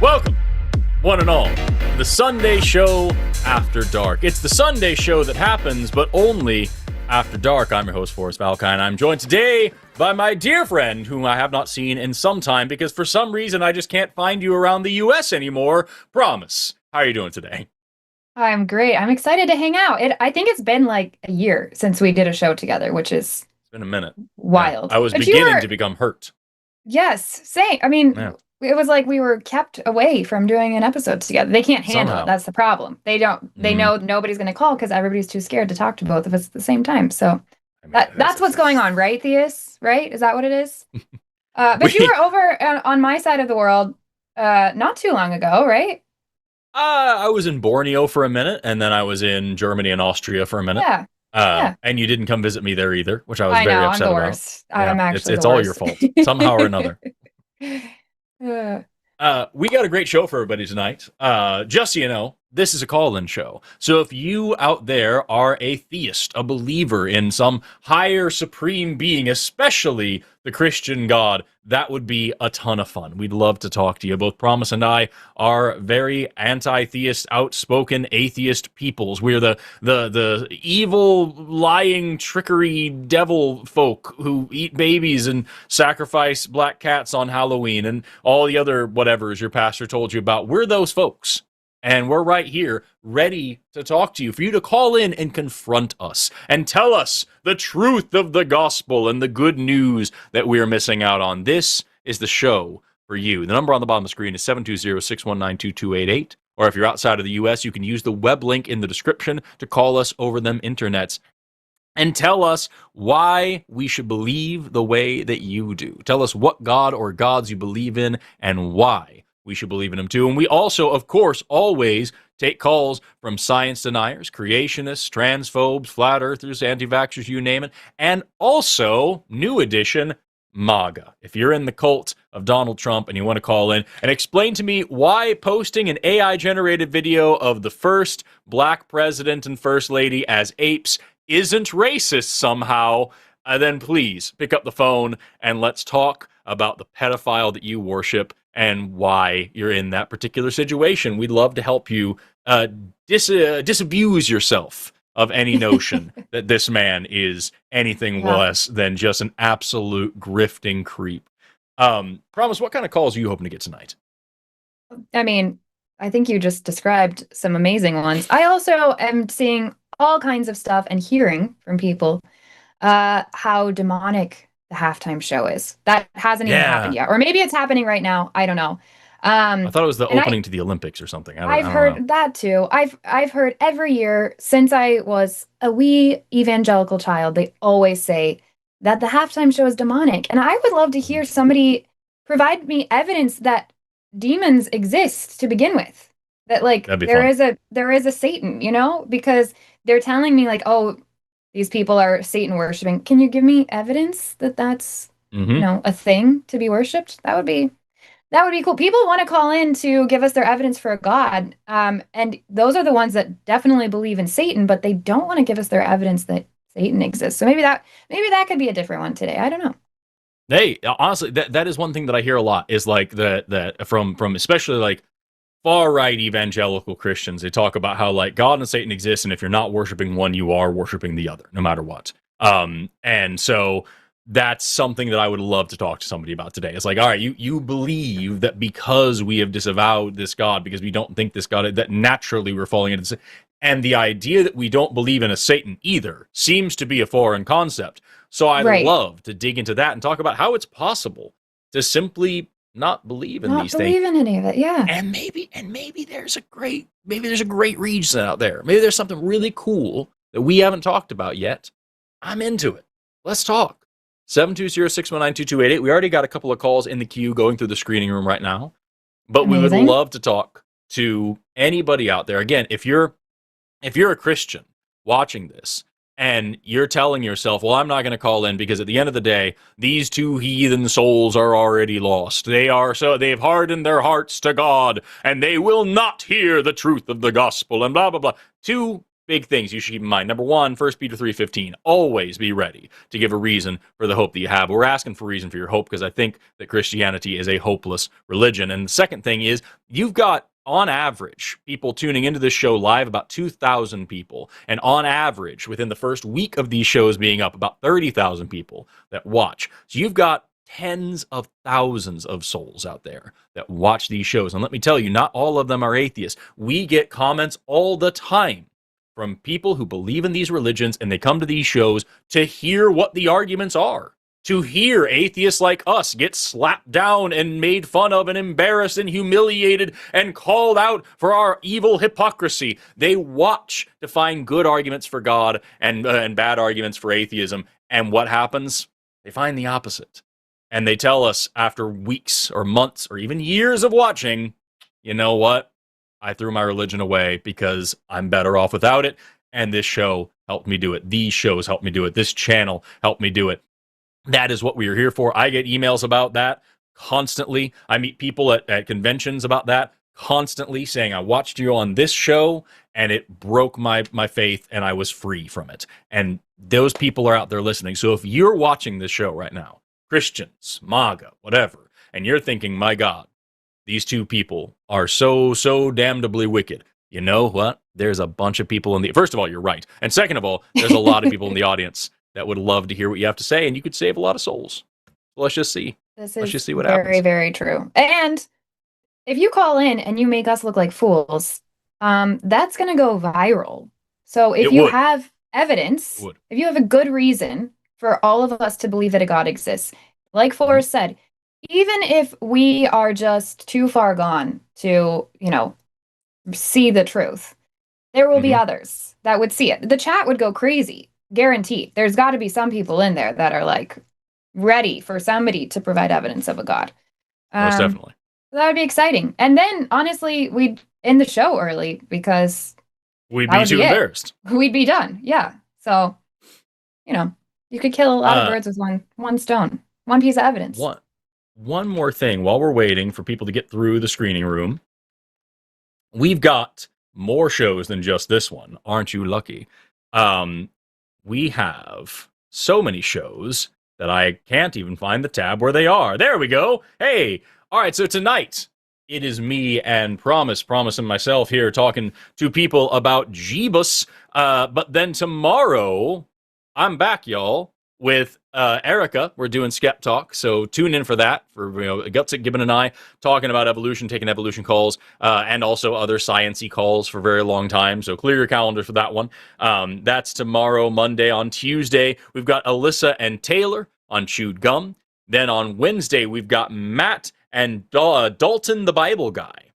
Welcome, one and all, to the Sunday show after dark. It's the Sunday show that happens, but only after dark. I'm your host, Forrest, Valkai, and I'm joined today by my dear friend, whom I have not seen in some time, because for some reason I just can't find you around the U.S. anymore. Promise. How are you doing today? I'm great. I'm excited to hang out. I think it's been like a year since we did a show together, which is It's been a minute. wild. Yeah, I was But beginning to become hurt. Yes, same. I mean, Yeah. it was like we were kept away from doing an episode together. They can't handle Somehow. it. That's the problem. They know nobody's going to call because everybody's too scared to talk to both of us at the same time. So I mean, that's what's going on, right, Theus? Right? Is that what it is? But you were over on my side of the world not too long ago, right? I was in Borneo for a minute, and then I was in Germany and Austria for a minute. Yeah. And you didn't come visit me there either, which I was I very know, upset I'm the about. worst. I'm actually it's the all worst. your fault, somehow or another. We got a great show for everybody tonight. Just so you know, this is a call-in show. So if you out there are a theist, a believer in some higher supreme being, especially the Christian God, that would be a ton of fun. We'd love to talk to you. Both Promise and I are very anti-theist, outspoken atheist peoples. We're the evil, lying, trickery devil folk who eat babies and sacrifice black cats on Halloween and all the other whatevers your pastor told you about. We're those folks. And we're right here, ready to talk to you, for you to call in and confront us and tell us the truth of the gospel and the good news that we're missing out on. This is the show for you. The number on the bottom of the screen is 720-619-2288. Or if you're outside of the U.S., you can use the web link in the description to call us over them internets and tell us why we should believe the way that you do. Tell us what God or gods you believe in and why we should believe in them too. And we also, of course, always take calls from science deniers, creationists, transphobes, flat earthers, anti-vaxxers, you name it. And also, new edition, MAGA. If you're in the cult of Donald Trump and you want to call in and explain to me why posting an AI-generated video of the first black president and first lady as apes isn't racist somehow, then please pick up the phone and let's talk about the pedophile that you worship and why you're in that particular situation. We'd love to help you disabuse yourself of any notion that this man is anything less than just an absolute grifting creep. Promise, what kind of calls are you hoping to get tonight? I mean, I think you just described some amazing ones. I also am seeing all kinds of stuff and hearing from people how demonic the halftime show is. That hasn't even happened yet. Or maybe it's happening right now. I don't know. I thought it was the opening to the Olympics or something. I've heard that too. I've heard every year since I was a wee evangelical child, they always say that the halftime show is demonic. And I would love to hear somebody provide me evidence that demons exist to begin with. That like there is a Satan, you know? Because they're telling me like, oh, these people are Satan worshiping. Can you give me evidence that that's you know, a thing to be worshipped? That would be cool. People want to call in to give us their evidence for a God. And those are the ones that definitely believe in Satan, but they don't want to give us their evidence that Satan exists. So maybe that could be a different one today. I don't know. Hey, honestly, that is one thing that I hear a lot is like that from especially like far right evangelical Christians. They talk about how like God and Satan exist, and if you're not worshiping one, you are worshiping the other, no matter what. And so that's something that I would love to talk to somebody about today. It's like, all right, you believe that because we have disavowed this God, because we don't think this God, that naturally we're falling into this. And the idea that we don't believe in a Satan either seems to be a foreign concept. So I'd love to dig into that and talk about how it's possible to simply not believe in these things. Not believe in any of it, yeah. And maybe there's a great reason out there. Maybe there's something really cool that we haven't talked about yet. I'm into it. let's talk. 720-619-2288. We already got a couple of calls in the queue going through the screening room right now. But we would love to talk to anybody out there. Again, if you're a Christian watching this and you're telling yourself, well, I'm not going to call in because at the end of the day, these two heathen souls are already lost. They've hardened their hearts to God and they will not hear the truth of the gospel and blah, blah, blah. Two big things you should keep in mind. Number one, 1 Peter 3:15, always be ready to give a reason for the hope that you have. We're asking for a reason for your hope because I think that Christianity is a hopeless religion. And the second thing is you've got, on average, people tuning into this show live, about 2,000 people. And on average, within the first week of these shows being up, about 30,000 people that watch. So you've got tens of thousands of souls out there that watch these shows. And let me tell you, not all of them are atheists. We get comments all the time from people who believe in these religions, and they come to these shows to hear what the arguments are. To hear atheists like us get slapped down and made fun of and embarrassed and humiliated and called out for our evil hypocrisy. They watch to find good arguments for God and bad arguments for atheism. And what happens? They find the opposite. And they tell us after weeks or months or even years of watching, you know what? I threw my religion away because I'm better off without it. And this show helped me do it. These shows helped me do it. This channel helped me do it. That is what we are here for. I get emails about that constantly. I meet people at conventions about that constantly saying, I watched you on this show and it broke my faith and I was free from it. And those people are out there listening. So if you're watching this show right now, Christians, MAGA, whatever, and you're thinking, my God, these two people are so damnably wicked. You know what? There's a bunch of people first of all, you're right. And second of all, there's a lot of people in the audience that would love to hear what you have to say, and you could save a lot of souls. Let's just see. Let's just see what happens. Very, very true. And if you call in and you make us look like fools, that's going to go viral. So if you have evidence, if you have a good reason for all of us to believe that a God exists, like Forrest said, even if we are just too far gone to, see the truth, there will be others that would see it. The chat would go crazy. Guaranteed. There's got to be some people in there that are like ready for somebody to provide evidence of a God. Most definitely. That would be exciting. And then honestly, we'd end the show early because we'd be too embarrassed. We'd be done. Yeah. So, you could kill a lot of birds with one stone, one piece of evidence. One more thing while we're waiting for people to get through the screening room. We've got more shows than just this one. Aren't you lucky? We have so many shows that I can't even find the tab where they are. There we go. Hey, all right, so tonight it is me and Promise and myself here talking to people about Jeebus. But then tomorrow, I'm back, y'all, with Erica. We're doing Skeptalk, so tune in for that. For Gutsick, Gibbon, and I talking about evolution, taking evolution calls, and also other science-y calls for a very long time. So clear your calendar for that one. That's tomorrow, Monday. On Tuesday, we've got Alyssa and Taylor on Chewed Gum. Then on Wednesday, we've got Matt and Dalton, the Bible guy.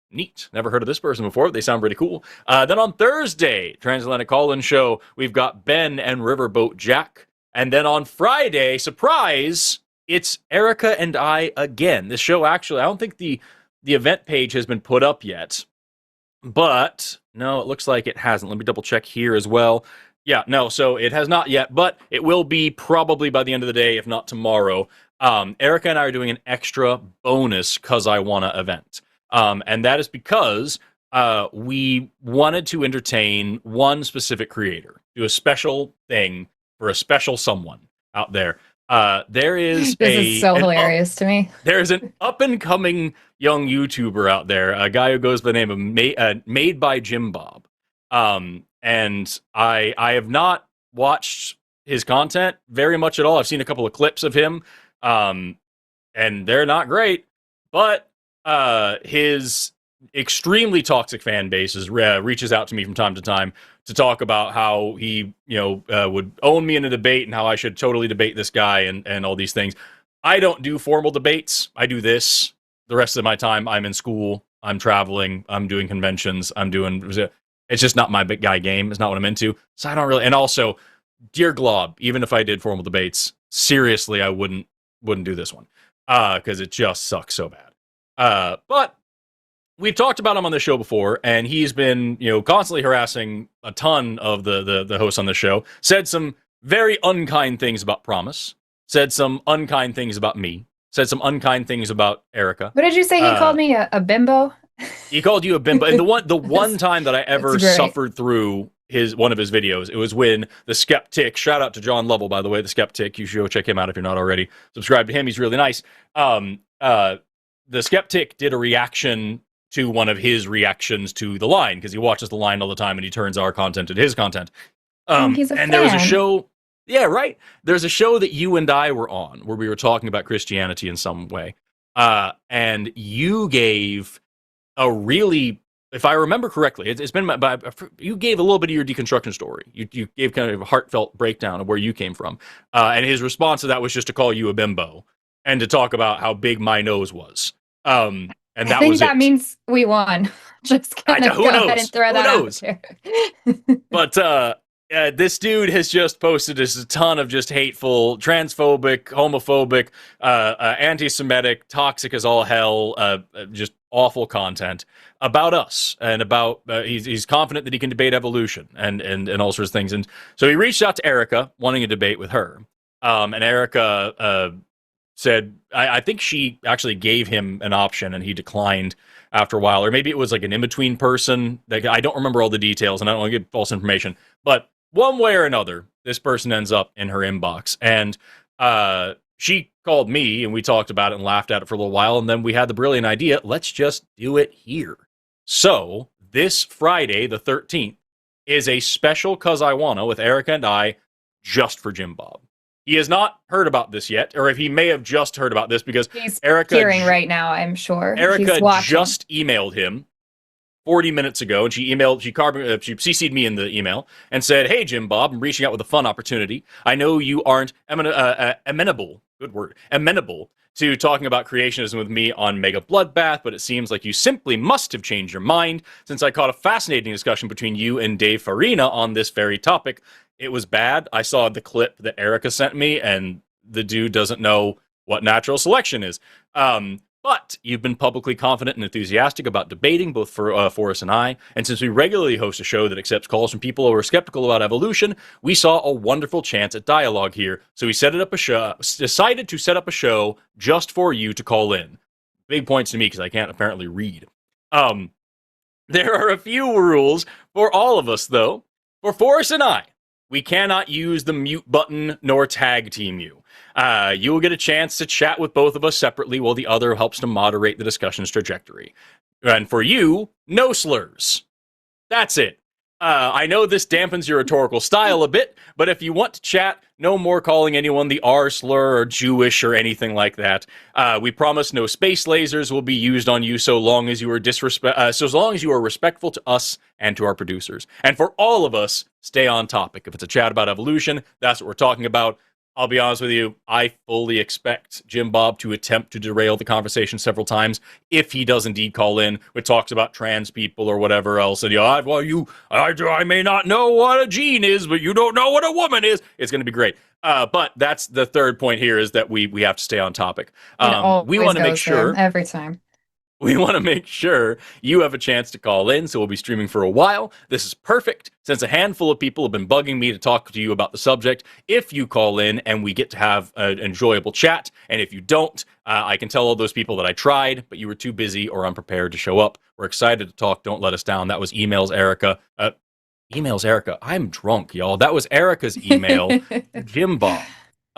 Neat. Never heard of this person before. But they sound pretty cool. Then on Thursday, Transatlantic Call-In Show, we've got Ben and Riverboat Jack. And then on Friday, surprise, it's Erica and I again. This show, actually, I don't think the event page has been put up yet. But, no, it looks like it hasn't. Let me double check here as well. Yeah, no, so it has not yet, but it will be probably by the end of the day, if not tomorrow. Erica and I are doing an extra bonus Cus I Wanna event. And that is because we wanted to entertain one specific creator, do a special thing for a special someone out there. There is this is so hilarious to me. There's an up-and-coming young YouTuber out there, a guy who goes by the name of Made by Jim Bob. And I have not watched his content very much at all. I've seen a couple of clips of him, and they're not great. But his extremely toxic fan base reaches out to me from time to time to talk about how he, would own me in a debate and how I should totally debate this guy and all these things. I don't do formal debates. I do this. The rest of my time, I'm in school. I'm traveling. I'm doing conventions. It's just not my big guy game. It's not what I'm into. So I don't really. And also, dear Glob, even if I did formal debates, seriously, I wouldn't do this one because it just sucks so bad. But we've talked about him on the show before, and he's been, constantly harassing a ton of the hosts on the show. Said some very unkind things about Promise. Said some unkind things about me. Said some unkind things about Erica. What did you say? He called me a bimbo. He called you a bimbo, and the one time that I ever suffered through one of his videos, it was when the Skeptic, shout out to John Lovell, by the way, the Skeptic, you should go check him out if you're not already. Subscribe to him, he's really nice. The Skeptic did a reaction to one of his reactions to The Line, because he watches The Line all the time and he turns our content into his content. He's a fan. There was a show, yeah, right. There's a show that you and I were on where we were talking about Christianity in some way. And you gave a really, if I remember correctly, it's been, you gave a little bit of your deconstruction story. You gave kind of a heartfelt breakdown of where you came from. And his response to that was just to call you a bimbo and to talk about how big my nose was. And that I think was that it. means we won. Just gonna go ahead and throw that out there. But this dude has just posted a ton of just hateful, transphobic, homophobic, anti-Semitic, toxic as all hell, just awful content about us and about he's confident that he can debate evolution and all sorts of things. And so he reached out to Erica wanting a debate with her. And Erica said, I think she actually gave him an option and he declined after a while, or maybe it was like an in-between person. I don't remember all the details and I don't want to give false information, but one way or another, this person ends up in her inbox. And she called me and we talked about it and laughed at it for a little while. And then we had the brilliant idea, let's just do it here. So this Friday, the 13th, is a special Cus I Wanna with Erica and I just for Jim Bob. He has not heard about this yet, or if he may have just heard about this because he's Erica hearing right now, I'm sure. Erica just emailed him 40 minutes ago, and she CC'd me in the email and said, "Hey, Jim Bob, I'm reaching out with a fun opportunity. I know you aren't amenable to talking about creationism with me on Mega Bloodbath, but it seems like you simply must have changed your mind since I caught a fascinating discussion between you and Dave Farina on this very topic. It was bad. I saw the clip that Erica sent me, and the dude doesn't know what natural selection is. But you've been publicly confident and enthusiastic about debating, both for Forrest and I. And since we regularly host a show that accepts calls from people who are skeptical about evolution, we saw a wonderful chance at dialogue here. So we decided to set up a show just for you to call in." Big points to me because I can't apparently read. There are a few rules for all of us, though. For Forrest and I, we cannot use the mute button nor tag team you. You will get a chance to chat with both of us separately while the other helps to moderate the discussion's trajectory. And for you, no slurs. That's it. I know this dampens your rhetorical style a bit, but if you want to chat, no more calling anyone the R slur or Jewish or anything like that. We promise no space lasers will be used on you so long as you are respectful to us and to our producers. And for all of us, stay on topic. If it's a chat about evolution, that's what we're talking about. I'll be honest with you, I fully expect Jim Bob to attempt to derail the conversation several times if he does indeed call in with talks about trans people or whatever else. And I may not know what a gene is, but you don't know what a woman is. It's going to be great. But that's the third point here is that we have to stay on topic. We want to make sure every time. We want to make sure you have a chance to call in, so we'll be streaming for a while. This is perfect, since a handful of people have been bugging me to talk to you about the subject. If you call in and we get to have an enjoyable chat, and if you don't, I can tell all those people that I tried, but you were too busy or unprepared to show up. We're excited to talk. Don't let us down. That was Emails Erica. I'm drunk, y'all. That was Erica's email to Jim Bob.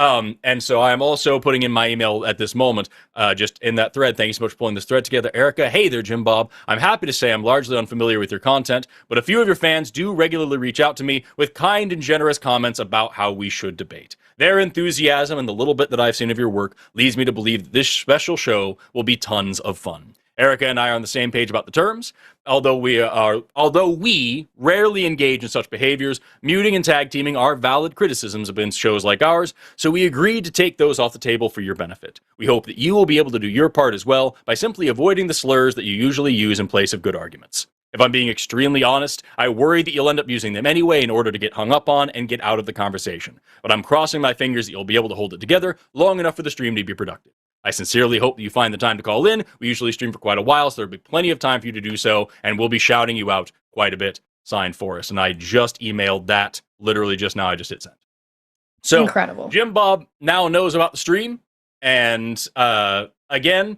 And so I'm also putting in my email at this moment, just in that thread. Thank you so much for pulling this thread together. Erica, hey there, Jim Bob. I'm happy to say I'm largely unfamiliar with your content, but a few of your fans do regularly reach out to me with kind and generous comments about how we should debate. Their enthusiasm and the little bit that I've seen of your work leads me to believe that this special show will be tons of fun. Erica and I are on the same page about the terms. Although we rarely engage in such behaviors, muting and tag teaming are valid criticisms of shows like ours, so we agreed to take those off the table for your benefit. We hope that you will be able to do your part as well by simply avoiding the slurs that you usually use in place of good arguments. If I'm being extremely honest, I worry that you'll end up using them anyway in order to get hung up on and get out of the conversation. But I'm crossing my fingers that you'll be able to hold it together long enough for the stream to be productive. I sincerely hope that you find the time to call in. We usually stream for quite a while, so there'll be plenty of time for you to do so, and we'll be shouting you out quite a bit. Signed, Forrest. And I just emailed that literally just now. I just hit send. So, incredible. Jim Bob now knows about the stream, and again,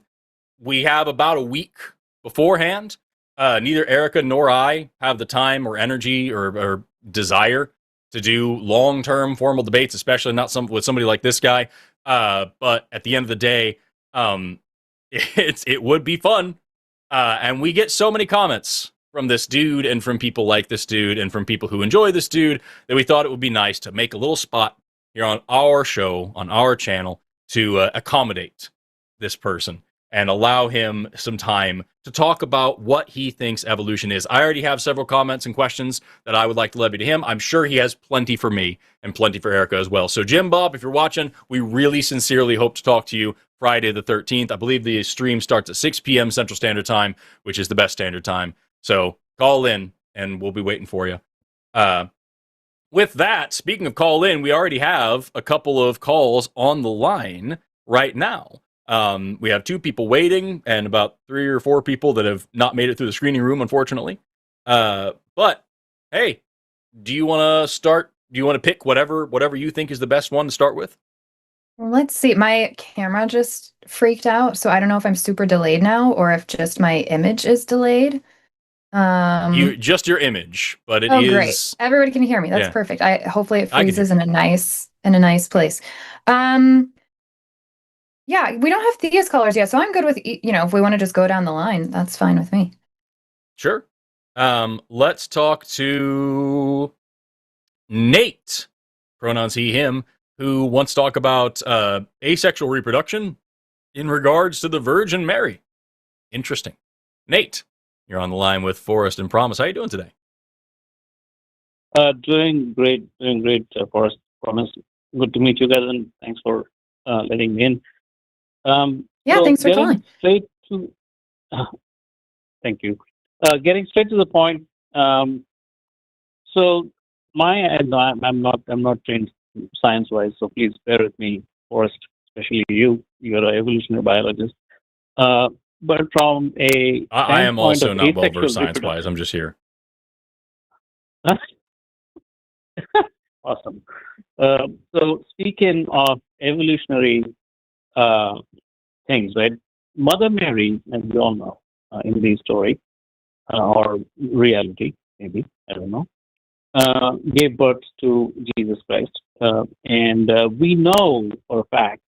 we have about a week beforehand. Neither Erica nor I have the time or energy or desire to do long-term formal debates, especially not with somebody like this guy. But at the end of the day, it would be fun. And we get so many comments from this dude and from people like this dude and from people who enjoy this dude that we thought it would be nice to make a little spot here on our show, on our channel, to accommodate this person and allow him some time to talk about what he thinks evolution is. I already have several comments and questions that I would like to levy to him. I'm sure he has plenty for me and plenty for Erica as well. So Jim Bob, if you're watching, we really sincerely hope to talk to you Friday the 13th. I believe the stream starts at 6 p.m. Central Standard Time, which is the best standard time. So call in and we'll be waiting for you. With that, speaking of call in, we already have a couple of calls on the line right now. We have 2 people waiting and about 3 or 4 people that have not made it through the screening room, unfortunately. But hey, do you want to start? Do you want to pick whatever you think is the best one to start with? Let's see. My camera just freaked out, so I don't know if I'm super delayed now or if just my image is delayed. Just your image, but it is. Great. Everybody can hear me. That's perfect. Hopefully it freezes in a nice place. Yeah, we don't have Thea's colors yet, so I'm good with, if we want to just go down the line, that's fine with me. Sure. Let's talk to Nate, pronouns he, him, who wants to talk about asexual reproduction in regards to the Virgin Mary. Interesting. Nate, you're on the line with Forrest and Promise. How you doing today? Doing great, Forrest. Promise. Good to meet you guys, and thanks for letting me in. Thanks for calling. Thank you. Getting straight to the point. So I'm not trained science-wise, so please bear with me, Forrest, especially you. You're an evolutionary biologist. But from a I am also not well versed science-wise. I'm just here. Awesome. So speaking of evolutionary things, right? Mother Mary, as we all know, in the story or reality, maybe, I don't know, gave birth to Jesus Christ. And we know for a fact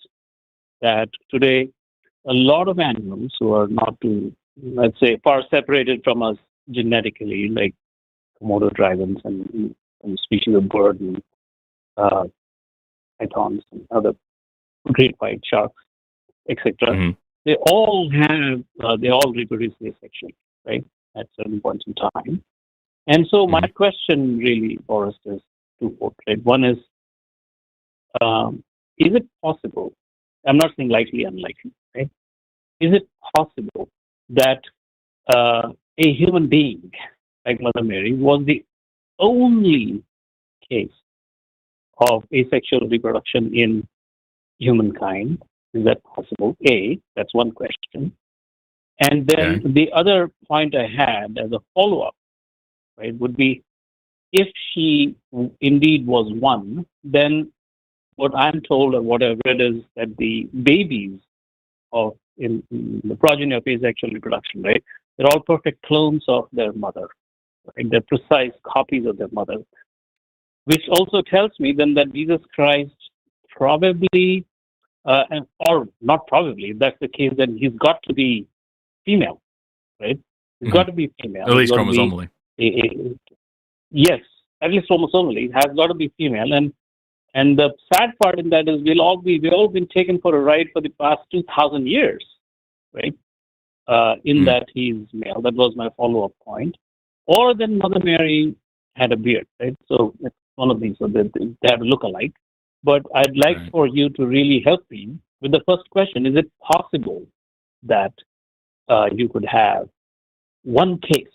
that today a lot of animals who are not too, let's say, far separated from us genetically, like Komodo dragons and species of bird and pythons and other great white sharks, etc. Mm-hmm. They all reproduce asexually, right, at certain points in time. And so my question really, Forrest, is twofold, right? One is it possible, I'm not saying likely, unlikely, right? Is it possible that a human being like Mother Mary was the only case of asexual reproduction in humankind? Is that possible? That's one question. And then the other point I had as a follow-up, right, would be if she indeed was one, then what I'm told or what I've read is that the babies in the progeny of asexual reproduction, right, they're all perfect clones of their mother, right? They're precise copies of their mother, which also tells me then that Jesus Christ probably, or not probably, if that's the case, then he's got to be female, right? He's got to be female. At least chromosomally. Yes, at least chromosomally, it has got to be female. And the sad part in that is we've all been taken for a ride for the past 2,000 years, right? In that he's male. That was my follow-up point. Or then Mother Mary had a beard, right? So it's one of these, so they have a look-alike. But I'd like for you to really help me with the first question. Is it possible that you could have one case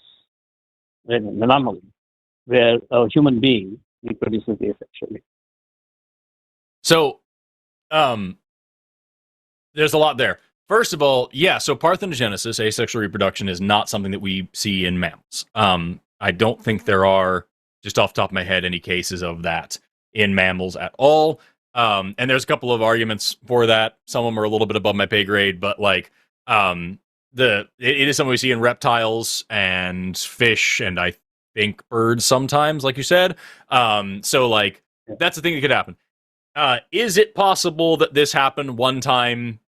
an anomaly, where a human being reproduces asexually. So, there's a lot there. First of all, yeah, so parthenogenesis, asexual reproduction, is not something that we see in mammals. I don't think there are, just off the top of my head, any cases of that in mammals at all. And there's a couple of arguments for that. Some of them are a little bit above my pay grade, but like, it is something we see in reptiles and fish, and I think birds sometimes, like you said. So like, that's the thing that could happen. Is it possible that this happened one time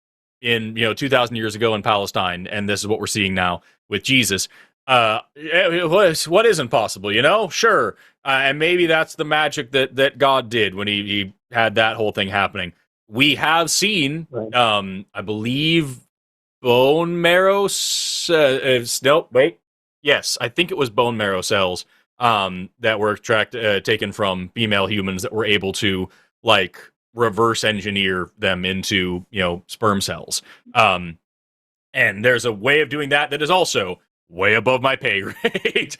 in 2,000 years ago in Palestine, and this is what we're seeing now with Jesus? What isn't possible? Sure, and maybe that's the magic that God did when he had that whole thing happening. We have seen, Right. I believe, bone marrow. Nope, wait. Yes, I think it was bone marrow cells that were taken from female humans that were able to like reverse engineer them into sperm cells. And there's a way of doing that is also way above my pay grade.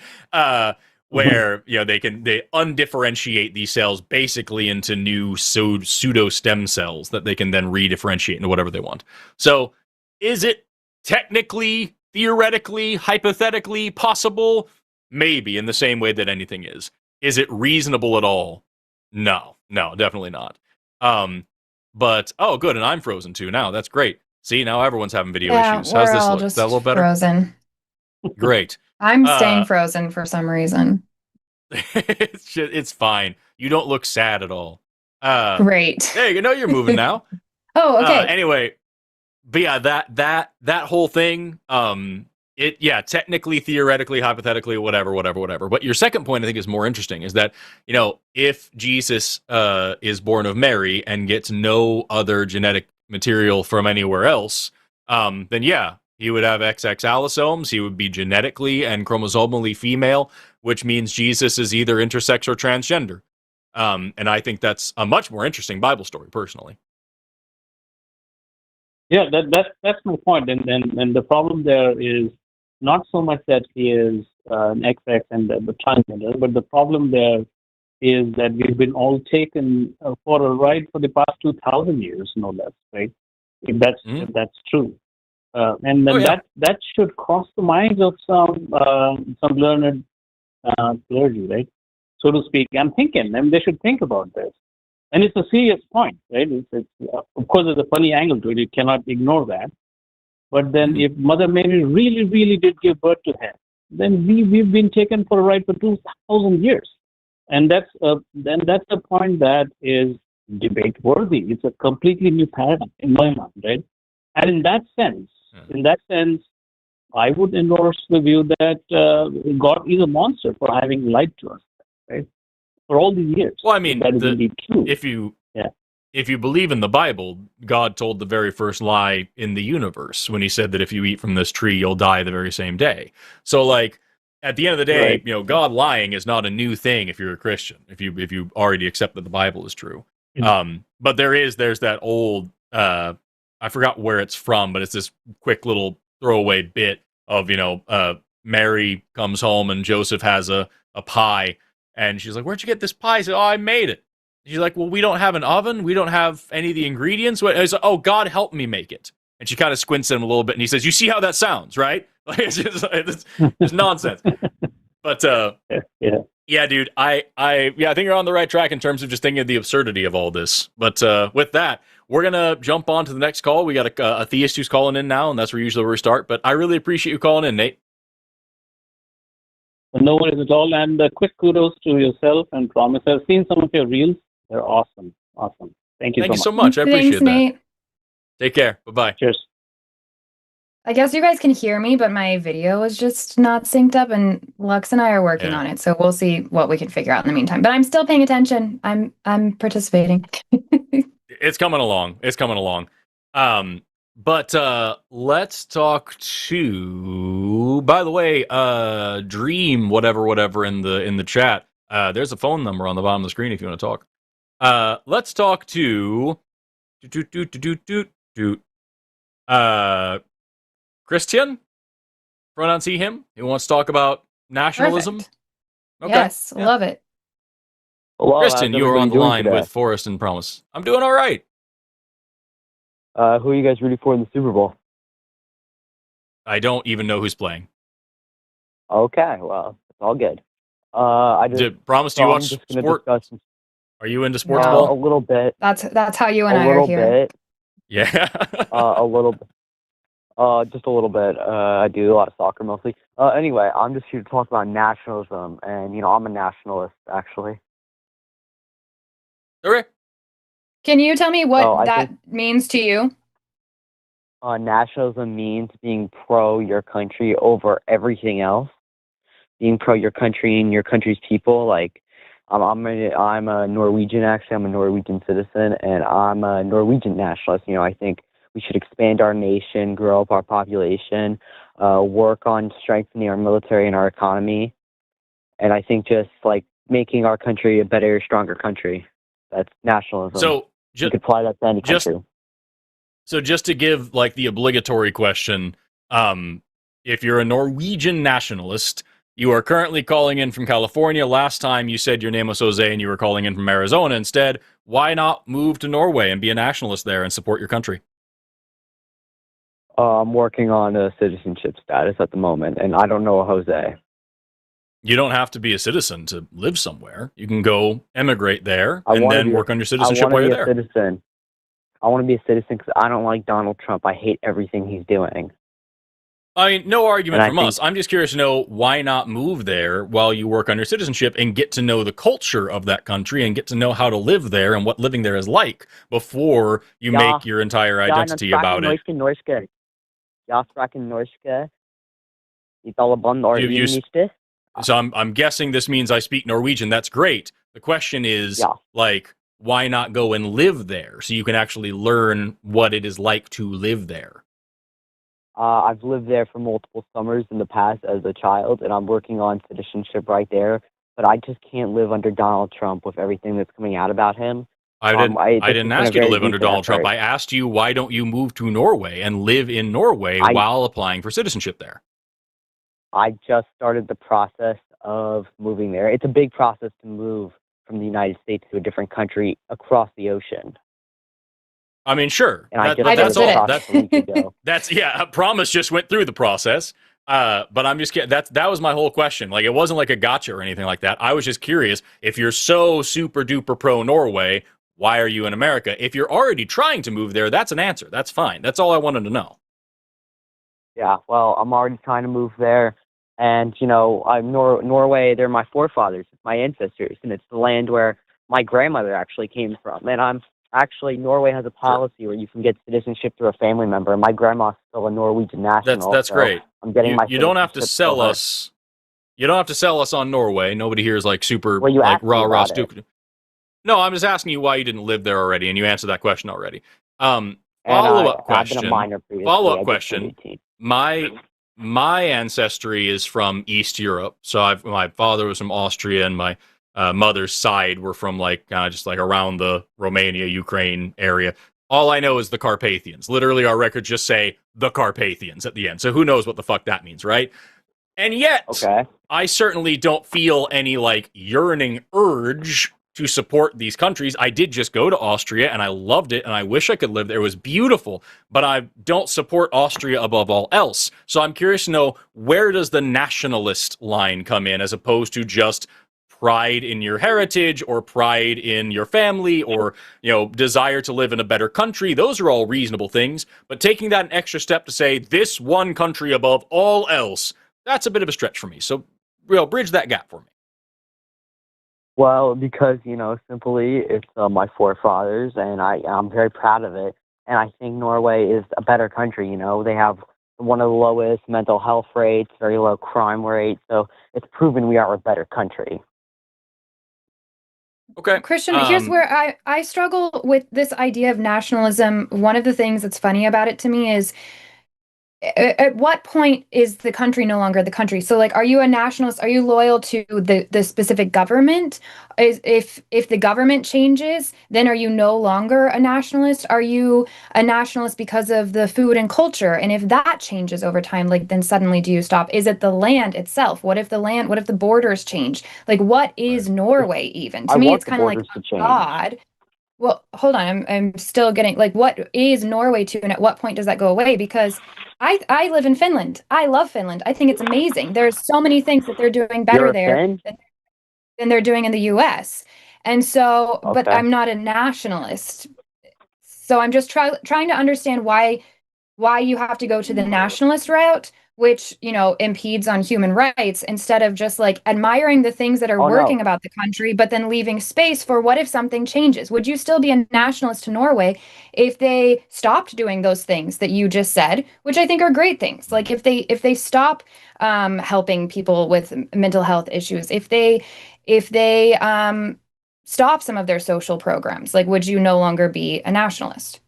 Where they undifferentiate these cells basically into new pseudo stem cells that they can then redifferentiate into whatever they want. So is it technically, theoretically, hypothetically possible? Maybe, in the same way that anything is. Is it reasonable at all? No, definitely not. But oh, good, and I'm frozen too now. That's great. See, now everyone's having video issues. How's we're this all look? Is just that a little better? frozen. Great. I'm staying frozen for some reason. It's fine. You don't look sad at all. Great. Hey, you're moving now. Oh, okay. Anyway, but yeah, that whole thing, technically, theoretically, hypothetically, whatever. But your second point, I think, is more interesting, is that, if Jesus is born of Mary and gets no other genetic material from anywhere else, then yeah, he would have XX allosomes, he would be genetically and chromosomally female, which means Jesus is either intersex or transgender. And I think that's a much more interesting Bible story, personally. Yeah, that's my point, and the problem there is not so much that he is an XX and the transgender, but the problem there is that we've been all taken for a ride for the past 2,000 years, no less, right? If that's true, and then that should cross the minds of some learned clergy, right, so to speak. I'm thinking, and they should think about this. And it's a serious point, right? It's of course, there's a funny angle to it. You cannot ignore that. But then, if Mother Mary really, really did give birth to him, then we've been taken for a ride for 2,000 years, and that's a point that is debate worthy. It's a completely new paradigm in my mind, right? And in that sense, I would endorse the view that God is a monster for having lied to us, right? For all these years. Well, I mean, that is indeed true. If you believe in the Bible, God told the very first lie in the universe when he said that if you eat from this tree, you'll die the very same day. So, like, at the end of the day, God lying is not a new thing if you're a Christian, if you already accept that the Bible is true. But there's that old, I forgot where it's from, but it's this quick little throwaway bit of, Mary comes home and Joseph has a pie. And she's like, "Where'd you get this pie?" He said, "Oh, I made it." She's like, "Well, we don't have an oven. We don't have any of the ingredients." And he's like, "Oh, God help me make it." And she kind of squints at him a little bit, and he says, "You see how that sounds, right?" Like, it's nonsense. But yeah, dude, I think you're on the right track in terms of just thinking of the absurdity of all this. But with that, we're gonna jump on to the next call. We got a theist who's calling in now, and that's usually where we start. But I really appreciate you calling in, Nate. No worries at all, and quick kudos to yourself and Promise. I've seen some of your reels. They're awesome. Thank you so much. I appreciate that. Nate. Take care. Bye-bye. Cheers. I guess you guys can hear me, but my video is just not synced up, and Lux and I are working on it, so we'll see what we can figure out in the meantime. But I'm still paying attention. I'm participating. It's coming along. But let's talk to, by the way, Dream whatever in the chat. There's a phone number on the bottom of the screen if you want to talk. Let's talk to Christian. Pronounce he him. He wants to talk about nationalism? Perfect. Okay. Yes, Yeah. love it. Well, Kristen, how's you are everybody on the doing line today? with Forrest and Promise. I'm doing all right. Who are you guys rooting for in the Super Bowl? I don't even know who's playing. Okay, well, it's all good. I just Promise, do so you I'm watch just going to sport? discuss Are you into sports No. a ball? little bit, That's how you and a I are little here. bit, Yeah. a little bit. Just a little bit. I do a lot of soccer mostly. Anyway, I'm just here to talk about nationalism, and I'm a nationalist actually. Okay. Can you tell me what I that think means to you? nationalism means being pro your country over everything else. Being pro your country and your country's people. Like, I'm a Norwegian actually. I'm a Norwegian citizen, and I'm a Norwegian nationalist. I think we should expand our nation, grow up our population, work on strengthening our military and our economy, and I think just like making our country a better, stronger country. That's nationalism. So You could apply that to any country. just to give like the obligatory question, if you're a Norwegian nationalist, you are currently calling in from California. Last time you said your name was Jose and you were calling in from Arizona instead. Why not move to Norway and be a nationalist there and support your country? I'm working on a citizenship status at the moment, and I don't know a Jose. You don't have to be a citizen to live somewhere. You can go emigrate there I and wanna then be a- work on your I citizenship want while to you're be a there. citizen. I want to be a citizen because I don't like Donald Trump. I hate everything he's doing. I mean, no argument And I from think- us. I'm just curious to know why not move there while you work on your citizenship and get to know the culture of that country and get to know how to live there and what living there is like before you make your entire identity about it. Norske. Ja, spraken norske. I Taliban or You- So I'm guessing this means I speak Norwegian. That's great. The question is, like, why not go and live there so you can actually learn what it is like to live there? I've lived there for multiple summers in the past as a child, and I'm working on citizenship right there. But I just can't live under Donald Trump with everything that's coming out about him. I didn't ask you to live under Donald Trump. effort. I asked you, why don't you move to Norway and live in Norway while applying for citizenship there? I just started the process of moving there. It's a big process to move from the United States to a different country across the ocean. I mean, sure. And That's all. A week ago. Promise just went through the process. But I'm just kidding. That was my whole question. Like, it wasn't like a gotcha or anything like that. I was just curious, if you're so super duper pro Norway, why are you in America? If you're already trying to move there, that's an answer. That's fine. That's all I wanted to know. Yeah, well, I'm already trying to move there. And, I'm Norway, they're my forefathers, my ancestors, and it's the land where my grandmother actually came from. And Norway has a policy where you can get citizenship through a family member. And my grandma's still a Norwegian national. That's great. I'm getting my You don't have to sell us. You don't have to sell us on Norway. Nobody here is like super like rah stupid. No, I'm just asking you why you didn't live there already, and you answered that question already. Follow-up question. I've been a minor previously. Follow-up question. My ancestry is from East Europe, so my father was from Austria, and my mother's side were from like just like around the Romania, Ukraine area. All I know is the Carpathians. Literally, our records just say the Carpathians at the end. So who knows what the fuck that means, right? And yet, I certainly don't feel any like yearning urge to support these countries. I did just go to Austria and I loved it and I wish I could live there. It was beautiful, but I don't support Austria above all else. So I'm curious to know, where does the nationalist line come in as opposed to just pride in your heritage or pride in your family or, desire to live in a better country? Those are all reasonable things, but taking that an extra step to say this one country above all else, that's a bit of a stretch for me. So, bridge that gap for me. Well, because, simply it's my forefathers, and I'm very proud of it. And I think Norway is a better country. They have one of the lowest mental health rates, very low crime rate. So it's proven we are a better country. Okay. Christian, here's where I struggle with this idea of nationalism. One of the things that's funny about it to me is at what point is the country no longer the country? So like, are you a nationalist? Are you loyal to the specific government? If the government changes, then are you no longer a nationalist? Are you a nationalist because of the food and culture? And if that changes over time, like then suddenly do you stop? Is it the land itself? What if the borders change? Like what is Norway even? To I me, want it's the kind of like borders to a change. god. Well, hold on. I'm still getting like what is Norway to and at what point does that go away? Because I live in Finland. I love Finland. I think it's amazing. There's so many things that they're doing better You're a there Finn? than they're doing in the US. And so, but Okay. I'm not a nationalist. So I'm just trying to understand why you have to go to the nationalist route, which, impedes on human rights instead of just like admiring the things that are Oh no. working about the country, but then leaving space for what if something changes? Would you still be a nationalist to Norway if they stopped doing those things that you just said, which I think are great things? Like if they stop helping people with mental health issues, if they stop some of their social programs, like would you no longer be a nationalist?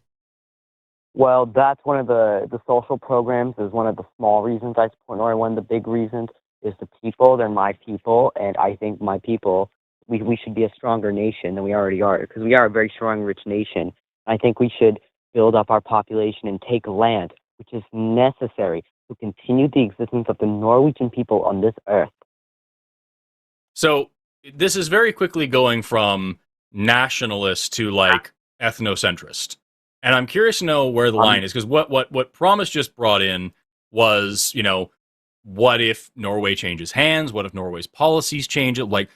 Well, that's one of the social programs is one of the small reasons I support Norway. One of the big reasons is the people. They're my people, and I think my people, we should be a stronger nation than we already are, because we are a very strong, rich nation. I think we should build up our population and take land, which is necessary to continue the existence of the Norwegian people on this earth. So this is very quickly going from nationalist to like ethnocentrist. And I'm curious to know where the line is, because what Promise just brought in was, what if Norway changes hands? What if Norway's policies change? Like,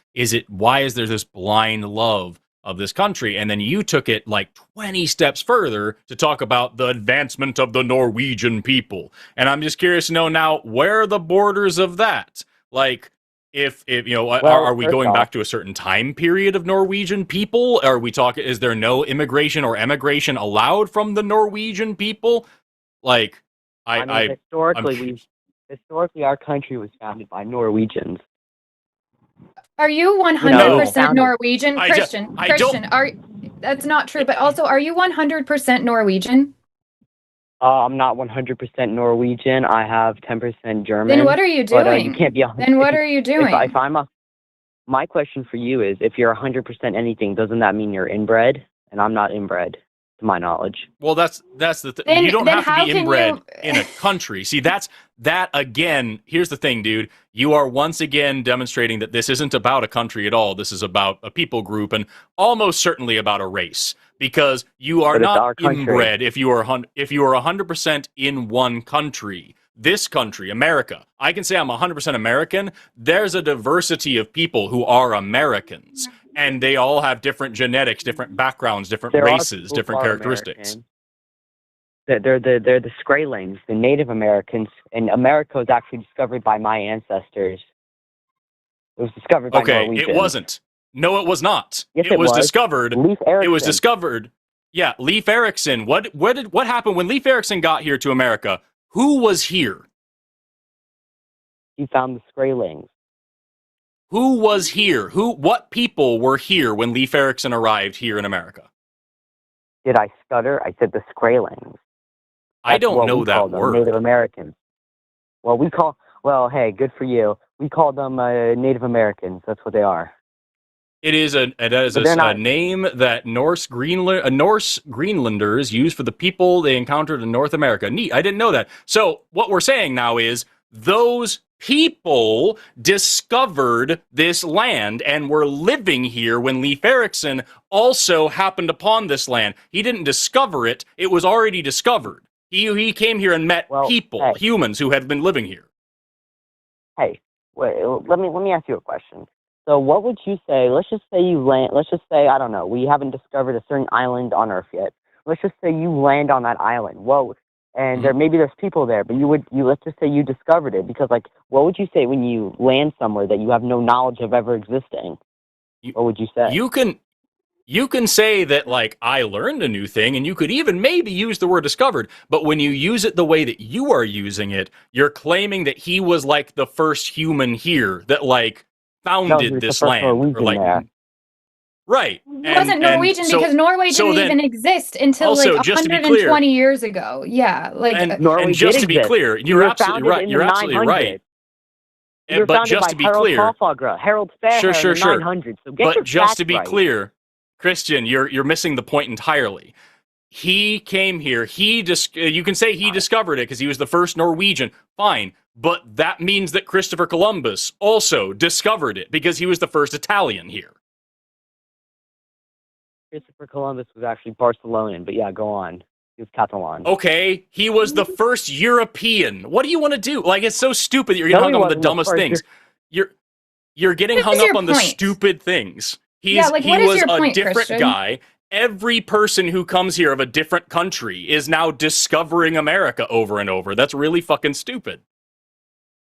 why is there this blind love of this country? And then you took it like 20 steps further to talk about the advancement of the Norwegian people. And I'm just curious to know now, where are the borders of that? Like, if are we going back to a certain time period of Norwegian people? Are we talking? Is there no immigration or emigration allowed from the Norwegian people? Like, historically, our country was founded by Norwegians. Are you 100% Norwegian, Christian? That's not true. But also, are you 100% Norwegian? I'm not 100% Norwegian. I have 10% German. Then what are you doing? But, you can't be. Then what are you doing? My question for you is, if you're 100% anything, doesn't that mean you're inbred? And I'm not inbred, to my knowledge. Well, that's the thing. You don't have to be inbred in a country. See, that again. Here's the thing, dude. You are once again demonstrating that this isn't about a country at all. This is about a people group, and almost certainly about a race. Because you are not inbred if you are 100% in one country. This country, America, I can say I'm 100% American. There's a diversity of people who are Americans, and they all have different genetics, different backgrounds, different races, different characteristics. They're the Skraelings, the Native Americans, and America was actually discovered by my ancestors. It was discovered by Norwegians. Okay, it wasn't. No, it was not. Yes, it was was discovered. Leif Erikson. It was discovered. Yeah, Leif Erikson. What happened when Leif Erikson got here to America? Who was here? He found the Skraelings. Who was here? What people were here when Leif Erikson arrived here in America? Did I stutter? I said the Skraelings. I don't know that word. Native Americans. Hey, good for you. We call them Native Americans. That's what they are. It is a name that Norse Greenlanders used for the people they encountered in North America. Neat. I didn't know that. So what we're saying now is those people discovered this land and were living here when Leif Erikson also happened upon this land. He didn't discover it. It was already discovered. He came here and met humans who had been living here. Hey, wait, let me ask you a question. So what would you say, let's just say you land, I don't know, we haven't discovered a certain island on Earth yet. Let's just say you land on that island. Whoa, and there's people there, but let's just say you discovered it, because what would you say when you land somewhere that you have no knowledge of ever existing? What would you say? You can say that, I learned a new thing, and you could even maybe use the word discovered, but when you use it the way that you are using it, you're claiming that he was, the first human here, that, founded this land. Right. It wasn't Norwegian because Norway didn't even exist until also, like 120 years ago. Yeah, like Norway and just did to be exist. clear, We you're were absolutely founded right. in You're the absolutely 900s. right. We were But founded just by to be Harold clear, Hoffagra, Harold Fairhair in the 900s. So get your but just facts to be right. clear, Christian, you're missing the point entirely. He came here. You can say he discovered it because he was the first Norwegian. Fine, but that means that Christopher Columbus also discovered it because he was the first Italian here. Christopher Columbus was actually Barcelonan, but yeah, go on. He was Catalan. Okay, he was the first European. What do you want to do? Like, it's so stupid that you're getting hung up on the dumbest things. You're getting hung up on the stupid things. He was a different guy. Every person who comes here of a different country is now discovering America over and over. That's really fucking stupid.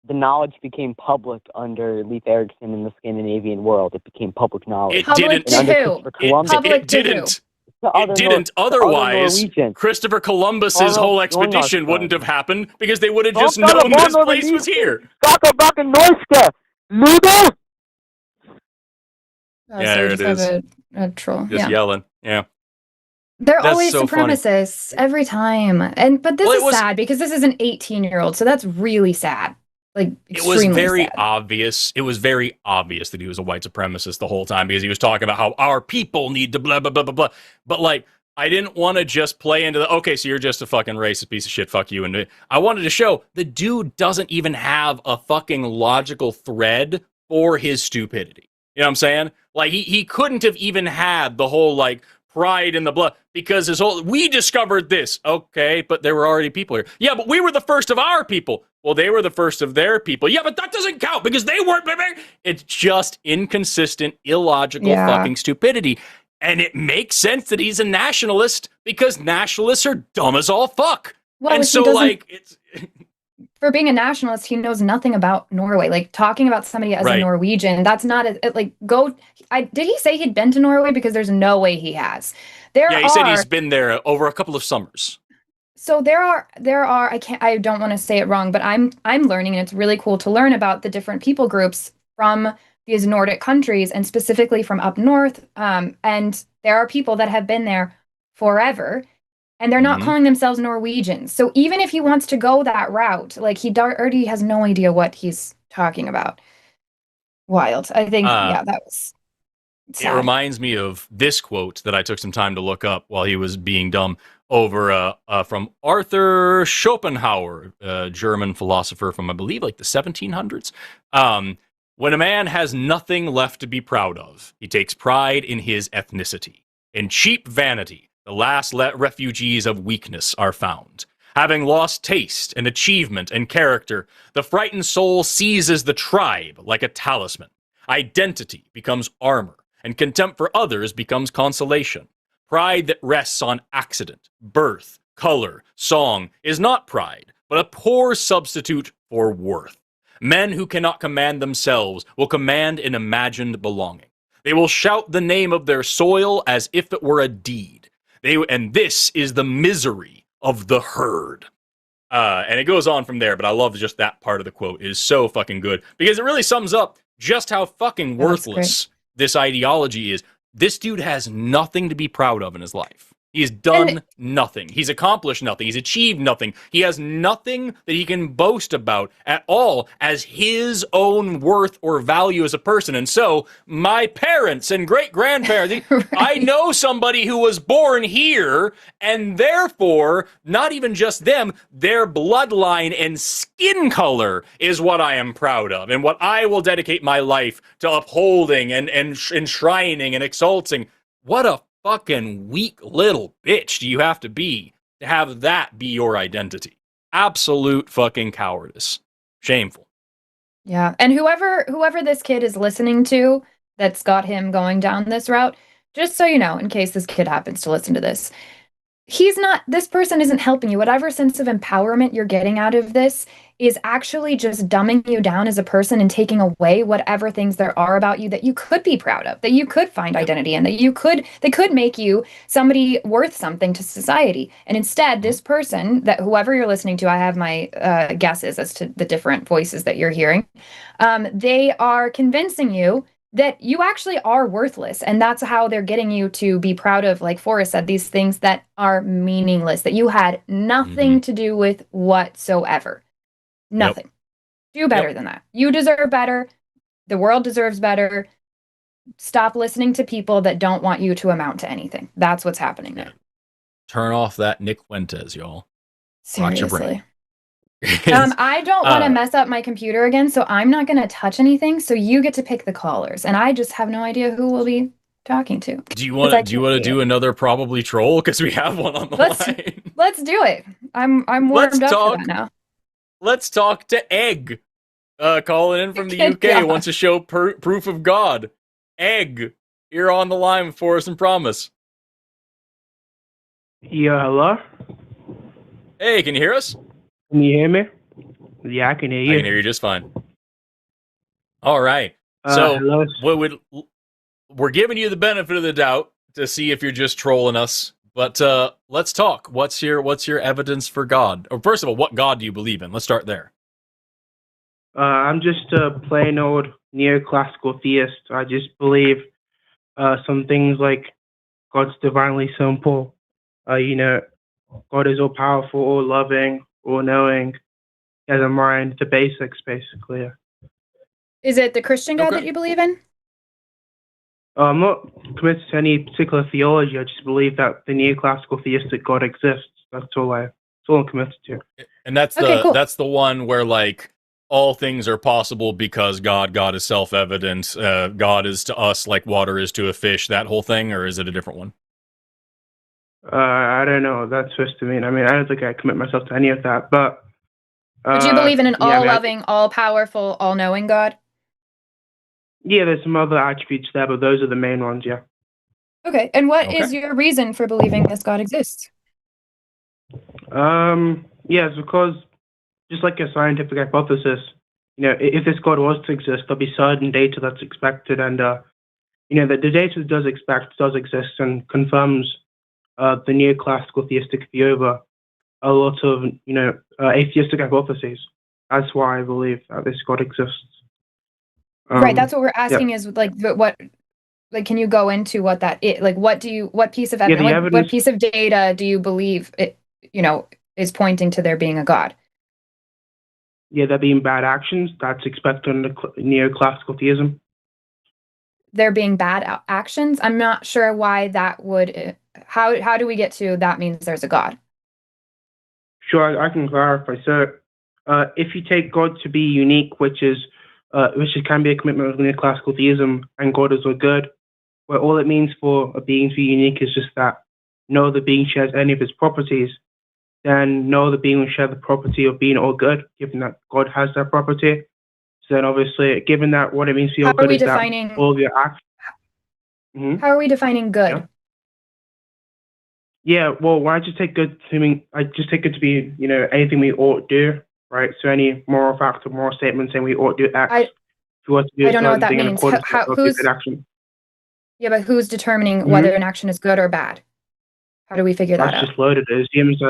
The knowledge became public under Leif Erikson in the Scandinavian world. It became public knowledge. It didn't. It didn't. It didn't. Otherwise, Christopher Columbus's whole expedition wouldn't have happened because they would have just known this place was here. Yeah, there it is. A troll. Just yelling. Yeah. They're always supremacists every time. But this is sad because this is an 18-year-old, so that's really sad. Like, it was very obvious. It was very obvious that he was a white supremacist the whole time because he was talking about how our people need to blah, blah, blah, blah, blah. But, like, I didn't want to just play into okay, so you're just a fucking racist piece of shit, fuck you. And I wanted to show the dude doesn't even have a fucking logical thread for his stupidity. You know what I'm saying? Like, he couldn't have even had the whole, like, pride in the blood because we discovered this. Okay, but there were already people here. Yeah, but we were the first of our people. Well, they were the first of their people. Yeah, but that doesn't count because they weren't. It's just inconsistent, illogical fucking stupidity. And it makes sense that he's a nationalist because nationalists are dumb as all fuck. Well, and so, like, it's... For being a nationalist, he knows nothing about Norway. Like, talking about somebody as a Norwegian, that's not did he say he'd been to Norway? Because there's no way he has. He said he's been there over a couple of summers. So there are I don't want to say it wrong, but I'm learning, and it's really cool to learn about the different people groups from these Nordic countries and specifically from up north. And there are people that have been there forever. And they're not calling themselves Norwegians. So even if he wants to go that route, like, he already has no idea what he's talking about. Wild. I think, that was sad. It reminds me of this quote that I took some time to look up while he was being dumb over from Arthur Schopenhauer, a German philosopher from, I believe, like the 1700s. When a man has nothing left to be proud of, he takes pride in his ethnicity. In cheap vanity, the last refugees of weakness are found. Having lost taste and achievement and character, the frightened soul seizes the tribe like a talisman. Identity becomes armor, and contempt for others becomes consolation. Pride that rests on accident, birth, color, song is not pride, but a poor substitute for worth. Men who cannot command themselves will command an imagined belonging. They will shout the name of their soil as if it were a deed. And this is the misery of the herd. And it goes on from there, but I love just that part of the quote. It is so fucking good because it really sums up just how fucking worthless this ideology is. This dude has nothing to be proud of in his life. He has done nothing. He's accomplished nothing. He's achieved nothing. He has nothing that he can boast about at all as his own worth or value as a person. And so, my parents and great-grandparents, I know somebody who was born here, and therefore, not even just them, their bloodline and skin color is what I am proud of, and what I will dedicate my life to upholding and enshrining and exalting. What a fucking weak little bitch do you have to have that be your identity? Absolute fucking cowardice. Shameful. Yeah, and whoever this kid is listening to that's got him going down this route, just so you know, in case this kid happens to listen to this, this person isn't helping you. Whatever sense of empowerment you're getting out of this is actually just dumbing you down as a person and taking away whatever things there are about you that you could be proud of, that you could find identity in, they could make you somebody worth something to society. And instead, this person, that whoever you're listening to, I have my guesses as to the different voices that you're hearing, they are convincing you that you actually are worthless. And that's how they're getting you to be proud of, like Forrest said, these things that are meaningless, that you had nothing to do with whatsoever. Nothing. Do better than that. You deserve better. The world deserves better. Stop listening to people that don't want you to amount to anything. That's what's happening there. Turn off that Nick Fuentes, y'all. Seriously. I don't want to mess up my computer again, so I'm not going to touch anything. So you get to pick the callers, and I just have no idea who we'll be talking to. Do you want to do another probably troll? Because we have one on the line. Let's do it. I'm warmed up for that now. Let's talk to Egg. Calling in from the UK, wants to show proof of God. Egg, you're on the line with Forrest and Promise. Yeah, hello? Hey, can you hear us? Can you hear me? Yeah, I can hear you. I can hear you just fine. All right. So we're giving you the benefit of the doubt to see if you're just trolling us. But let's talk. What's your evidence for God? Or first of all, what God do you believe in? Let's start there. I'm just a plain old neoclassical theist. I just believe some things like God's divinely simple. God is all powerful, all loving, all knowing. He has a mind, the basics, basically. Is it the Christian God that you believe in? I'm not committed to any particular theology. I just believe that the neoclassical theistic God exists. That's all I'm committed to. And that's that's the one where like all things are possible because God is self-evident. God is to us like water is to a fish. That whole thing, or is it a different one? I don't know what that's supposed to mean. I mean, I don't think I commit myself to any of that. But do you believe in an all-loving, all-powerful, all-knowing God? Yeah, there's some other attributes there, but those are the main ones, yeah. Okay, and what is your reason for believing this God exists? Yeah, it's because, just like a scientific hypothesis, if this God was to exist, there'll be certain data that's expected, and, the data that does exist and confirms the neoclassical theistic view over a lot of, atheistic hypotheses. That's why I believe that this God exists. Right, that's what we're asking is like can you go into what that is? Like what piece of evidence, what piece of data do you believe it is pointing to there being a God? Yeah, there being bad actions, that's expected in the neoclassical theism. There being bad actions? I'm not sure why that would how do we get to that means there's a God? Sure, I can clarify. So if you take God to be unique, which can be a commitment of neoclassical theism, and God is all good, where all it means for a being to be unique is just that no other being shares any of its properties, then no other being will share the property of being all good, given that God has that property. So then obviously, given that what it means to be all good is that all of your actions... How are we defining good? Yeah, well, I just take good to mean, I just take it to be, anything we ought to do, right? So any moral fact or moral statement saying we ought to do X. I don't know what that means. Who's action? Yeah, but who's determining whether an action is good or bad? How do we figure that out? That's just loaded. It assumes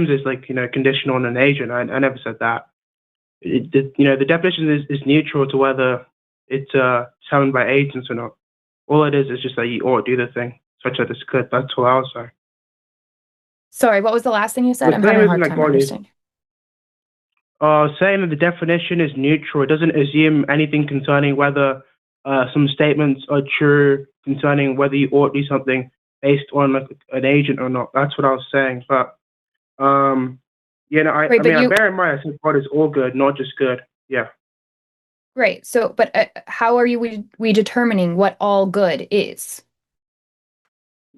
it's like, conditional on an agent. I never said that. The definition is neutral to whether it's determined by agents or not. All it is just that you ought to do the thing, such that it's good. That's all I was saying. Sorry, what was the last thing you said? I'm having a hard time understanding. Saying that the definition is neutral. It doesn't assume anything concerning whether some statements are true, concerning whether you ought to do something based on like an agent or not. That's what I was saying. But I bear in mind I think God is all good, not just good. Yeah. Great. So, but how are we determining what all good is?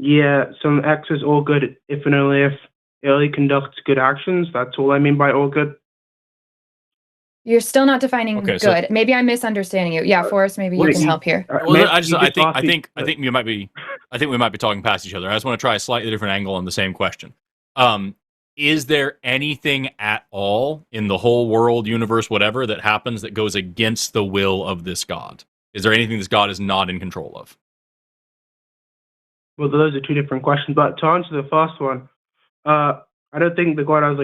Yeah, some X is all good if and only if it only conducts good actions. That's all I mean by all good. You're still not defining good. So, maybe I'm misunderstanding you. Yeah, Forrest, maybe you can help here. I think we might be talking past each other. I just want to try a slightly different angle on the same question. Is there anything at all in the whole world, universe, whatever, that happens that goes against the will of this God? Is there anything this God is not in control of? Well, those are two different questions. But to answer the first one, I don't think the God has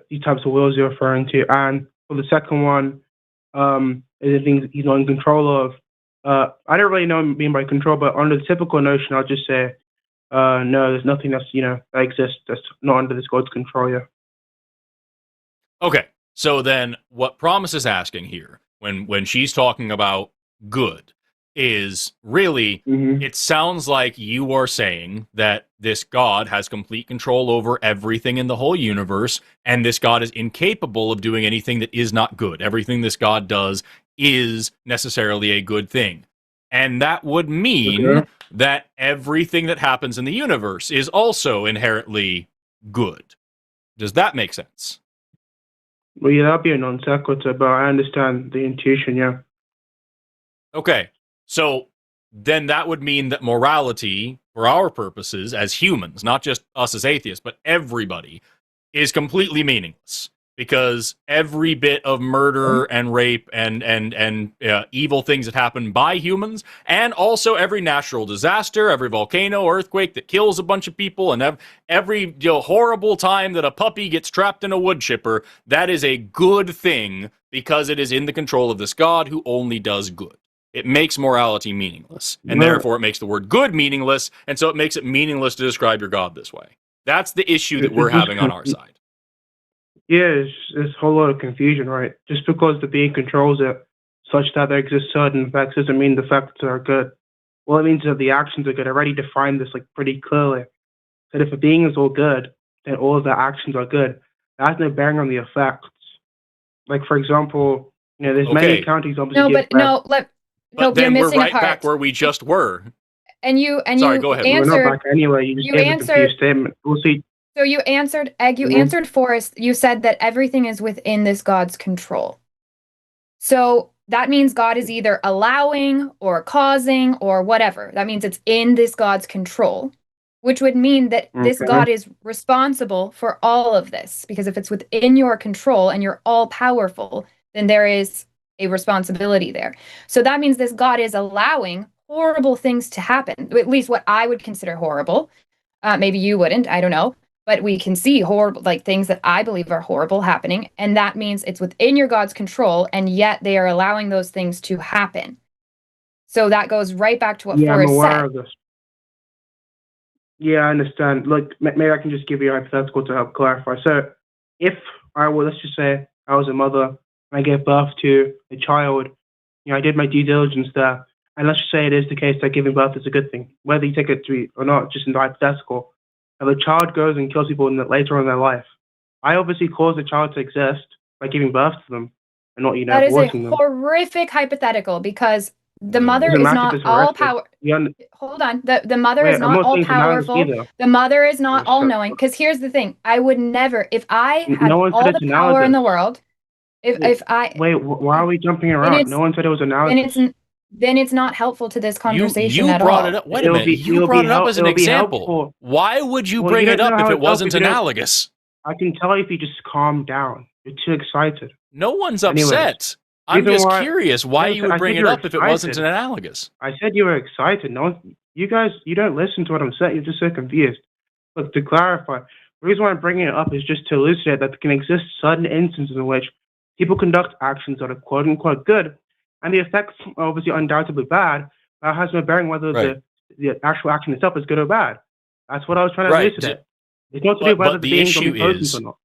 these types of wills you're referring to. And for the second one, the things he's not in control of. I don't really know what I mean by control, but under the typical notion, I'll just say, no, there's nothing that's, that exists that's not under this God's control, yeah. Okay, so then what Promise is asking here, when she's talking about good, is really, it sounds like you are saying that this God has complete control over everything in the whole universe, and this God is incapable of doing anything that is not good. Everything this God does is necessarily a good thing. And that would mean that everything that happens in the universe is also inherently good. Does that make sense? Well, yeah, that'd be a non sequitur, but I understand the intuition, yeah. Okay, so then that would mean that morality, for our purposes as humans, not just us as atheists, but everybody, is completely meaningless. Because every bit of murder and rape and evil things that happen by humans, and also every natural disaster, every volcano, earthquake that kills a bunch of people, and every horrible time that a puppy gets trapped in a wood chipper, that is a good thing because it is in the control of this God who only does good. It makes morality meaningless, and therefore it makes the word good meaningless, and so it makes it meaningless to describe your God this way. That's the issue that we're having on our side. Yeah, there's a whole lot of confusion, right? Just because the being controls it such that there exist certain effects doesn't mean the effects are good. Well, it means that the actions are good. I already defined this pretty clearly. That if a being is all good, then all of the actions are good. That has no bearing on the effects. Like, for example, there's many counties obviously. But then we're right back where we just were. Sorry, go ahead. We're not back anyway. You just gave a confused statement. We'll see. So you answered, Egg, you answered Forrest. You said that everything is within this God's control. So that means God is either allowing or causing or whatever. That means it's in this God's control, which would mean that this God is responsible for all of this. Because if it's within your control and you're all powerful, then there is a responsibility there. So that means this God is allowing horrible things to happen, at least what I would consider horrible. Maybe you wouldn't, I don't know. But we can see horrible, things that I believe are horrible happening. And that means it's within your God's control. And yet they are allowing those things to happen. So that goes right back to what Forrest said. I'm aware of this. Yeah, I understand. Look, maybe I can just give you a hypothetical to help clarify. So if let's just say I was a mother and I gave birth to a child, I did my due diligence there. And let's just say it is the case that giving birth is a good thing. Whether you take it to be or not, just in the hypothetical. If a child goes and kills people later in their life, I obviously caused the child to exist by giving birth to them and not, that is aborting them. That is a horrific hypothetical because the mother is not all power. Hold on. The mother is not all powerful. The mother is not all knowing. Because here's the thing. I would never, if I had all the power in the world, if I... Wait, why are we jumping around? No one said it was analogous. Then it's not helpful to this conversation at all. You brought it up. Wait a minute. You brought it up as an example. Why would you bring it up if it wasn't analogous? I can tell if you just calm down. You're too excited. No one's upset. I'm just curious why you would bring it up if it wasn't an analogous. I said you were excited. No, you guys, you don't listen to what I'm saying. You're just so confused. Look, to clarify, the reason why I'm bringing it up is just to elucidate that there can exist certain instances in which people conduct actions that are quote-unquote good, and the effects are obviously undoubtedly bad. That has no bearing whether the actual action itself is good or bad. That's what I was trying to elucidate. It's not to do whether the being is or not.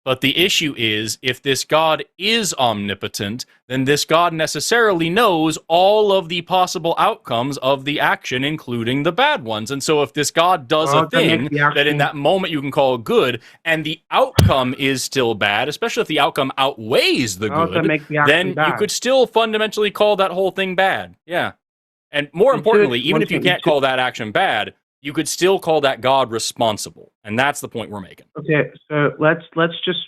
But the issue is, if this God is omnipotent, then this God necessarily knows all of the possible outcomes of the action, including the bad ones. And so if this God does a thing that in that moment you can call good, and the outcome is still bad, especially if the outcome outweighs the good, then you could still fundamentally call that whole thing bad. Yeah. And more importantly, even if you can't call that action bad, you could still call that God responsible, and that's the point we're making. Okay, so let's just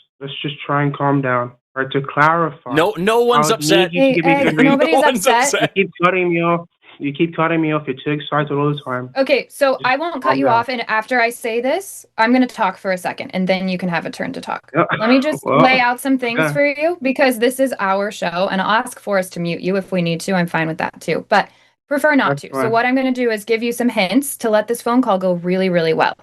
try and calm down. Right, to clarify. No one's upset. Nobody's upset. You keep cutting me off. You're too excited all the time. Okay, so I won't cut you off, and after I say this, I'm going to talk for a second, and then you can have a turn to talk. Let me just lay out some things for you, because this is our show, and I'll ask Forrest to mute you if we need to. I'm fine with that too, but prefer not to. So what I'm going to do is give you some hints to let this phone call go really, really well.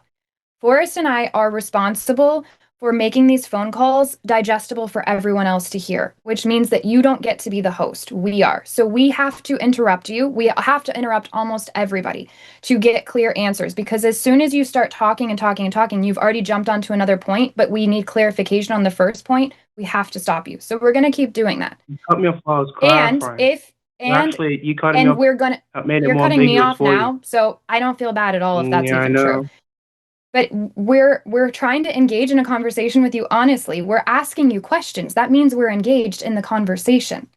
Forrest and I are responsible for making these phone calls digestible for everyone else to hear, which means that you don't get to be the host. We are. So we have to interrupt you. We have to interrupt almost everybody to get clear answers, because as soon as you start talking and talking and talking, you've already jumped onto another point, but we need clarification on the first point. We have to stop you. So we're going to keep doing that. You cut me off while I was And clarifying. actually, you cut me off. we're going to, That made it you're more cutting me ambiguous off for now. you. So I don't feel bad at all if that's Yeah, I even know. true. But we're trying to engage in a conversation with you honestly. We're asking you questions. That means we're engaged in the conversation.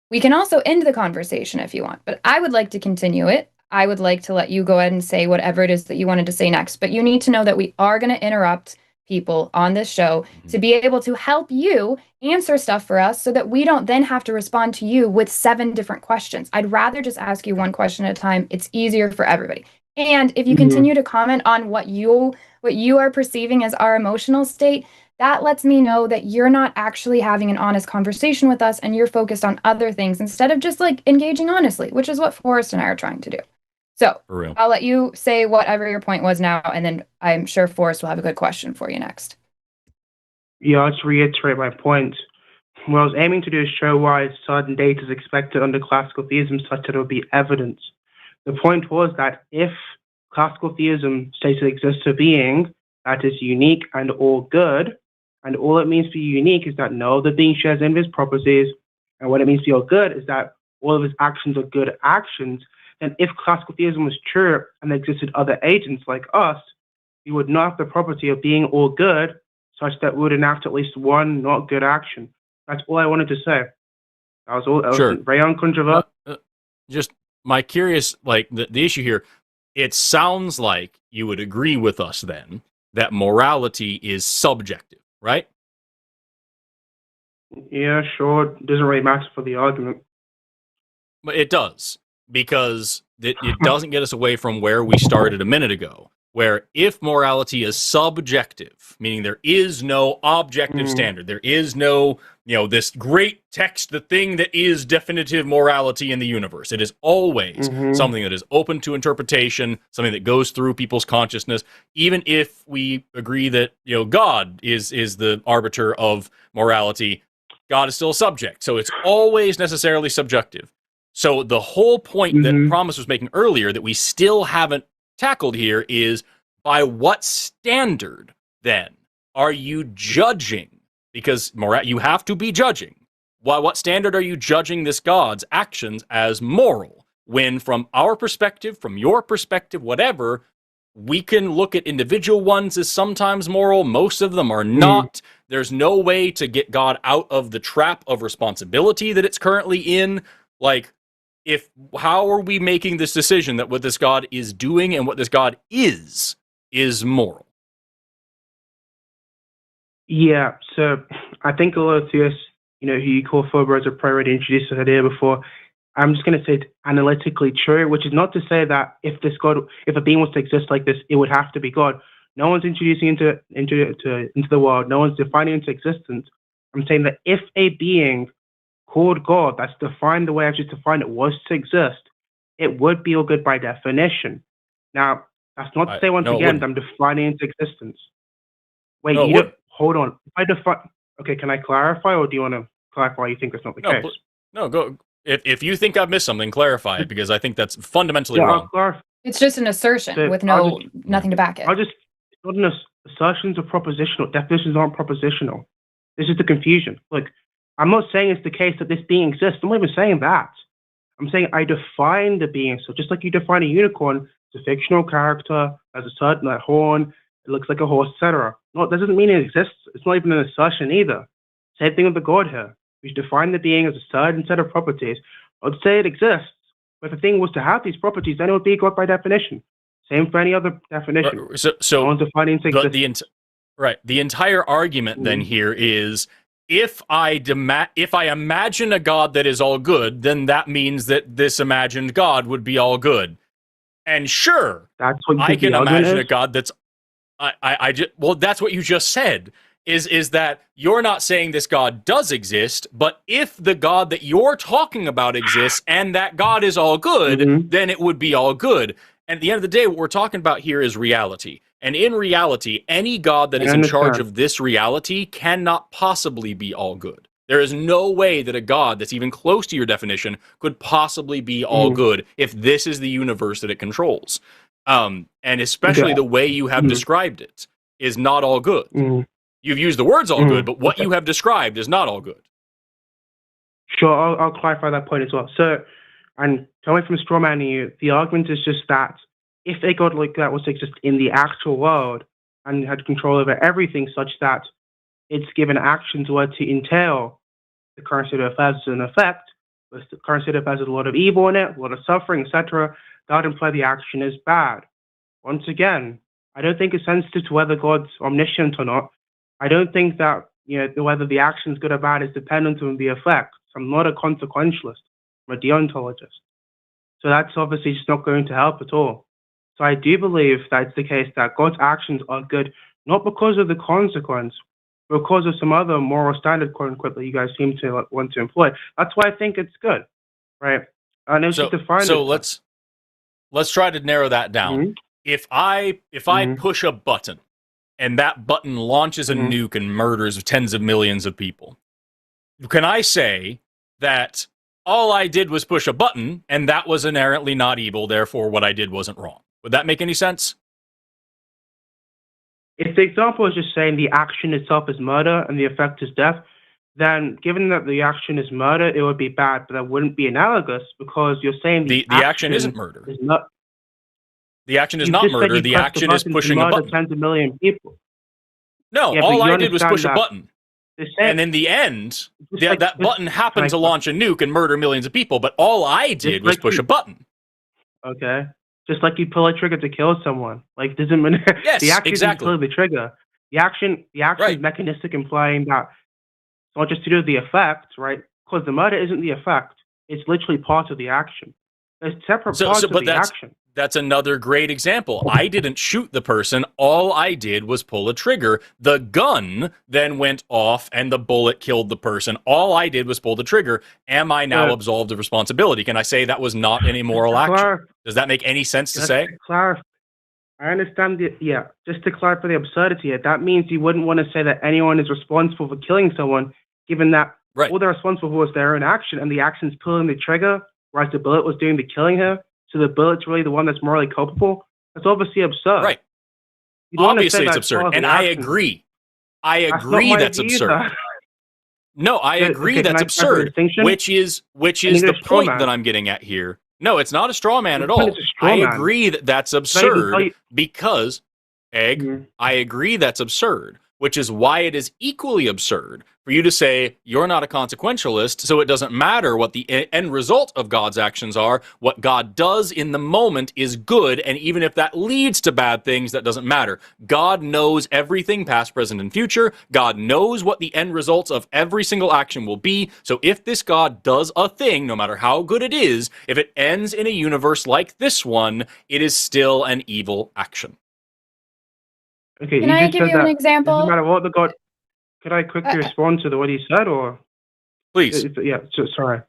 We can also end the conversation if you want, but I would like to continue it. I would like to let you go ahead and say whatever it is that you wanted to say next. But you need to know that we are going to interrupt people on this show to be able to help you answer stuff for us so that we don't then have to respond to you with 7 different questions. I'd rather just ask you one question at a time. It's easier for everybody. And if you continue to comment on what you are perceiving as our emotional state, that lets me know that you're not actually having an honest conversation with us and you're focused on other things instead of just like engaging honestly, which is what Forrest and I are trying to do. So I'll let you say whatever your point was now, and then I'm sure Forrest will have a good question for you next. Yeah, I'll just reiterate my point. What I was aiming to do is show why certain data is expected under classical theism such that it would be evidence. The point was that if classical theism states it exists a being that is unique and all good, and all it means to be unique is that no other being shares any of his properties, and what it means to be all good is that all of his actions are good actions, then if classical theism was true and there existed other agents like us, we would not have the property of being all good, such that we would enact at least one not good action. That's all I wanted to say. That was all. That was very uncontroversial. Just my curious, like the issue here, it sounds like you would agree with us then that morality is subjective, right? Yeah, sure. It doesn't really matter for the argument. But it does, because it doesn't get us away from where we started a minute ago, where if morality is subjective, meaning there is no objective standard, there is no, this great text, the thing that is definitive morality in the universe. It is always something that is open to interpretation, something that goes through people's consciousness. Even if we agree that, God is the arbiter of morality, God is still a subject. So it's always necessarily subjective. So the whole point that Promise was making earlier that we still haven't tackled here is, by what standard then are you judging? Because you have to be judging. What standard are you judging this God's actions as moral? When from our perspective, from your perspective, whatever, we can look at individual ones as sometimes moral, most of them are not. There's no way to get God out of the trap of responsibility that it's currently in. Like, how are we making this decision that what this God is doing and what this God is moral? Yeah, so I think a lot of theists, who you call Phobos, have already introduced this idea before. I'm just going to say it's analytically true, which is not to say that if a being was to exist like this, it would have to be God. No one's introducing into the world. No one's defining into existence. I'm saying that if a being called God, that's defined the way I've just defined it, was to exist, it would be all good by definition. Now, that's not to say once again that I'm defining into existence. Wait, hold on. If I define, okay, can I clarify, or do you want to clarify? You think that's not the case? No, go. If you think I've missed something, clarify it, because I think that's fundamentally wrong. It's just an assertion with nothing to back it. It's not an assertions are propositional. Definitions aren't propositional. This is the confusion. Look, I'm not saying it's the case that this being exists. I'm not even saying that. I'm saying I define the being. So just like you define a unicorn, it's a fictional character, has a certain horn, it looks like a horse, etc. No, that doesn't mean it exists. It's not even an assertion either. Same thing with the God here. We define the being as a certain set of properties. I'd say it exists, but if the thing was to have these properties, then it would be God by definition. Same for any other definition. So no defining the entire argument then here is, if I imagine a God that is all good, then that means that this imagined God would be all good. And sure, that's what I can imagine a God that's that's what you just said. Is that you're not saying this God does exist, but if the God that you're talking about exists and that God is all good, then it would be all good. And at the end of the day, what we're talking about here is reality. And in reality, any God that I is in charge understand. of this reality cannot possibly be all good. There is no way that a God that's even close to your definition could possibly be all good if this is the universe that it controls. And especially Okay. the way you have described it is not all good. You've used the words all good, but what you have described is not all good. Sure, I'll clarify that point as well. So, and coming from strawmanning you, the argument is just that if a god like that was to exist in the actual world and had control over everything such that its given actions were to entail the current state of affairs as an effect, with the current state of affairs has a lot of evil in it, a lot of suffering, etc., that would imply the action is bad. Once again, I don't think it's sensitive to whether God's omniscient or not. I don't think that whether the action is good or bad is dependent on the effect. I'm not a consequentialist. I'm a deontologist. So that's obviously just not going to help at all. So I do believe that it's the case that God's actions are good, not because of the consequence, but because of some other moral standard, quote unquote, that you guys seem to want to employ. That's why I think it's good, right? And it's just defined. So let's try to narrow that down. If I push a button and that button launches a nuke and murders tens of millions of people, can I say that all I did was push a button and that was inherently not evil, therefore what I did wasn't wrong? Would that make any sense? If the example is just saying the action itself is murder and the effect is death, then given that the action is murder, it would be bad, but that wouldn't be analogous because you're saying the action isn't murder. The action is not murder. The action is pushing a button. Tens of million people. No, all I did was push a button. And in the end, that button happened to launch a nuke and murder millions of people, but all I did was push a button. Okay. Just like you pull a trigger to kill someone. Like, doesn't mean the action isn't pulling the trigger. The action is mechanistic, implying that it's not just to do with the effect, right? Because the murder isn't the effect. It's literally part of the action. There's separate parts of the action. That's another great example. I didn't shoot the person. All I did was pull a trigger. The gun then went off and the bullet killed the person. All I did was pull the trigger. Am I now absolved of responsibility? Can I say that was not an immoral action? Does that make any sense to say? I understand just to clarify the absurdity here, that means you wouldn't want to say that anyone is responsible for killing someone, given that all they're responsible for was their own action, and the action's pulling the trigger, whereas the bullet was doing the killing here. So the bullet's really the one that's morally culpable. That's obviously absurd. Right. Obviously it's absurd. And I agree. I agree that's absurd. No, I agree that's absurd, which is the point that I'm getting at here. No, it's not a straw man at all. I agree that that's absurd because, I agree that's absurd, which is why it is equally absurd for you to say you're not a consequentialist, so it doesn't matter what the end result of God's actions are. What God does in the moment is good, and even if that leads to bad things, that doesn't matter. God knows everything, past, present, and future. God knows what the end results of every single action will be, so if this God does a thing, no matter how good it is, if it ends in a universe like this one, it is still an evil action. Okay, Can I give you an example? Doesn't matter what the God. Could I quickly respond to what he said, or please? Sorry.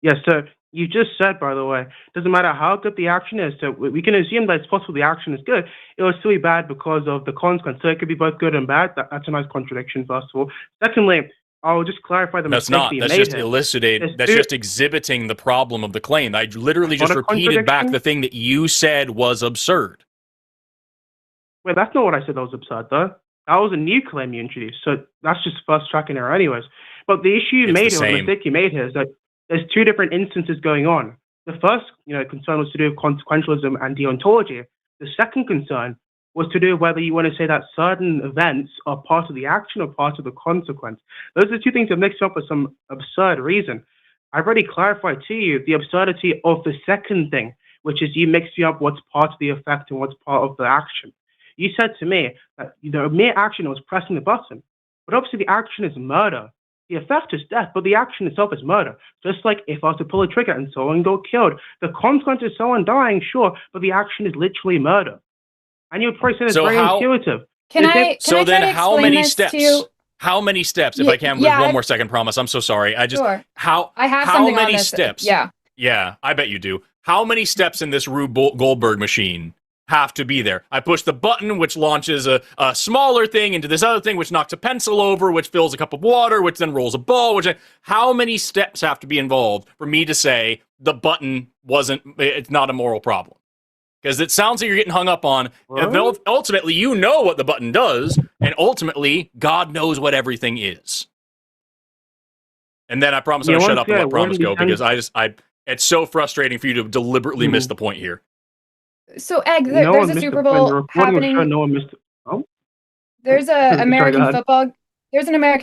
Yeah. So you just said, by the way, doesn't matter how good the action is. So we can assume that it's possible the action is good. It will still be bad because of the consequence. So it could be both good and bad. That's a nice contradiction, first of all. Secondly, I'll just clarify the mistake that you made. That's just elucidating. That's just exhibiting the problem of the claim. I literally just repeated back the thing that you said was absurd. Wait, that's not what I said that was absurd, though. That was a new claim you introduced, so that's just first tracking error anyways. But the issue you made, or the mistake you made here, is that there's two different instances going on. The first, concern was to do with consequentialism and deontology. The second concern was to do with whether you want to say that certain events are part of the action or part of the consequence. Those are two things that mixed up for some absurd reason. I've already clarified to you the absurdity of the second thing, which is you mixing up what's part of the effect and what's part of the action. You said to me that the mere action was pressing the button, but obviously the action is murder. The effect is death, but the action itself is murder. Just like if I was to pull a trigger and someone got killed, the consequence is someone dying, sure, but the action is literally murder. And you would probably say it's very intuitive. How many steps? How many steps? If I can, with one more second, promise. I'm so sorry. I have how many steps? Yeah. Yeah, I bet you do. How many steps in this Rube Goldberg machine have to be there. I push the button, which launches a smaller thing into this other thing, which knocks a pencil over, which fills a cup of water, which then rolls a ball, how many steps have to be involved for me to say the button it's not a moral problem? Because it sounds like you're getting hung up on, ultimately, you know what the button does, and ultimately, God knows what everything is. And then I promise I'll shut up and let Promise go, because it's so frustrating for you to deliberately miss the point here. So, Egg, there's a Super Bowl happening. No one missed. Oh, there's an American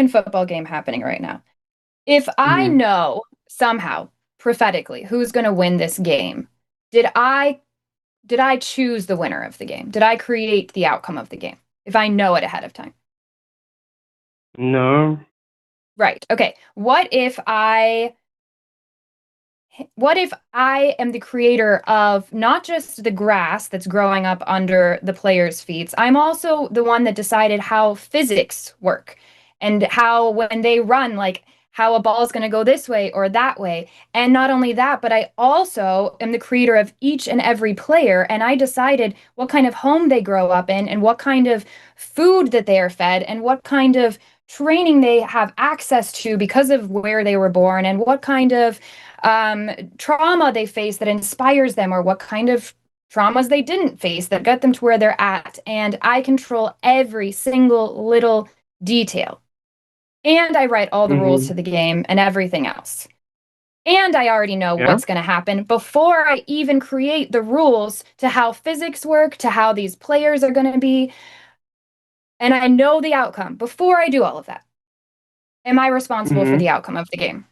football game happening right now. If I know somehow prophetically who's going to win this game, did I choose the winner of the game? Did I create the outcome of the game? If I know it ahead of time? No. Right. Okay. What if I am the creator of not just the grass that's growing up under the players' feet? I'm also the one that decided how physics work and how when they run, like how a ball is going to go this way or that way. And not only that, but I also am the creator of each and every player. And I decided what kind of home they grow up in and what kind of food that they are fed and what kind of training they have access to because of where they were born and what kind of trauma they face that inspires them or what kind of traumas they didn't face that got them to where they're at. And I control every single little detail. And I write all the rules to the game and everything else. And I already know what's going to happen before I even create the rules to how physics work, to how these players are going to be. And I know the outcome before I do all of that. Am I responsible for the outcome of the game?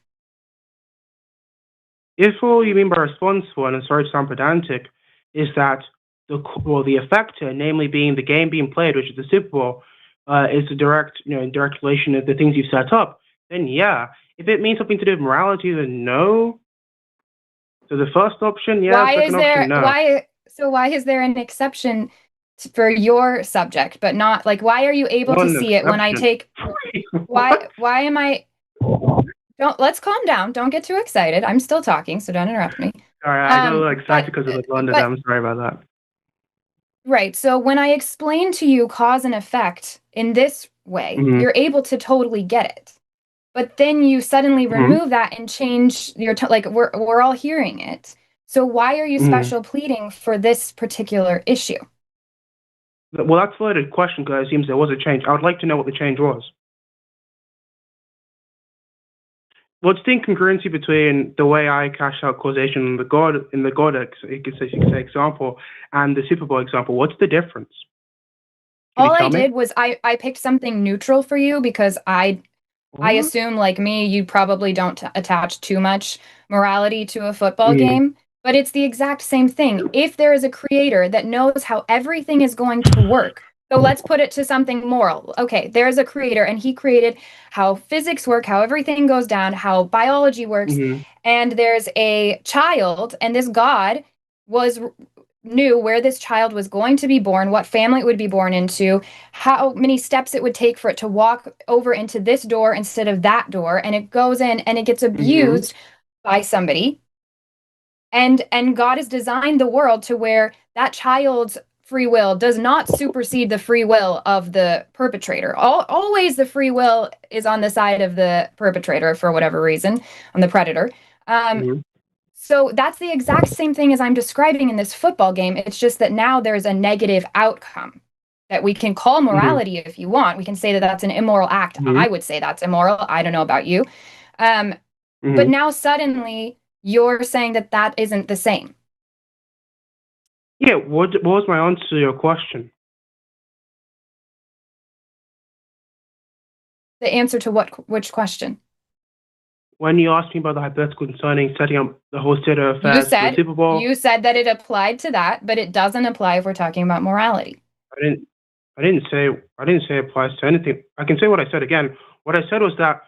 If all you mean by responsible, and I'm sorry to sound pedantic, is that the effector, namely being the game being played, which is the Super Bowl, is a direct relation of the things you've set up, then yeah. If it means something to do with morality, then no. So the first option, yeah. Why is there an exception for your subject, but not like why are you able to see it when I take? Why am I? Let's calm down. Don't get too excited. I'm still talking, so don't interrupt me. Sorry, I got a little excited because of the London. I'm sorry about that. Right. So when I explain to you cause and effect in this way, you're able to totally get it. But then you suddenly remove that and change your we're all hearing it. So why are you special pleading for this particular issue? Well, that's a loaded question because it seems there was a change. I would like to know what the change was. What's the incongruency between the way I cash out causation in the God example and the Super Bowl example? What's the difference? All I did was I picked something neutral for you because I assume, like me, you probably don't attach too much morality to a football game, but it's the exact same thing. If there is a creator that knows how everything is going to work, so let's put it to something moral. Okay, there's a creator and he created how physics work, how everything goes down, how biology works, and there's a child, and this God knew where this child was going to be born, what family it would be born into, how many steps it would take for it to walk over into this door instead of that door, and it goes in and it gets abused by somebody. And God has designed the world to where that child's free will does not supersede the free will of the perpetrator. Always the free will is on the side of the perpetrator for whatever reason, on the predator. So that's the exact same thing as I'm describing in this football game. It's just that now there's a negative outcome that we can call morality if you want. We can say that that's an immoral act. I would say that's immoral. I don't know about you. But now suddenly you're saying that that isn't the same. Yeah, what was my answer to your question? The answer to which question? When you asked me about the hypothetical concerning setting up the whole state of affairs for the Super Bowl, you said that it applied to that, but it doesn't apply if we're talking about morality. I didn't say it applies to anything. I can say what I said again. What I said was that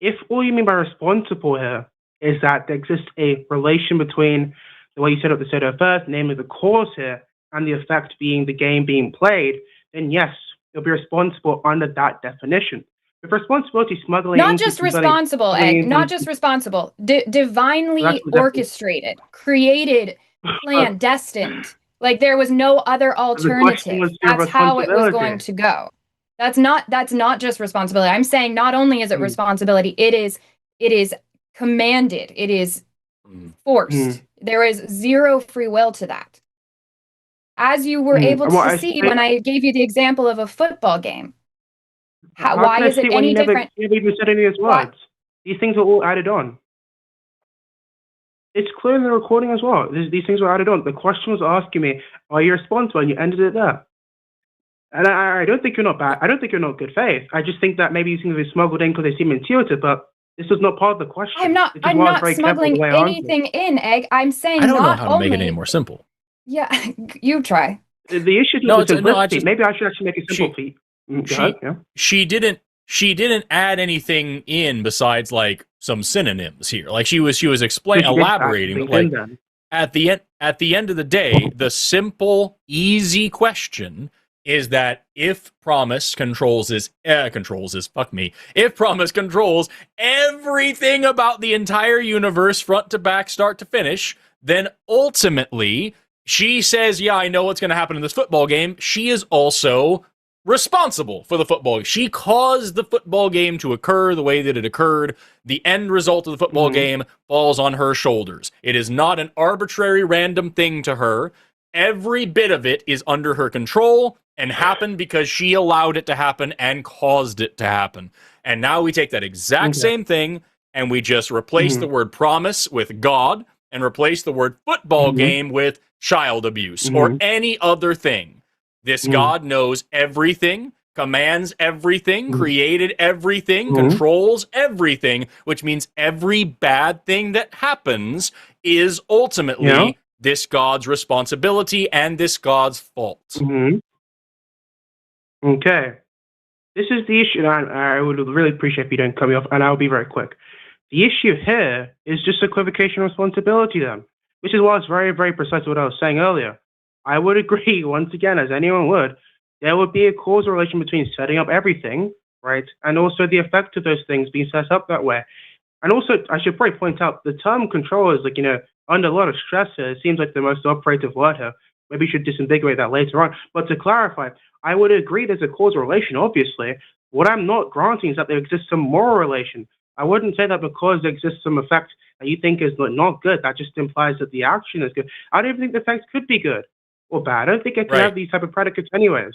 if all you mean by responsible here is that there exists a relation between the way you set up the state of affairs, namely the cause here, and the effect being the game being played, then yes, you'll be responsible under that definition. If responsibility smuggling... Not just responsible, Egg. Not just responsible. Divinely orchestrated, created, planned, destined. Like there was no other The question alternative. was your That's how it was going responsibility. to go. That's not just responsibility. I'm saying not only is it Mm. responsibility, it is commanded. It is forced. Mm. There is zero free will to that. As you were able Well, to I see think- when I gave you the example of a football game. How Why can I is see it when any you never different? even said any of his Why- words? These things are all added on. It's clear in the recording as well. These things were added on. The question was asking me, are you responsible? And you ended it there. And I don't think you're not bad. I don't think you're not good faith. I just think that maybe these things are smuggled in because they seem intuitive, but this was not part of the question. I'm not smuggling anything in, Egg. I'm saying I don't know not how to only, make it any more simple. Yeah, you try. The issue is No, with the it's- no, I simplicity. just- Maybe I should actually make it simple, Pete. Go ahead, yeah. She didn't add anything in besides like some synonyms here. Like she was elaborating, but like at the end of the day, the simple, easy question is that if promise if promise controls everything about the entire universe, front to back, start to finish, then ultimately she says, yeah, I know what's going to happen in this football game. She is also responsible for the football. She caused the football game to occur the way that it occurred. The end result of the football game falls on her shoulders. It is not an arbitrary random thing to her. Every bit of it is under her control and happened because she allowed it to happen and caused it to happen. And now we take that exact same thing and we just replace the word promise with God and replace the word football game with child abuse or any other thing. This God knows everything, commands everything, created everything, controls everything, which means every bad thing that happens is ultimately this God's responsibility and this God's fault. Okay. This is the issue, and I would really appreciate if you don't cut me off, and I'll be very quick. The issue here is just equivocation of responsibility then, which is why it's very, very precise what I was saying earlier. I would agree, once again, as anyone would, there would be a causal relation between setting up everything, right, and also the effect of those things being set up that way. And also, I should probably point out, the term control is, like, under a lot of stress here. It seems like the most operative word here. Maybe you should disambiguate that later on. But to clarify, I would agree there's a causal relation, obviously. What I'm not granting is that there exists some moral relation. I wouldn't say that because there exists some effect that you think is not good, that just implies that the action is good. I don't even think the effect could be good or bad. I don't think it can have these type of predicates anyways.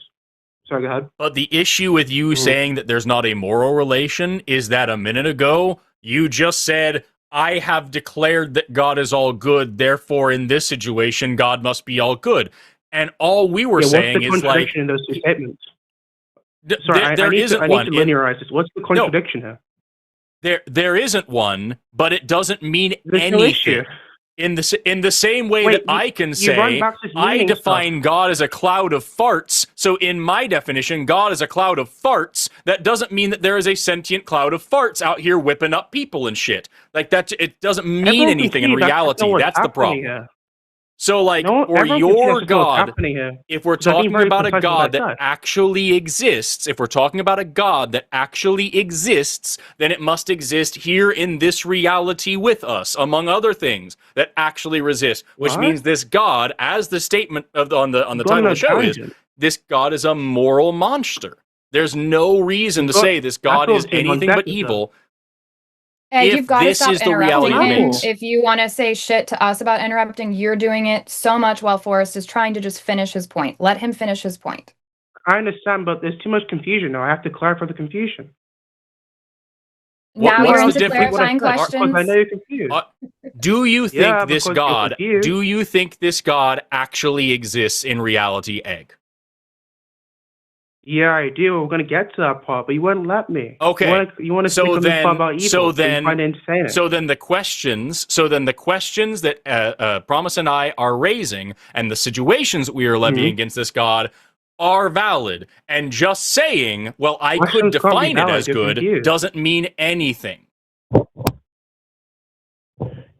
Sorry, go ahead. But the issue with you saying that there's not a moral relation is that a minute ago, you just said, I have declared that God is all good, therefore in this situation, God must be all good. And all we were saying is like... What's the contradiction in those two statements? Sorry, I need to linearize this. What's the contradiction here? There isn't one, but it doesn't mean There's anything. No issue. In the same way that I can say, I define God as a cloud of farts, so in my definition, God is a cloud of farts, that doesn't mean that there is a sentient cloud of farts out here whipping up people and shit. Like, it doesn't mean anything in reality. That's the problem. Here. So, like, for your God, if we're talking about a God that actually exists, then it must exist here in this reality with us, among other things that actually resist. Which means this God, as the statement on the title of the show is, this God is a moral monster. There's no reason to say this God is anything but evil. Ed, you've got to stop interrupting him. If you want to say shit to us about interrupting, you're doing it so much while Forrest is trying to just finish his point. Let him finish his point. I understand, but there's too much confusion now. I have to clarify the confusion. Now you're into clarifying questions. I know you're confused. Do you think this God? Do you think this God actually exists in reality, Egg? Yeah, I do. We're going to get to that part, but you wouldn't let me. Okay. You want to speak on this part about evil, so then the questions that Promise and I are raising and the situations that we are levying against this God are valid. And just saying, well, I could define it as good doesn't mean anything.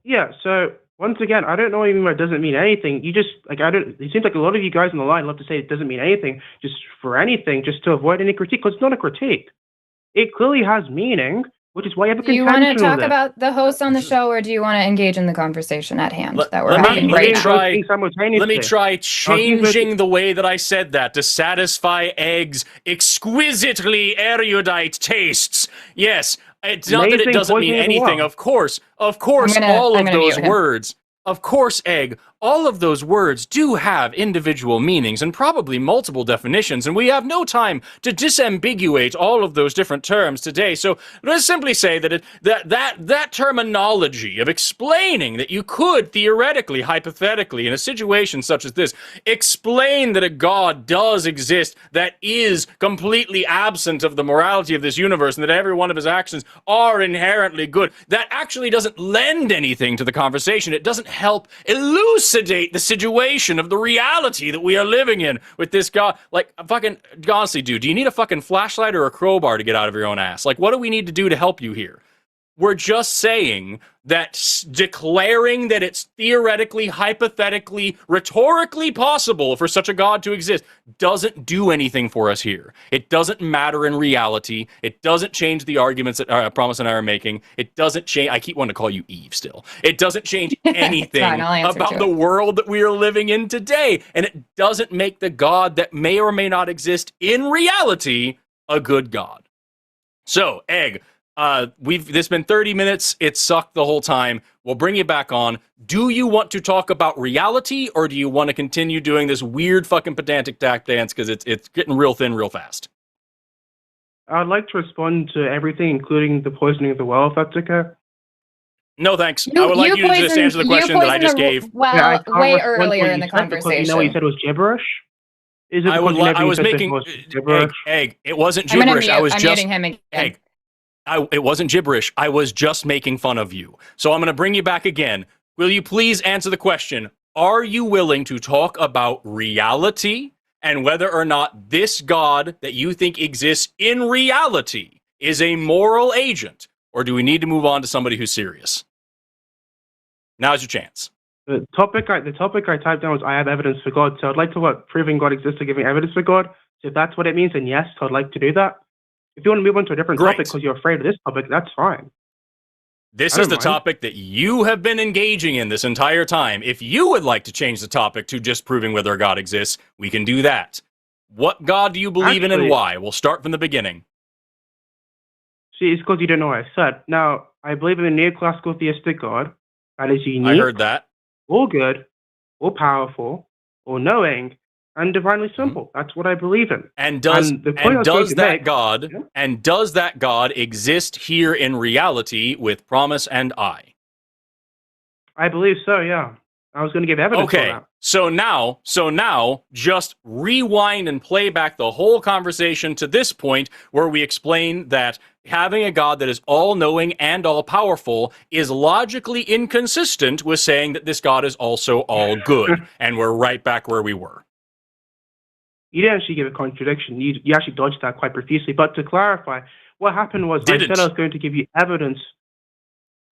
Yeah, so once again, I don't know even what it doesn't mean anything. You just, it seems like a lot of you guys on the line love to say it doesn't mean anything, just for anything, just to avoid any critique, because it's not a critique. It clearly has meaning. which is why you have a Do you want to contention talk with it. about the host on the show, or do you want to engage in the conversation at hand that we're let me- having let me right now? try- simultaneously. Let me try changing the way that I said that to satisfy Egg's exquisitely erudite tastes. Yes, it's not that it Amazing doesn't mean pointing as anything. well. Of course, I'm all of gonna those mute him. words. Of course, Egg, all of those words do have individual meanings and probably multiple definitions, and we have no time to disambiguate all of those different terms today. So let's simply say that that terminology of explaining that you could theoretically, hypothetically, in a situation such as this, explain that a God does exist that is completely absent of the morality of this universe and that every one of his actions are inherently good, that actually doesn't lend anything to the conversation. It doesn't help elucidate the situation of the reality that we are living in with this God. Like, fucking, honestly, dude, do you need a fucking flashlight or a crowbar to get out of your own ass? Like, what do we need to do to help you here? We're just saying that declaring that it's theoretically, hypothetically, rhetorically possible for such a God to exist doesn't do anything for us here. It doesn't matter in reality. It doesn't change the arguments that Promise and I are making. It doesn't change. I keep wanting to call you Eve still. It doesn't change anything fine, I'll answer about to the it. world that we are living in today. And it doesn't make the God that may or may not exist in reality a good God. So, Egg, this has been 30 minutes. It sucked the whole time. We'll bring you back on. Do you want to talk about reality, or do you want to continue doing this weird fucking pedantic tap dance because it's getting real thin real fast? I'd like to respond to everything, including the poisoning of the well, if that's okay. No, thanks. I would like you to just answer the question that I just gave. Well, Yeah, I can't way respond to earlier what in you the said because you know you conversation. said it was gibberish. Is it I because I was making Egg. It wasn't I'm gonna gibberish. mute. I was I'm just muting him again. Egg. It wasn't gibberish. I was just making fun of you. So I'm going to bring you back again. Will you please answer the question? Are you willing to talk about reality and whether or not this God that you think exists in reality is a moral agent? Or do we need to move on to somebody who's serious? Now's your chance. The topic I typed down was I have evidence for God. So I'd like to proving God exists or giving evidence for God. So if that's what it means, then yes, I'd like to do that. If you want to move on to a different Great. topic because you're afraid of this topic, that's fine. This I is don't the mind. topic that you have been engaging in this entire time. If you would like to change the topic to just proving whether a God exists, we can do that. What God do you believe in and Actually- why? We'll start from the beginning. See, it's because you don't know what I said. Now, I believe in a neoclassical theistic God that is unique, I heard that. all good, all powerful, all knowing, and divinely simple. That's what I believe in. And does And the point I was going to make- does that God exist here in reality with Promise and I? I believe so, yeah. I was going to give evidence for Okay. that. So now just rewind and play back the whole conversation to this point where we explain that having a God that is all-knowing and all-powerful is logically inconsistent with saying that this God is also all-good. And we're right back where we were. You didn't actually give a contradiction. You actually dodged that quite profusely. But to clarify, what happened was I said I was going to give you evidence.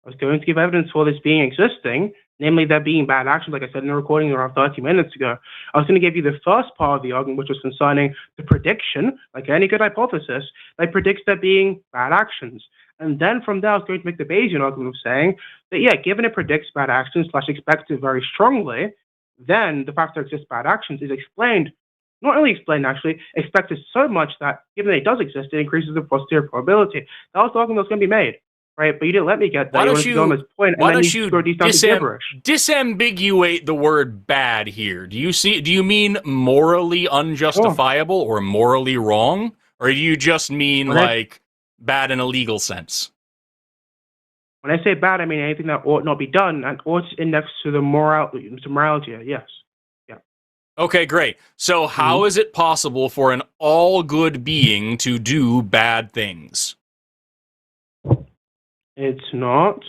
I was going to give evidence for this being existing, namely there being bad actions, like I said in the recording around 30 minutes ago. I was going to give you the first part of the argument, which was concerning the prediction, like any good hypothesis, that predicts there being bad actions. And then from there, I was going to make the Bayesian argument of saying that, yeah, given it predicts bad actions / expects it very strongly, then the fact there exists bad actions is explained. Not only explained, actually, expected so much that, given that it does exist, it increases the posterior probability. That was the argument that was going to be made, right? But you didn't let me get that. Why You don't wanted to you- go on this point, why and then don't you you throw these down to gibberish. disambiguate the word bad here? Do you mean morally unjustifiable or morally wrong? Or do you just mean When I- like bad in a legal sense? When I say bad, I mean anything that ought not be done, and ought is indexed to the morality, yes. Okay, great. So how is it possible for an all-good being to do bad things? It's not.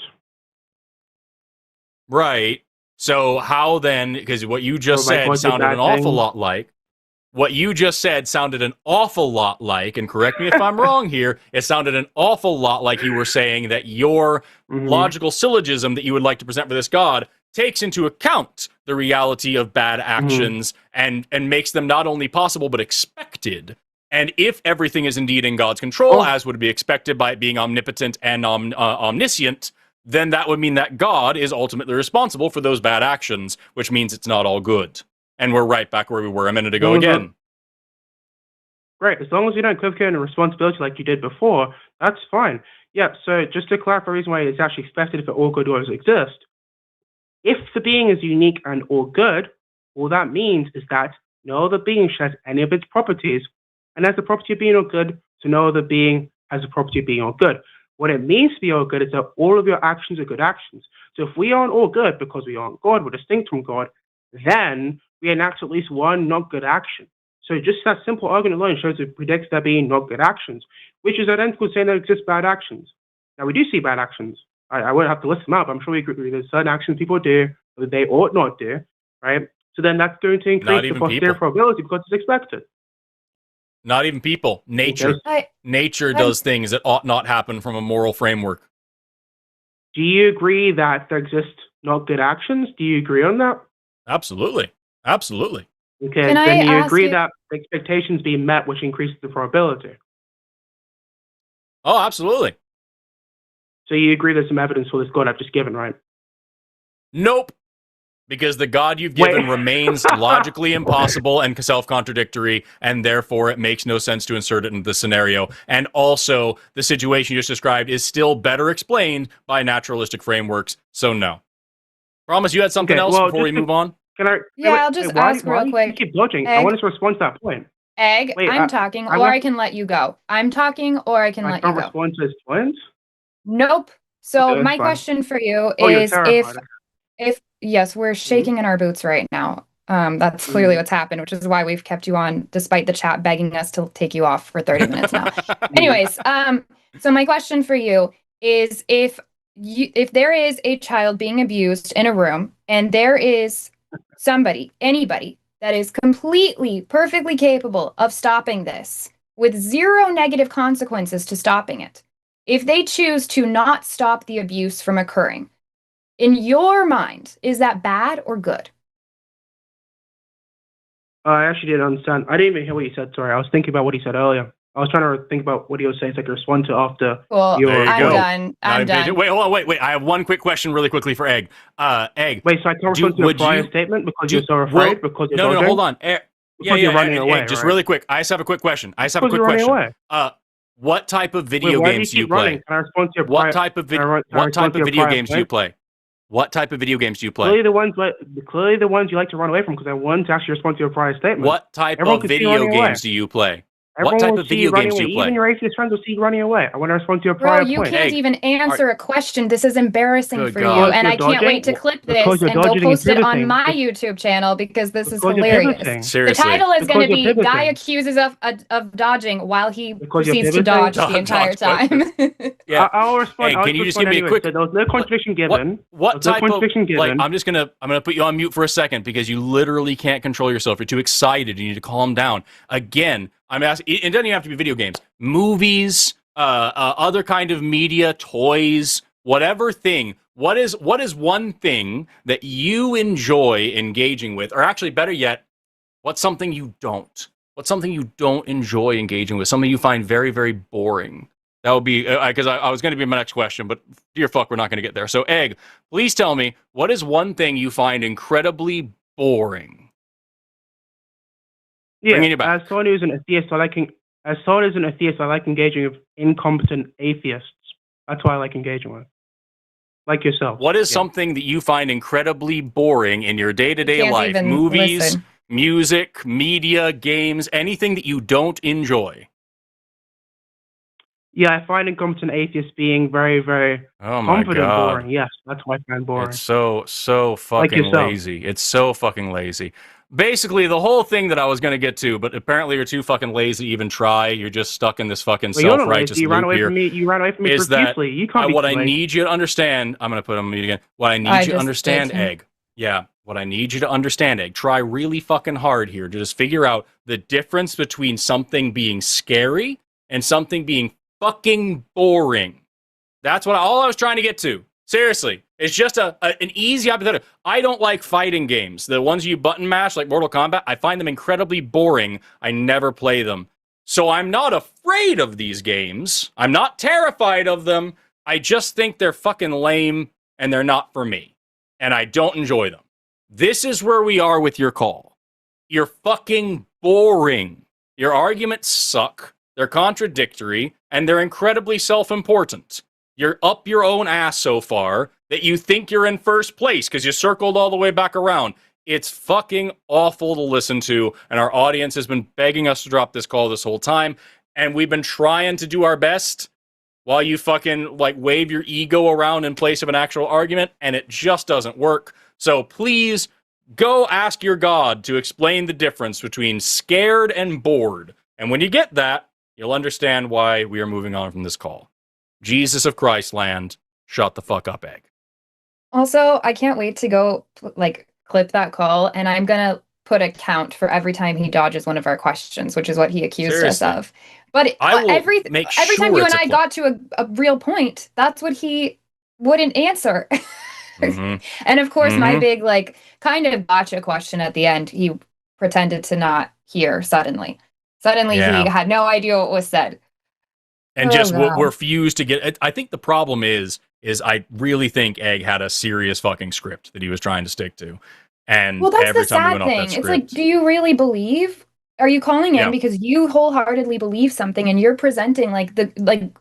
Right. So how then, because what you just So, like, said what's the sounded bad an awful thing? lot like, what you just said sounded an awful lot like, and correct me if I'm wrong here, it sounded an awful lot like you were saying that your logical syllogism that you would like to present for this God takes into account the reality of bad actions and makes them not only possible but expected. And if everything is indeed in God's control, as would be expected by it being omnipotent and omniscient, then that would mean that God is ultimately responsible for those bad actions, which means it's not all good. And we're right back where we were a minute ago again. Great. As long as you don't equivocate in responsibility like you did before, that's fine. Yeah, so just to clarify the reason why it's actually expected if all good does exist, if the being is unique and all good, all that means is that no other being shares any of its properties, and has the property of being all good, so no other being has the property of being all good. What it means to be all good is that all of your actions are good actions. So if we aren't all good because we aren't God, we're distinct from God, then we enact at least one not good action. So just that simple argument alone shows it predicts there being not good actions, which is identical to saying there exist bad actions. Now, we do see bad actions. I won't have to list them out, but I'm sure we agree there's certain actions people do that they ought not do, right? So then that's going to increase the posterior probability because it's expected. Not even people. Nature. Nature does things that ought not happen from a moral framework. Do you agree that there exist not good actions? Do you agree on that? Absolutely. Absolutely. Okay, then you agree that the expectations being met, which increases the probability. Oh, absolutely. So you agree there's some evidence for this God I've just given, right? Nope. Because the God you've given remains logically impossible and self-contradictory, and therefore it makes no sense to insert it into the scenario. And also, the situation you just described is still better explained by naturalistic frameworks, so no. Promise you had something else before we move on? Can I? I'll just ask real quick. You keep dodging. I want to respond to that point. Egg, I'm talking, or I can let you go. I'm talking, or I can let you go. I can't respond to his points? Nope. So my question for you is if yes, we're shaking in our boots right now. That's clearly what's happened, which is why we've kept you on despite the chat begging us to take you off for 30 minutes now. Anyways, so my question for you is if there is a child being abused in a room and there is anybody that is completely, perfectly capable of stopping this with zero negative consequences to stopping it, if they choose to not stop the abuse from occurring, in your mind, is that bad or good? I actually didn't understand. I didn't even hear what you said. Sorry, I was thinking about what he said earlier. I was trying to think about what he was saying so I could respond to after. Cool. I'm done. Wait, hold on. Wait. I have one quick question really quickly for Egg. Egg. Wait, so I can't respond to your prior statement because you're so afraid? Because you're no, hold on. You're running away, Egg, just really quick. I just have a quick question. What type of video games do you play? Can I respond to your what type of video games do you play? What type of video games do you play? Clearly the ones you like to run away from, because I want to actually respond to your prior statement. What type of video games do you play? What type of video games do you play? Even your atheist friends will see you running away. I want to respond to your prior point. Bro, you can't even answer a question. This is embarrassing for you, and I can't wait to clip this and go post it on my YouTube channel because this is hilarious. Seriously. The title is going to be "Guy accuses of dodging while he proceeds to dodge the entire time." Yeah, I'll respond. Hey, can you just give me a quick? There was no contradiction given. What type of? Like, I'm gonna put you on mute for a second because you literally can't control yourself. You're too excited. You need to calm down. Again, I'm asking. It doesn't even have to be video games, movies, other kind of media, toys, whatever thing. What is one thing that you enjoy engaging with, or actually, better yet, what's something you don't? What's something you don't enjoy engaging with? Something you find very, very boring. That would be because I was going to be my next question, but dear fuck, we're not going to get there. So, Egg, please tell me what is one thing you find incredibly boring. Yeah, as someone who's an atheist, I like engaging with incompetent atheists. That's why I like engaging with. Like yourself. What is something that you find incredibly boring in your day-to-day life? Movies, music, media, games, anything that you don't enjoy? Yeah, I find incompetent atheists being very, very competent boring. Yes, that's why I find boring. It's so fucking lazy. It's so fucking lazy. Basically, the whole thing that I was going to get to, but apparently you're too fucking lazy to even try. You're just stuck in this fucking self-righteous loop here. You ran away from me profusely. You can't be what I need you to understand, I'm going to put on mute again. What I need you to understand, Egg. Yeah, what I need you to understand, Egg. Try really fucking hard here to just figure out the difference between something being scary and something being fucking boring. That's all I was trying to get to. Seriously, it's just an easy hypothetical. I don't like fighting games. The ones you button mash, like Mortal Kombat, I find them incredibly boring. I never play them. So I'm not afraid of these games. I'm not terrified of them. I just think they're fucking lame and they're not for me. And I don't enjoy them. This is where we are with your call. You're fucking boring. Your arguments suck. They're contradictory and they're incredibly self-important. You're up your own ass so far that you think you're in first place because you circled all the way back around. It's fucking awful to listen to, and our audience has been begging us to drop this call this whole time, and we've been trying to do our best while you fucking, like, wave your ego around in place of an actual argument, and it just doesn't work. So please, go ask your God to explain the difference between scared and bored, and when you get that, you'll understand why we are moving on from this call. Jesus of Christ land, shut the fuck up, Egg. Also, I can't wait to go, like, clip that call, and I'm gonna put a count for every time he dodges one of our questions, which is what he accused us of. But every time you and I got to a real point, that's what he wouldn't answer. Mm-hmm. And of course, my big, like, kind of gotcha question at the end, he pretended to not hear suddenly. He had no idea what was said. And just refused to get... I think the problem is I really think Egg had a serious fucking script that he was trying to stick to. And well, that's every the time sad we went thing. off that It's like, do you really believe? Are you calling in because you wholeheartedly believe something and you're presenting like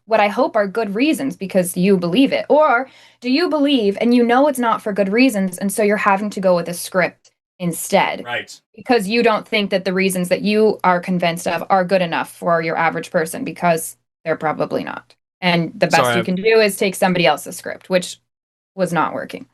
what I hope are good reasons because you believe it? Or do you believe and you know it's not for good reasons and so you're having to go with a script instead? Right. Because you don't think that the reasons that you are convinced of are good enough for your average person because they're probably not. And the best you can do is take somebody else's script, which was not working.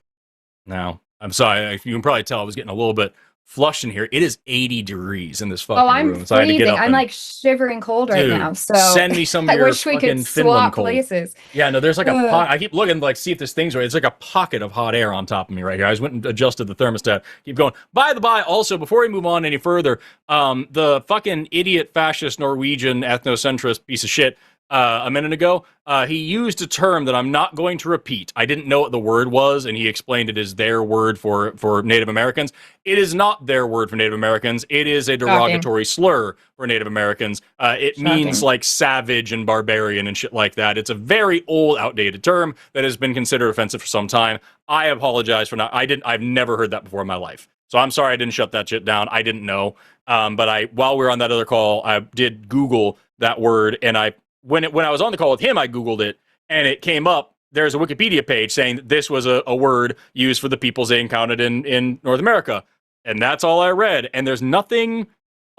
No, I'm sorry. You can probably tell I was getting a little bit flushed in here. It is 80 degrees in this fucking room. I'm freezing. I'm like shivering cold right now. So send me some of your wish we fucking could Finland swap cold. places. Yeah, no, there's like a pocket. I keep looking like see if this thing's right. It's like a pocket of hot air on top of me right here. I just went and adjusted the thermostat. Keep going. By the by, also before we move on any further, the fucking idiot fascist Norwegian ethnocentrist piece of shit. A minute ago, he used a term that I'm not going to repeat. I didn't know what the word was, and he explained it as their word for Native Americans. It is not their word for Native Americans. It is a derogatory slur for Native Americans. It means like savage and barbarian and shit like that. It's a very old, outdated term that has been considered offensive for some time. I apologize for not. I've never heard that before in my life. So I'm sorry I didn't shut that shit down. I didn't know. But while we were on that other call, I did Google that word, and when I was on the call with him, I Googled it, and it came up. There's a Wikipedia page saying that this was a word used for the peoples they encountered in North America. And that's all I read. And there's nothing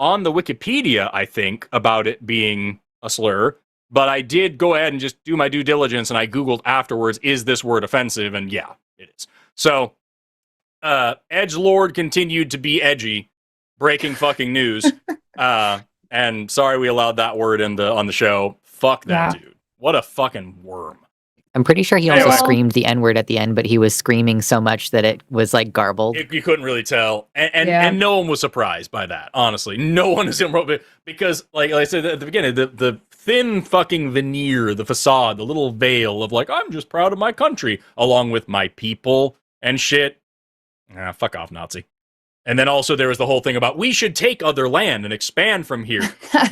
on the Wikipedia, I think, about it being a slur. But I did go ahead and just do my due diligence, and I Googled afterwards, is this word offensive? And yeah, it is. So, Edgelord continued to be edgy, breaking fucking news. And sorry we allowed that word on the show. Fuck that dude. What a fucking worm. I'm pretty sure he also screamed the N-word at the end, but he was screaming so much that it was like garbled. You couldn't really tell. And no one was surprised by that, honestly. No one is because, like I said at the beginning, the thin fucking veneer, the facade, the little veil of like, I'm just proud of my country, along with my people and shit. Fuck off, Nazi. And then also there was the whole thing about we should take other land and expand from here.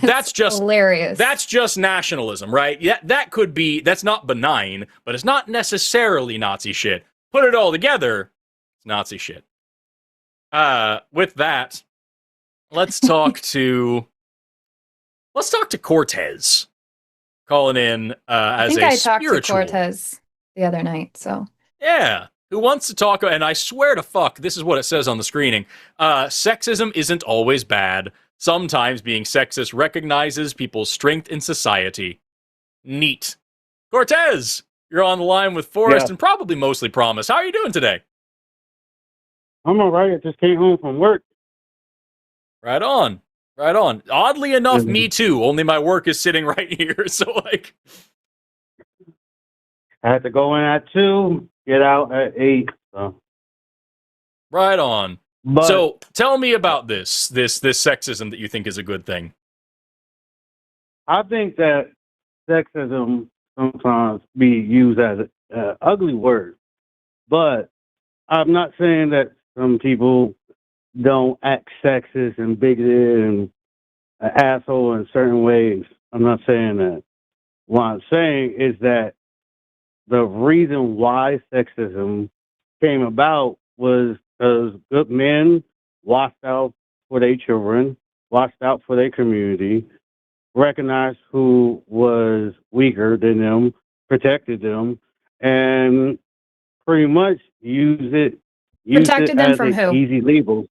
That's just hilarious. That's just nationalism, right? Yeah, that's not benign, but it's not necessarily Nazi shit. Put it all together, it's Nazi shit. With that, let's talk to Cortez calling in as a spiritual. I talked to Cortez the other night, so yeah. Who wants to talk, and I swear to fuck, this is what it says on the screening. Sexism isn't always bad. Sometimes being sexist recognizes people's strength in society. Neat. Cortez, you're on the line with Forrest and probably mostly Promise. How are you doing today? I'm all right. I just came home from work. Right on. Right on. Oddly enough, me too, only my work is sitting right here, so like... I had to go in at 2, get out at 8. So. Right on. So tell me about this sexism that you think is a good thing. I think that sexism sometimes be used as an ugly word, but I'm not saying that some people don't act sexist and bigoted and an asshole in certain ways. I'm not saying that. What I'm saying is that the reason why sexism came about was because good men watched out for their children, watched out for their community, recognized who was weaker than them, protected them, and pretty much used it Protected them as from an who? easy label.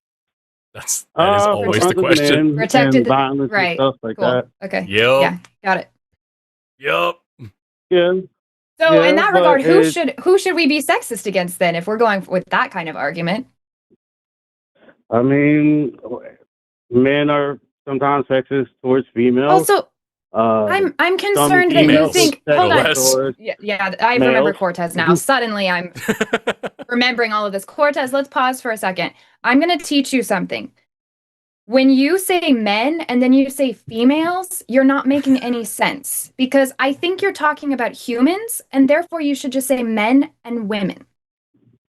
That is From always the other question. men Protected and the violence and right. stuff like Cool. that. Okay. Yep. Yeah, got it. Yep. Yeah, So in that regard, but who should we be sexist against then if we're going with that kind of argument? I mean, men are sometimes sexist towards females. Also, Uh, I'm some concerned that you females, think no hold on. less. towards Yeah, I males. remember Cortez now. Suddenly I'm remembering all of this. Cortez, let's pause for a second. I'm going to teach you something. When you say men and then you say females, you're not making any sense because I think you're talking about humans and therefore you should just say men and women.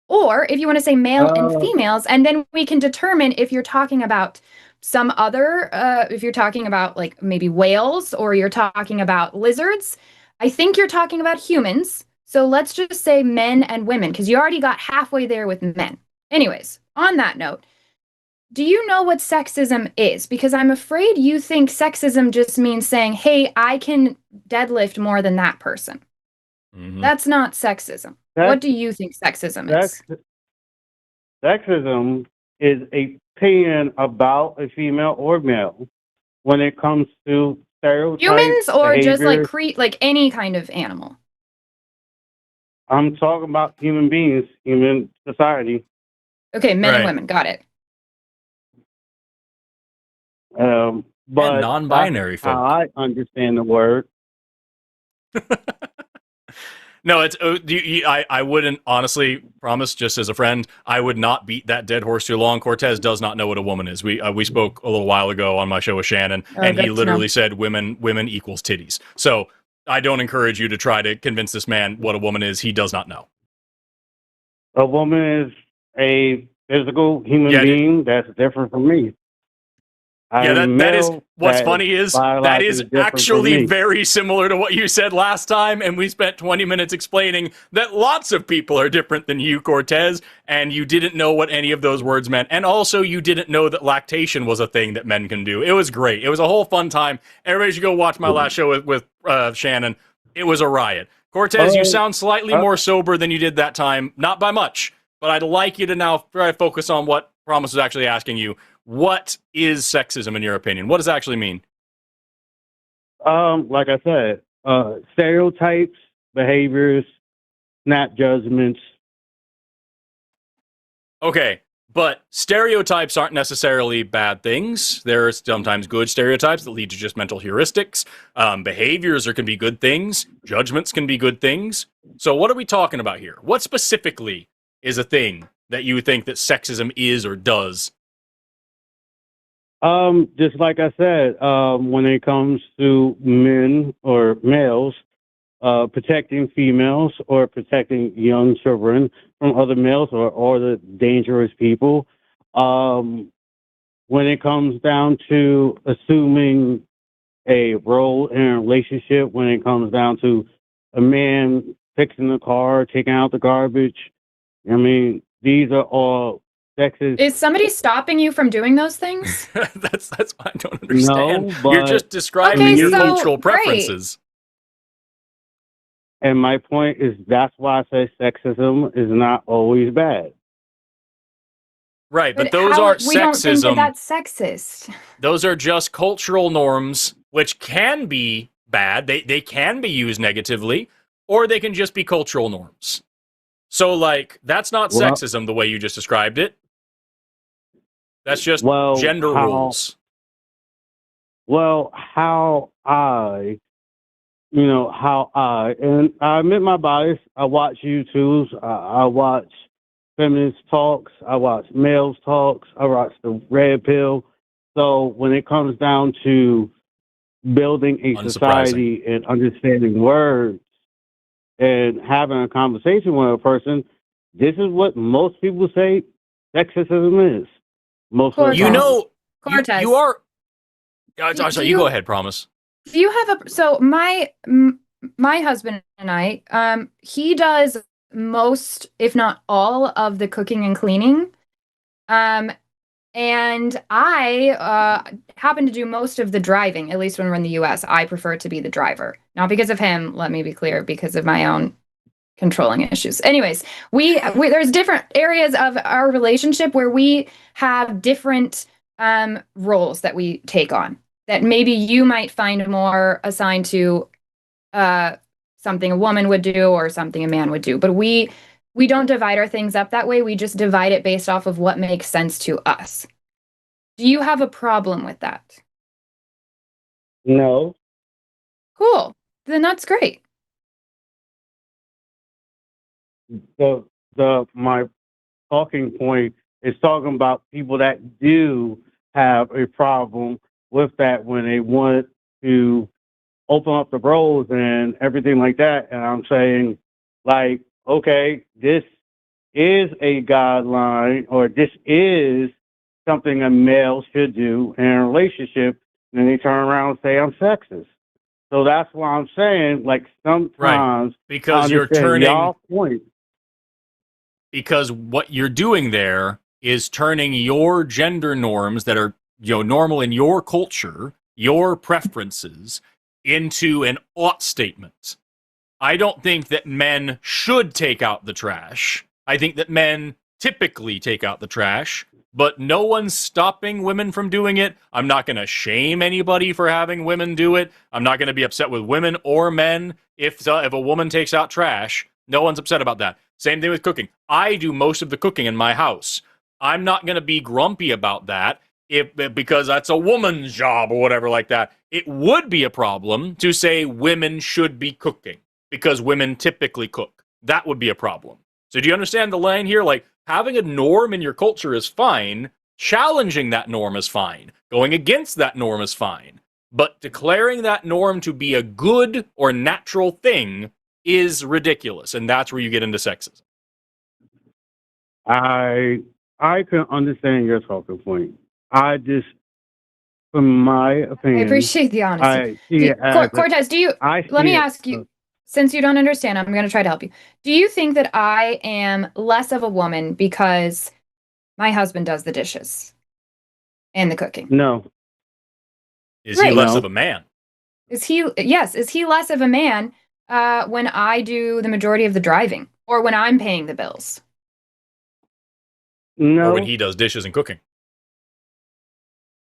Or if you want to say male and females, and then we can determine if you're talking about some other, if you're talking about like maybe whales or you're talking about lizards. I think you're talking about humans. So let's just say men and women because you already got halfway there with men. Anyways, on that note, do you know what sexism is? Because I'm afraid you think sexism just means saying, hey, I can deadlift more than that person. Mhm. That's not sexism. What do you think sexism is? Sexism is a opinion about a female or male when it comes to stereotypes, Humans or just like behaviors. like any kind of animal? I'm talking about human beings, human society. Okay, men and Right. women. Got it. But non-binary that's how folk. I understand the word. No, it's I wouldn't honestly promise. Just as a friend, I would not beat that dead horse too long. Cortez does not know what a woman is. We spoke a little while ago on my show with Shannon, and he good to literally know. said women equals titties. So I don't encourage you to try to convince this man what a woman is. He does not know. A woman is a physical human Yeah, being that's different from me. Yeah, I'm that is male, what's that funny is that biologically is different from actually me. very similar to what you said last time, and we spent 20 minutes explaining that lots of people are different than you, Cortez, and you didn't know what any of those words meant, and also you didn't know that lactation was a thing that men can do. It was great. It was a whole fun time. Everybody should go watch my last show with Shannon. It was a riot. Cortez, you sound slightly more sober than you did that time, not by much, but I'd like you to now try to focus on what Promise was actually asking you. What is sexism in your opinion? What does it actually mean? Like I said, stereotypes, behaviors, snap judgments. Okay, but stereotypes aren't necessarily bad things. There are sometimes good stereotypes that lead to just mental heuristics. Behaviors can be good things. Judgments can be good things. So what are we talking about here? What specifically is a thing that you think that sexism is or does? Just like I said, when it comes to men or males, protecting females or protecting young children from other males or the dangerous people. When it comes down to assuming a role in a relationship, when it comes down to a man fixing the car, taking out the garbage, I mean, these are all sexist. Is somebody stopping you from doing those things? That's what I don't understand. No, but you're just describing Okay, your so, cultural right. preferences. And my point is that's why I say sexism is not always bad. Right, but those aren't we don't think sexism. that that's sexist. Those are just cultural norms, which can be bad. They can be used negatively, or they can just be cultural norms. So, like, that's not sexism the way you just described it. That's just gender roles. Well, how I, and I admit my bias. I watch YouTubes. I watch feminist talks. I watch males talks. I watch the red pill. So when it comes down to building a society and understanding words and having a conversation with a person, this is what most people say sexism is. Most of the time. You know, Cortez. you are. Sorry, you go ahead, promise. Do you have so my husband and I, he does most, if not all, of the cooking and cleaning. And I happen to do most of the driving, at least when we're in the US. I prefer to be the driver. Not because of him, let me be clear, because of my own controlling issues. Anyways, we there's different areas of our relationship where we have different roles that we take on that maybe you might find more assigned to something a woman would do or something a man would do. But we don't divide our things up that way. We just divide it based off of what makes sense to us. Do you have a problem with that? No. Cool. Then that's great. My talking point is talking about people that do have a problem with that when they want to open up the roles and everything like that. And I'm saying, like, okay, this is a guideline, or this is something a male should do in a relationship, and then they turn around and say I'm sexist. So that's why I'm saying, like, sometimes because you're turning y'all point. Because what you're doing there is turning your gender norms that are, normal in your culture, your preferences, into an ought statement. I don't think that men should take out the trash. I think that men typically take out the trash, but no one's stopping women from doing it. I'm not going to shame anybody for having women do it. I'm not going to be upset with women or men if a woman takes out trash. No one's upset about that. Same thing with cooking. I do most of the cooking in my house. I'm not going to be grumpy about that because that's a woman's job or whatever like that. It would be a problem to say women should be cooking because women typically cook. That would be a problem. So do you understand the line here? Like, having a norm in your culture is fine. Challenging that norm is fine. Going against that norm is fine. But declaring that norm to be a good or natural thing is ridiculous. And that's where you get into sexism. I can understand your talking point. I just, from my opinion, I appreciate the honesty. Cortez, let me ask you, since you don't understand, I'm going to try to help you. Do you think that I am less of a woman because my husband does the dishes and the cooking? No. Is he less of a man? Is he less of a man when I do the majority of the driving or when I'm paying the bills? No. Or when he does dishes and cooking?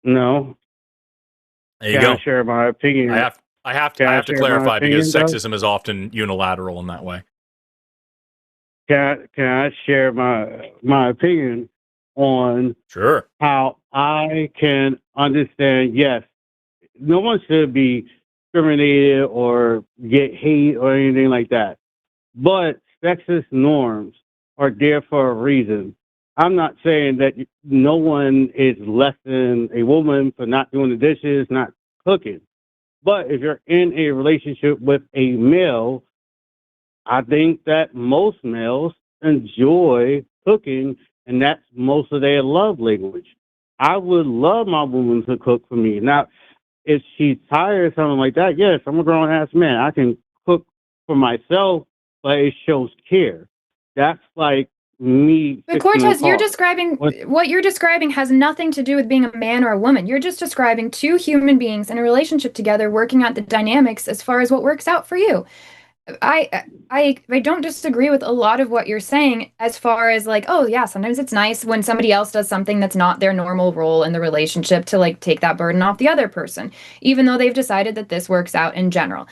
No. There you go. I share my opinion? I have to clarify because sexism is often unilateral in that way. Can I share my opinion on how I can understand? Yes, no one should be discriminated or get hate or anything like that. But sexist norms are there for a reason. I'm not saying that no one is less than a woman for not doing the dishes, not cooking. But if you're in a relationship with a male, I think that most males enjoy cooking, and that's most of their love language. I would love my woman to cook for me. Now, if she's tired or something like that, yes, I'm a grown-ass man. I can cook for myself, but it shows care. That's like me. But Cortez, what you're describing has nothing to do with being a man or a woman. You're just describing two human beings in a relationship together, working out the dynamics as far as what works out for you. I don't disagree with a lot of what you're saying as far as like, oh yeah, sometimes it's nice when somebody else does something that's not their normal role in the relationship to like take that burden off the other person, even though they've decided that this works out in general.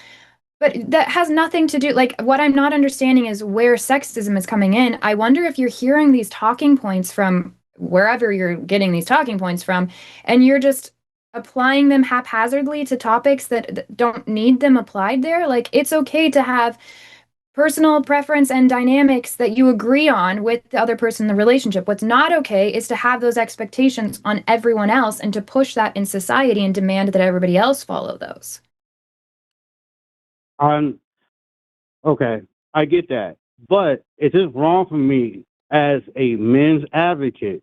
But that has nothing to do, like, what I'm not understanding is where sexism is coming in. I wonder if you're hearing these talking points from wherever you're getting these talking points from, and you're just applying them haphazardly to topics that don't need them applied there. Like, it's okay to have personal preference and dynamics that you agree on with the other person in the relationship. What's not okay is to have those expectations on everyone else and to push that in society and demand that everybody else follow those. Okay, I get that. But it is wrong for me as a men's advocate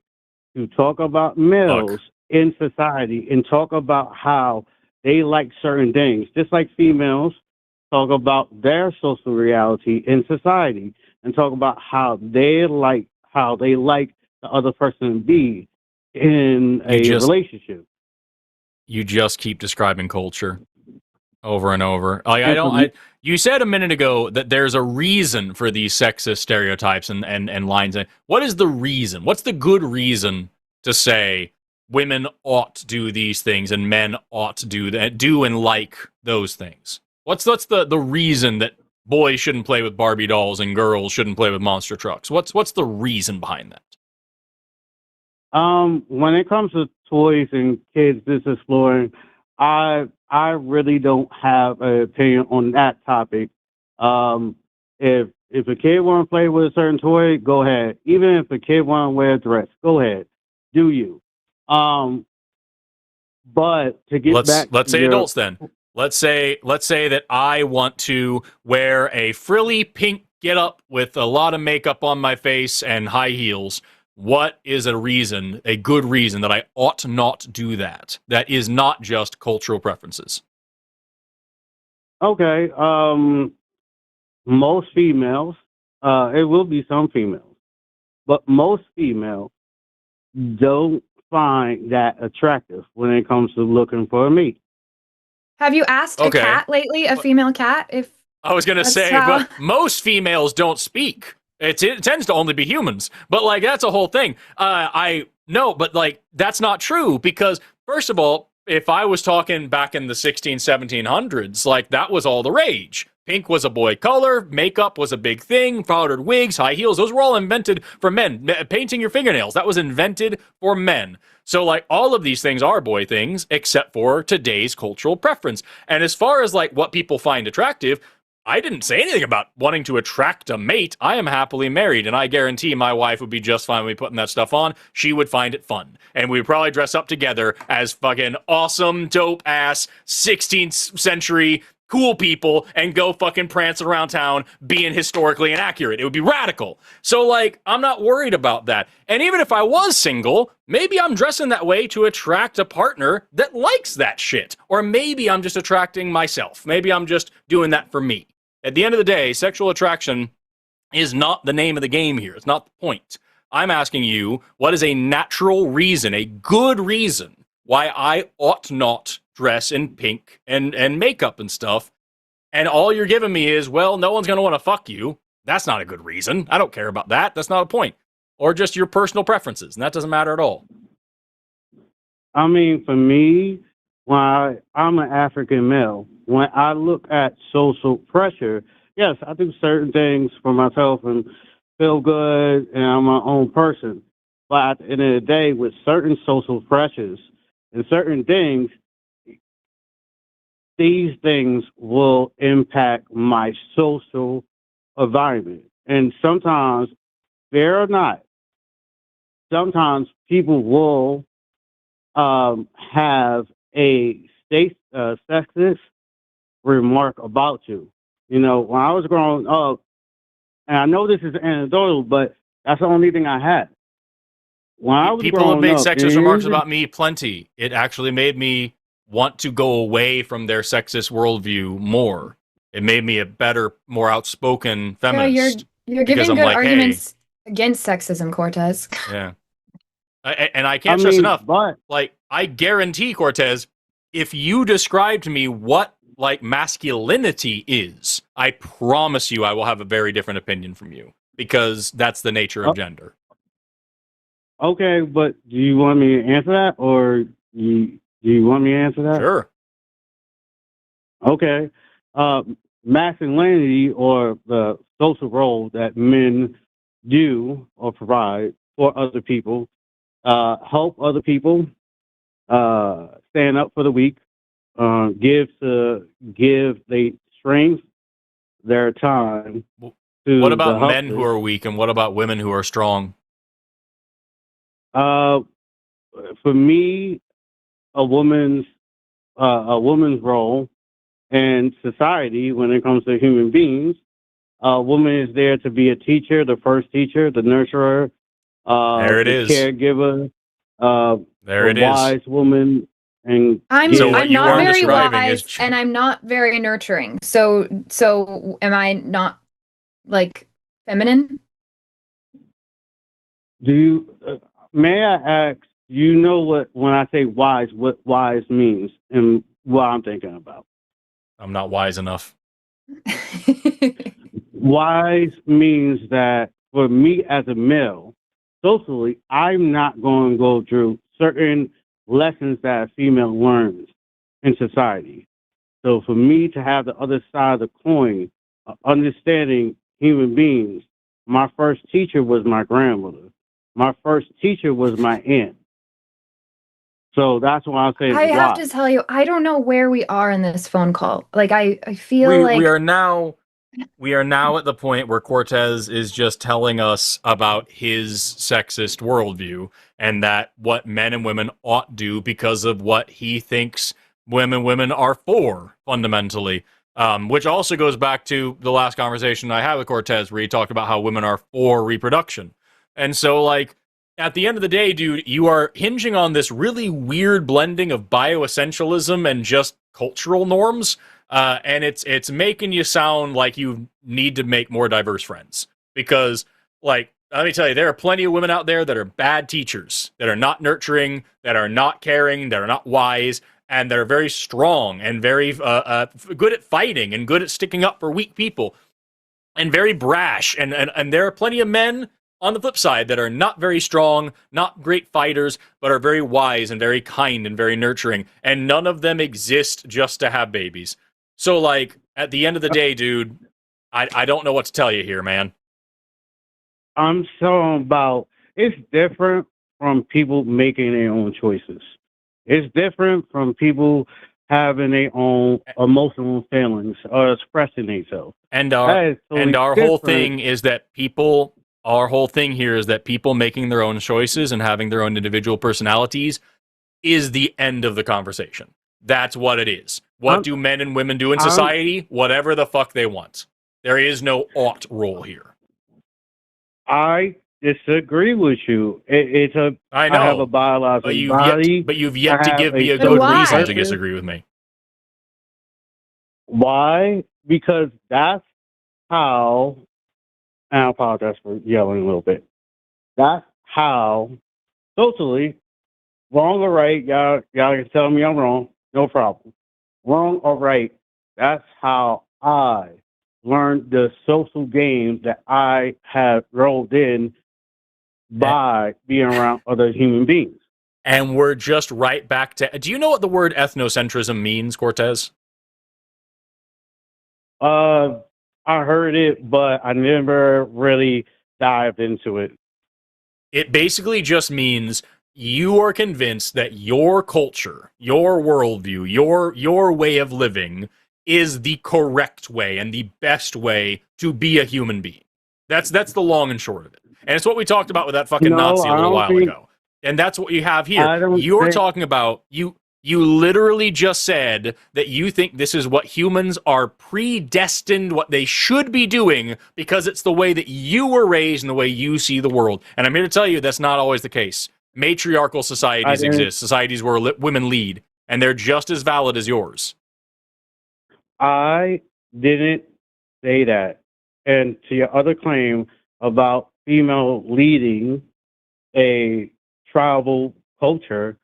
to talk about males in society and talk about how they like certain things, just like females talk about their social reality in society and talk about how they like the other person to be in a relationship. You just keep describing culture over and over. Like you said a minute ago that there's a reason for these sexist stereotypes and lines. What is the reason? What's the good reason to say women ought to do these things and men ought to do and like those things? What's the reason that boys shouldn't play with Barbie dolls and girls shouldn't play with monster trucks? What's the reason behind that? When it comes to toys and kids just exploring, I really don't have an opinion on that topic. If a kid want to play with a certain toy, go ahead. Even if a kid want to wear a dress, go ahead. Do you? But to get back, let's say adults then. Let's say that I want to wear a frilly pink getup with a lot of makeup on my face and high heels. What is a good reason that I ought not do that? That is not just cultural preferences. Okay. Most females, it will be some females, but most females don't find that attractive when it comes to looking for a mate. Have you asked a cat lately, a female cat? If I was going to say, but most females don't speak. It tends to only be humans, but like that's a whole thing. I know, but like that's not true because first of all, if I was talking back in the 1700s, like that was all the rage. Pink was a boy color, makeup was a big thing, powdered wigs, high heels, those were all invented for men. Painting your fingernails, that was invented for men. So like all of these things are boy things except for today's cultural preference. And as far as like what people find attractive, I didn't say anything about wanting to attract a mate. I am happily married, and I guarantee my wife would be just fine with me putting that stuff on. She would find it fun. And we would probably dress up together as fucking awesome, dope-ass 16th century cool people and go fucking prancing around town being historically inaccurate. It would be radical. So, like, I'm not worried about that. And even if I was single, maybe I'm dressing that way to attract a partner that likes that shit. Or maybe I'm just attracting myself. Maybe I'm just doing that for me. At the end of the day, sexual attraction is not the name of the game here. It's not the point. I'm asking you, what is a natural reason, a good reason, why I ought not dress in pink and makeup and stuff? And all you're giving me is, well, no one's going to want to fuck you. That's not a good reason. I don't care about that. That's not a point. Or just your personal preferences, and that doesn't matter at all. I mean, for me, I'm an African male. When I look at social pressure, yes, I do certain things for myself and feel good, and I'm my own person. But at the end of the day, with certain social pressures and certain things, these things will impact my social environment. And sometimes, fair or not, sometimes people will have a sexist remark about you. You know, when I was growing up, and I know this is anecdotal, but that's the only thing I had. When I was People have made sexist remarks about me plenty. It actually made me want to go away from their sexist worldview more. It made me a better, more outspoken feminist. You're giving good arguments against sexism, Cortez. Yeah. And I can't stress enough, but like, I guarantee, Cortez, if you describe to me what like masculinity is, I promise you I will have a very different opinion from you, because that's the nature of gender. Okay, but do you want me to answer that, or do you want me to answer that? Sure. Okay. Masculinity, or the social role that men do or provide for other people, help other people, stand up for the weak, give the strength, their time. What about men who are weak, and what about women who are strong? For me, a woman's role in society when it comes to human beings, a woman is there to be a teacher, the first teacher, the nurturer, there it is, caregiver, there it wise is. woman and I'm So what I'm you not are very describing wise is- and I'm not very nurturing. So am I not like feminine? do you? May I ask? You know what when I say wise, what wise means, and what I'm thinking about. I'm not wise enough. Wise means that for me as a male, socially, I'm not going to go through certain lessons that a female learns in society. So for me to have the other side of the coin, understanding human beings, my first teacher was my grandmother. My first teacher was my aunt. So that's why I say I have wise. to tell you, I don't know where we are in this phone call. Like I feel like We are now at the point where Cortez is just telling us about his sexist worldview and that what men and women ought do because of what he thinks women are for fundamentally. Which also goes back to the last conversation I had with Cortez where he talked about how women are for reproduction. And so like at the end of the day, dude, you are hinging on this really weird blending of bioessentialism and just cultural norms. And it's making you sound like you need to make more diverse friends. Because, like, let me tell you, there are plenty of women out there that are bad teachers, that are not nurturing, that are not caring, that are not wise, and that are very strong and very good at fighting and good at sticking up for weak people and very brash. And there are plenty of men on the flip side that are not very strong, not great fighters, but are very wise and very kind and very nurturing. And none of them exist just to have babies. So, like, at the end of the day, dude, I don't know what to tell you here, man. I'm talking about it's different from people making their own choices. It's different from people having their own emotional feelings or expressing themselves. And our whole different. thing is that people. Our whole thing here is that people making their own choices and having their own individual personalities is the end of the conversation. That's what it is. What do men and women do in society? Whatever the fuck they want. There is no ought role here. I disagree with you. I know. I have a biological body. But you've yet to give me a But good why? reason to disagree with me. Why? Because that's how, and I apologize for yelling a little bit. That's how, socially, wrong or right, y'all can tell me I'm wrong, no problem. Wrong or right, that's how I learned the social game that I have rolled in by being around other human beings. And we're just right back to... Do you know what the word ethnocentrism means, Cortez? I heard it, but I never really dived into it. It basically just means you are convinced that your culture, your worldview, your way of living is the correct way and the best way to be a human being. That's the long and short of it. And it's what we talked about with that fucking Nazi a little while ago. And that's what you have here. You're talking about... You literally just said that you think this is what humans are predestined, what they should be doing, because it's the way that you were raised and the way you see the world. And I'm here to tell you that's not always the case. Matriarchal societies exist, societies where women lead, and they're just as valid as yours. I didn't say that. And to your other claim about female leading a tribal culture,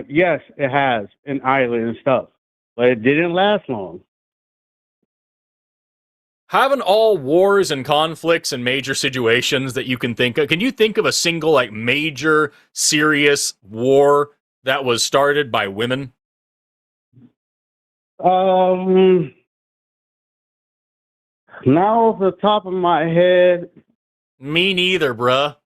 yes, it has in Ireland and stuff, but it didn't last long. Haven't all wars and conflicts and major situations that you can think of? Can you think of a single like major serious war that was started by women? Now off the top of my head, me neither, bruh.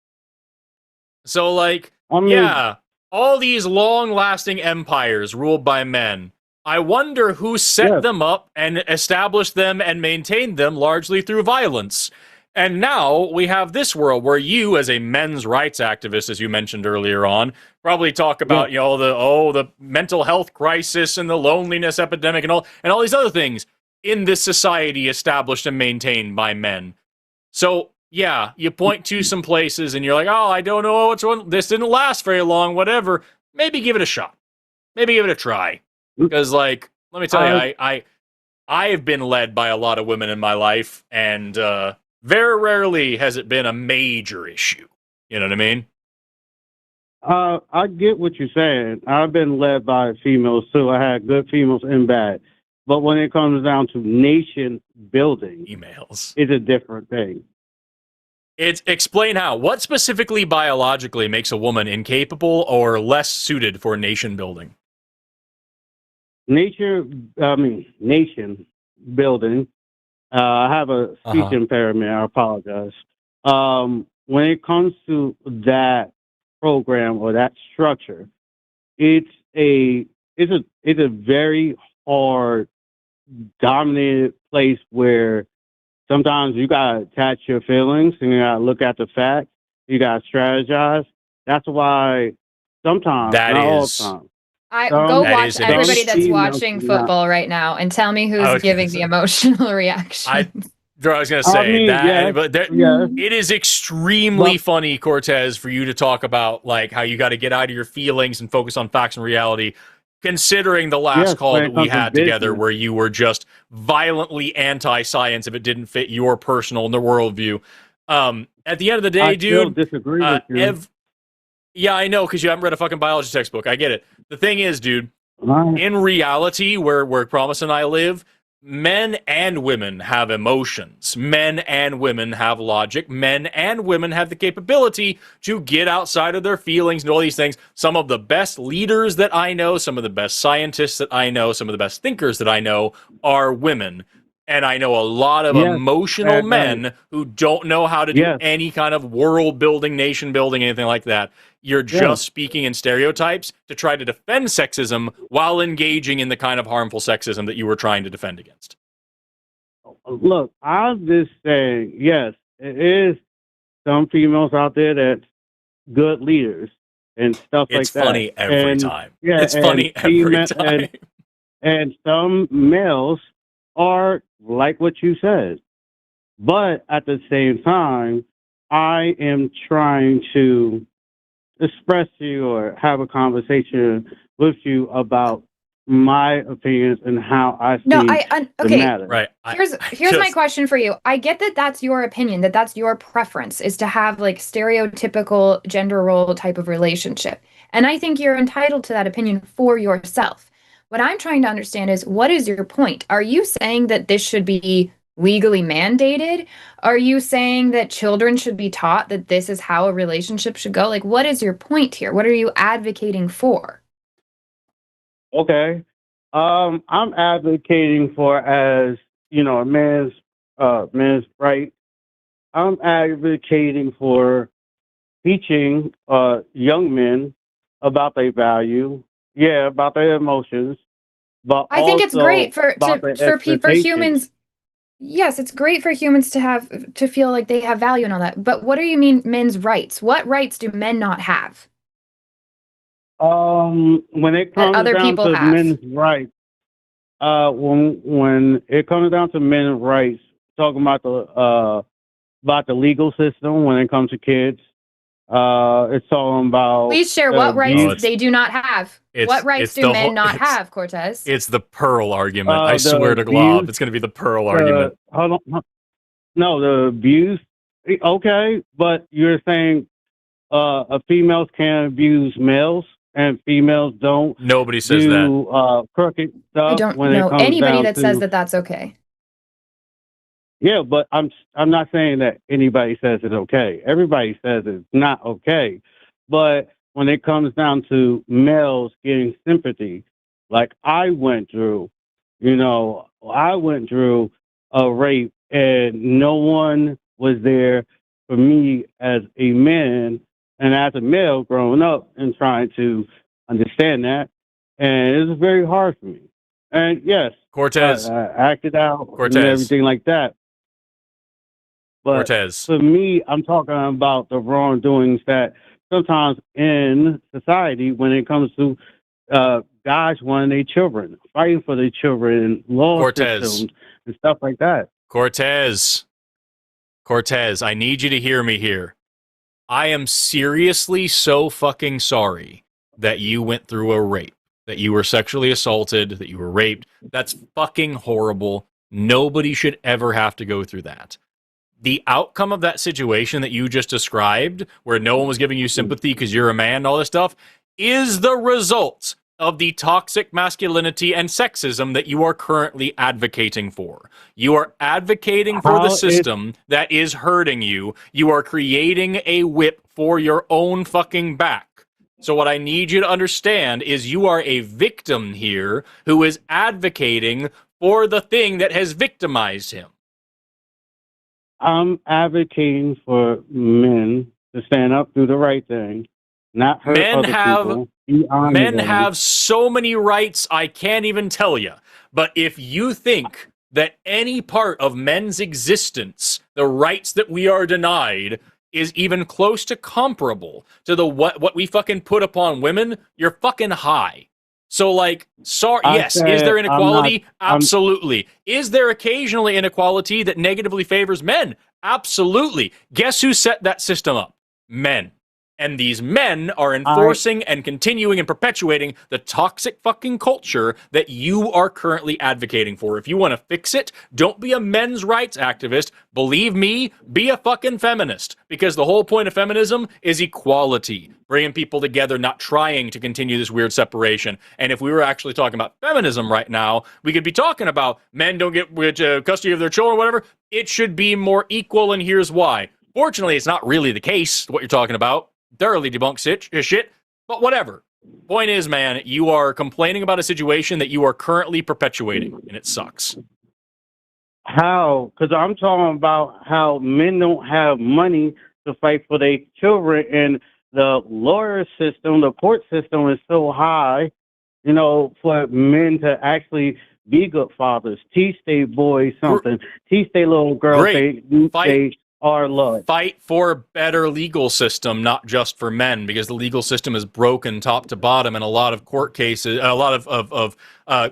So like, yeah. All these long-lasting empires ruled by men. I wonder who set them up and established them and maintained them largely through violence. And now we have this world where you, as a men's rights activist, as you mentioned earlier on, probably talk about the mental health crisis and the loneliness epidemic and all these other things in this society established and maintained by men. So yeah, you point to some places and you're like, oh, I don't know which one. This didn't last very long, whatever. Maybe give it a shot. maybe give it a try. Because, like, let me tell you, I have been led by a lot of women in my life, and very rarely has it been a major issue. You know what I mean? I get what you're saying. I've been led by females too. I had good females and bad. But when it comes down to nation building, Emails. it's a different thing. Explain how. What specifically biologically makes a woman incapable or less suited for nation building? Nation building. I have a speech impairment. I apologize. When it comes to that program or that structure, it's a very hard, dominated place where sometimes you gotta attach your feelings and you gotta look at the facts. You gotta strategize. That's why sometimes, not all the time. Go That watch is an everybody that's female watching cannot- football right now and tell me I who's was giving gonna the say- emotional reaction. I was going to say it is extremely funny, Cortez, for you to talk about like how you got to get out of your feelings and focus on facts and reality, considering the last call that we had together where you were just violently anti-science if it didn't fit your personal worldview. At the end of the day, I dude, still disagree with you. yeah, I know, because you haven't read a fucking biology textbook. I get it. The thing is, dude, in reality, where Promise and I live, men and women have emotions. Men and women have logic. Men and women have the capability to get outside of their feelings and all these things. Some of the best leaders that I know, some of the best scientists that I know, some of the best thinkers that I know are women. And I know a lot of emotional men who don't know how to do any kind of world building, nation building, anything like that. You're just speaking in stereotypes to try to defend sexism while engaging in the kind of harmful sexism that you were trying to defend against. Look, I'm just saying, yes, it is some females out there that's good leaders and stuff like that. It's funny every time. Yeah, it's funny every time. And some males are like what you said. But at the same time, I am trying to express to you or have a conversation with you about my opinions and how I see the matter. Right. Here's my question for you. I get that that's your opinion, that that's your preference, is to have like stereotypical gender role type of relationship. And I think you're entitled to that opinion for yourself. What I'm trying to understand is, what is your point? Are you saying that this should be legally mandated? Are you saying that children should be taught that this is how a relationship should go? Like, what is your point here? What are you advocating for? Okay. I'm advocating for, as you know, a man's right. I'm advocating for teaching young men about their value, about their emotions, but I think it's great for humans. Yes, it's great for humans to feel like they have value and all that. But what do you mean men's rights? What rights do men not have? When it comes down to men's rights, when it comes down to men's rights, talking about the legal system when it comes to kids, it's talking about. Please share what rights they do not have. What rights do men not have, Cortez? It's the Pearl argument. I swear to God, it's going to be the Pearl argument. Hold on. No, the abuse. Okay, but you're saying females can abuse males and females don't. Nobody says that. Crooked stuff. I don't know anybody that says that that's okay. Yeah, but I'm not saying that anybody says it's okay. Everybody says it's not okay. But when it comes down to males getting sympathy, like I went through, I went through a rape and no one was there for me as a man and as a male growing up and trying to understand that. And it was very hard for me. And yes, Cortez, I acted out and everything like that. But for me, I'm talking about the wrongdoings that sometimes in society, when it comes to guys wanting their children, fighting for their children, law systems and stuff like that. Cortez, I need you to hear me here. I am seriously so fucking sorry that you went through a rape. that you were sexually assaulted, that you were raped. That's fucking horrible. Nobody should ever have to go through that. The outcome of that situation that you just described, where no one was giving you sympathy because you're a man and all this stuff, is the result of the toxic masculinity and sexism that you are currently advocating for. You are advocating for the system that is hurting you. You are creating a whip for your own fucking back. So what I need you to understand is you are a victim here who is advocating for the thing that has victimized him. I'm advocating for men to stand up, do the right thing, not hurt other people. Men have so many rights, I can't even tell you. But if you think that any part of men's existence, the rights that we are denied, is even close to comparable to the what we fucking put upon women, you're fucking high. So, like, sorry, yes, is there inequality? Absolutely. Is there occasionally inequality that negatively favors men? Absolutely. Guess who set that system up? Men. And these men are enforcing and continuing and perpetuating the toxic fucking culture that you are currently advocating for. If you want to fix it, don't be a men's rights activist. Believe me, be a fucking feminist. Because the whole point of feminism is equality. Bringing people together, not trying to continue this weird separation. And if we were actually talking about feminism right now, we could be talking about men don't get custody of their children or whatever. It should be more equal, and here's why. Fortunately, it's not really the case, what you're talking about. Thoroughly debunked shit, but whatever. Point is, man, you are complaining about a situation that you are currently perpetuating, and it sucks. How? Because I'm talking about how men don't have money to fight for their children, and the lawyer system, the court system is so high, you know, for men to actually be good fathers, teach their boys something, teach their little girls they are loved. Fight for a better legal system, not just for men, because the legal system is broken top to bottom, and a lot of court cases, a lot of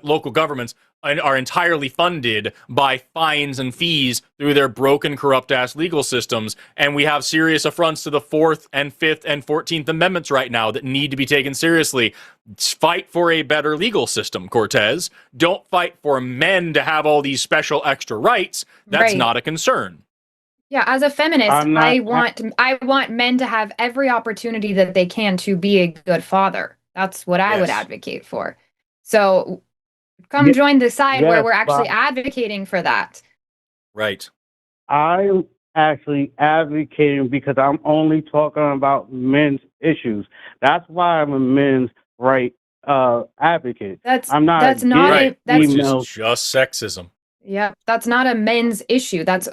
local governments are entirely funded by fines and fees through their broken, corrupt-ass legal systems, and we have serious affronts to the 4th and 5th and 14th Amendments right now that need to be taken seriously. Fight for a better legal system, Cortez. Don't fight for men to have all these special extra rights. That's not a concern. Yeah, as a feminist, I want men to have every opportunity that they can to be a good father. That's what I would advocate for. So come join the side where we're actually advocating for that. Right. I'm actually advocating because I'm only talking about men's issues. That's why I'm a men's right advocate. That's not just sexism. Yeah, that's not a men's issue. That's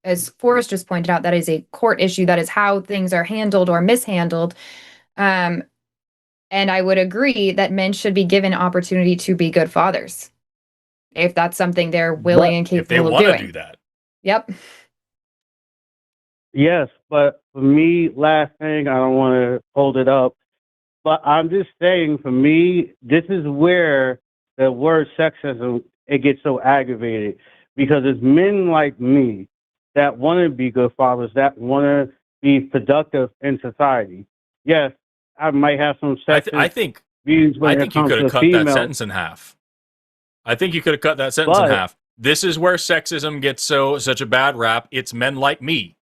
as Forrest just pointed out, that is a court issue. That is how things are handled or mishandled. And I would agree that men should be given opportunity to be good fathers, if that's something they're willing and capable of doing. If they want to do that. Yep. Yes, but for me, last thing, I don't want to hold it up, but I'm just saying, for me, this is where the word sexism, it gets so aggravated, because it's men like me that want to be good fathers, that want to be productive in society. Yes, I might have some sexist views when it comes to females. I think you could have cut that sentence in half. I think you could have cut that sentence in half. This is where sexism gets such a bad rap. It's men like me.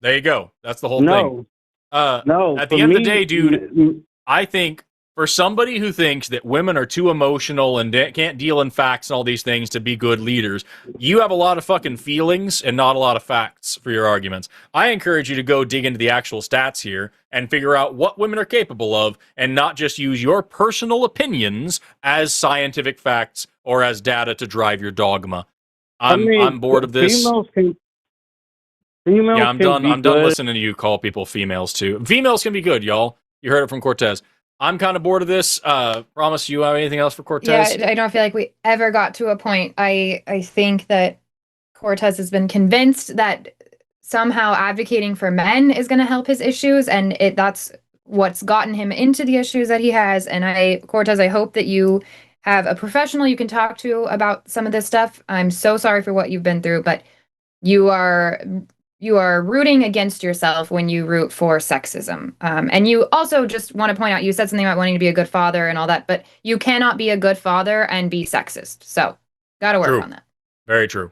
There you go. That's the whole thing. No. At the end of the day, dude, I think for somebody who thinks that women are too emotional and can't deal in facts and all these things to be good leaders, you have a lot of fucking feelings and not a lot of facts for your arguments. I encourage you to go dig into the actual stats here and figure out what women are capable of, and not just use your personal opinions as scientific facts or as data to drive your dogma. I'm bored of this. I'm done listening to you call people females too. Females can be good, y'all. You heard it from Cortez. I'm kind of bored of this. Promise, you have anything else for Cortez? Yeah, I don't feel like we ever got to a point. I think that Cortez has been convinced that somehow advocating for men is going to help his issues, and that's what's gotten him into the issues that he has. And Cortez, I hope that you have a professional you can talk to about some of this stuff. I'm so sorry for what you've been through, but you are you are rooting against yourself when you root for sexism. And you also just want to point out, you said something about wanting to be a good father and all that, but you cannot be a good father and be sexist. So, got to work on that. Very true.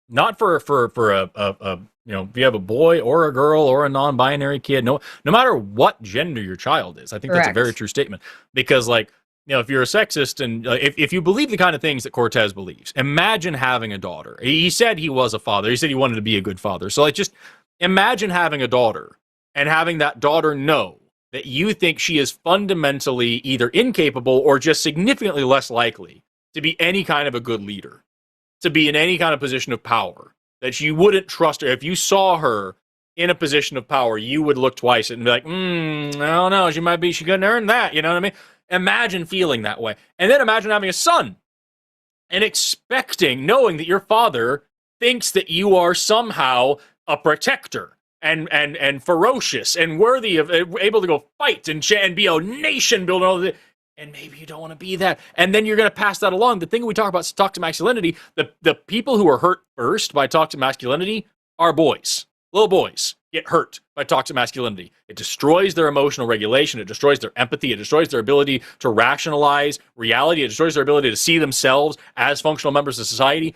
Not for a if you have a boy or a girl or a non-binary kid, no matter what gender your child is. I think that's a very true statement, because if you're a sexist and if you believe the kind of things that Cortez believes, imagine having a daughter. He said he was a father. He said he wanted to be a good father. So just imagine having a daughter and having that daughter know that you think she is fundamentally either incapable or just significantly less likely to be any kind of a good leader, to be in any kind of position of power, that you wouldn't trust her. If you saw her in a position of power, you would look twice and be like, I don't know, she couldn't earn that, you know what I mean? Imagine feeling that way. And then imagine having a son and knowing that your father thinks that you are somehow a protector and ferocious and worthy of able to go fight and be a nation builder, all this. And maybe you don't want to be that. And then you're going to pass that along. The thing we talk about is toxic masculinity. The people who are hurt first by toxic masculinity are boys. Little boys get hurt by toxic masculinity. It destroys their emotional regulation. It destroys their empathy. It destroys their ability to rationalize reality. It destroys their ability to see themselves as functional members of society.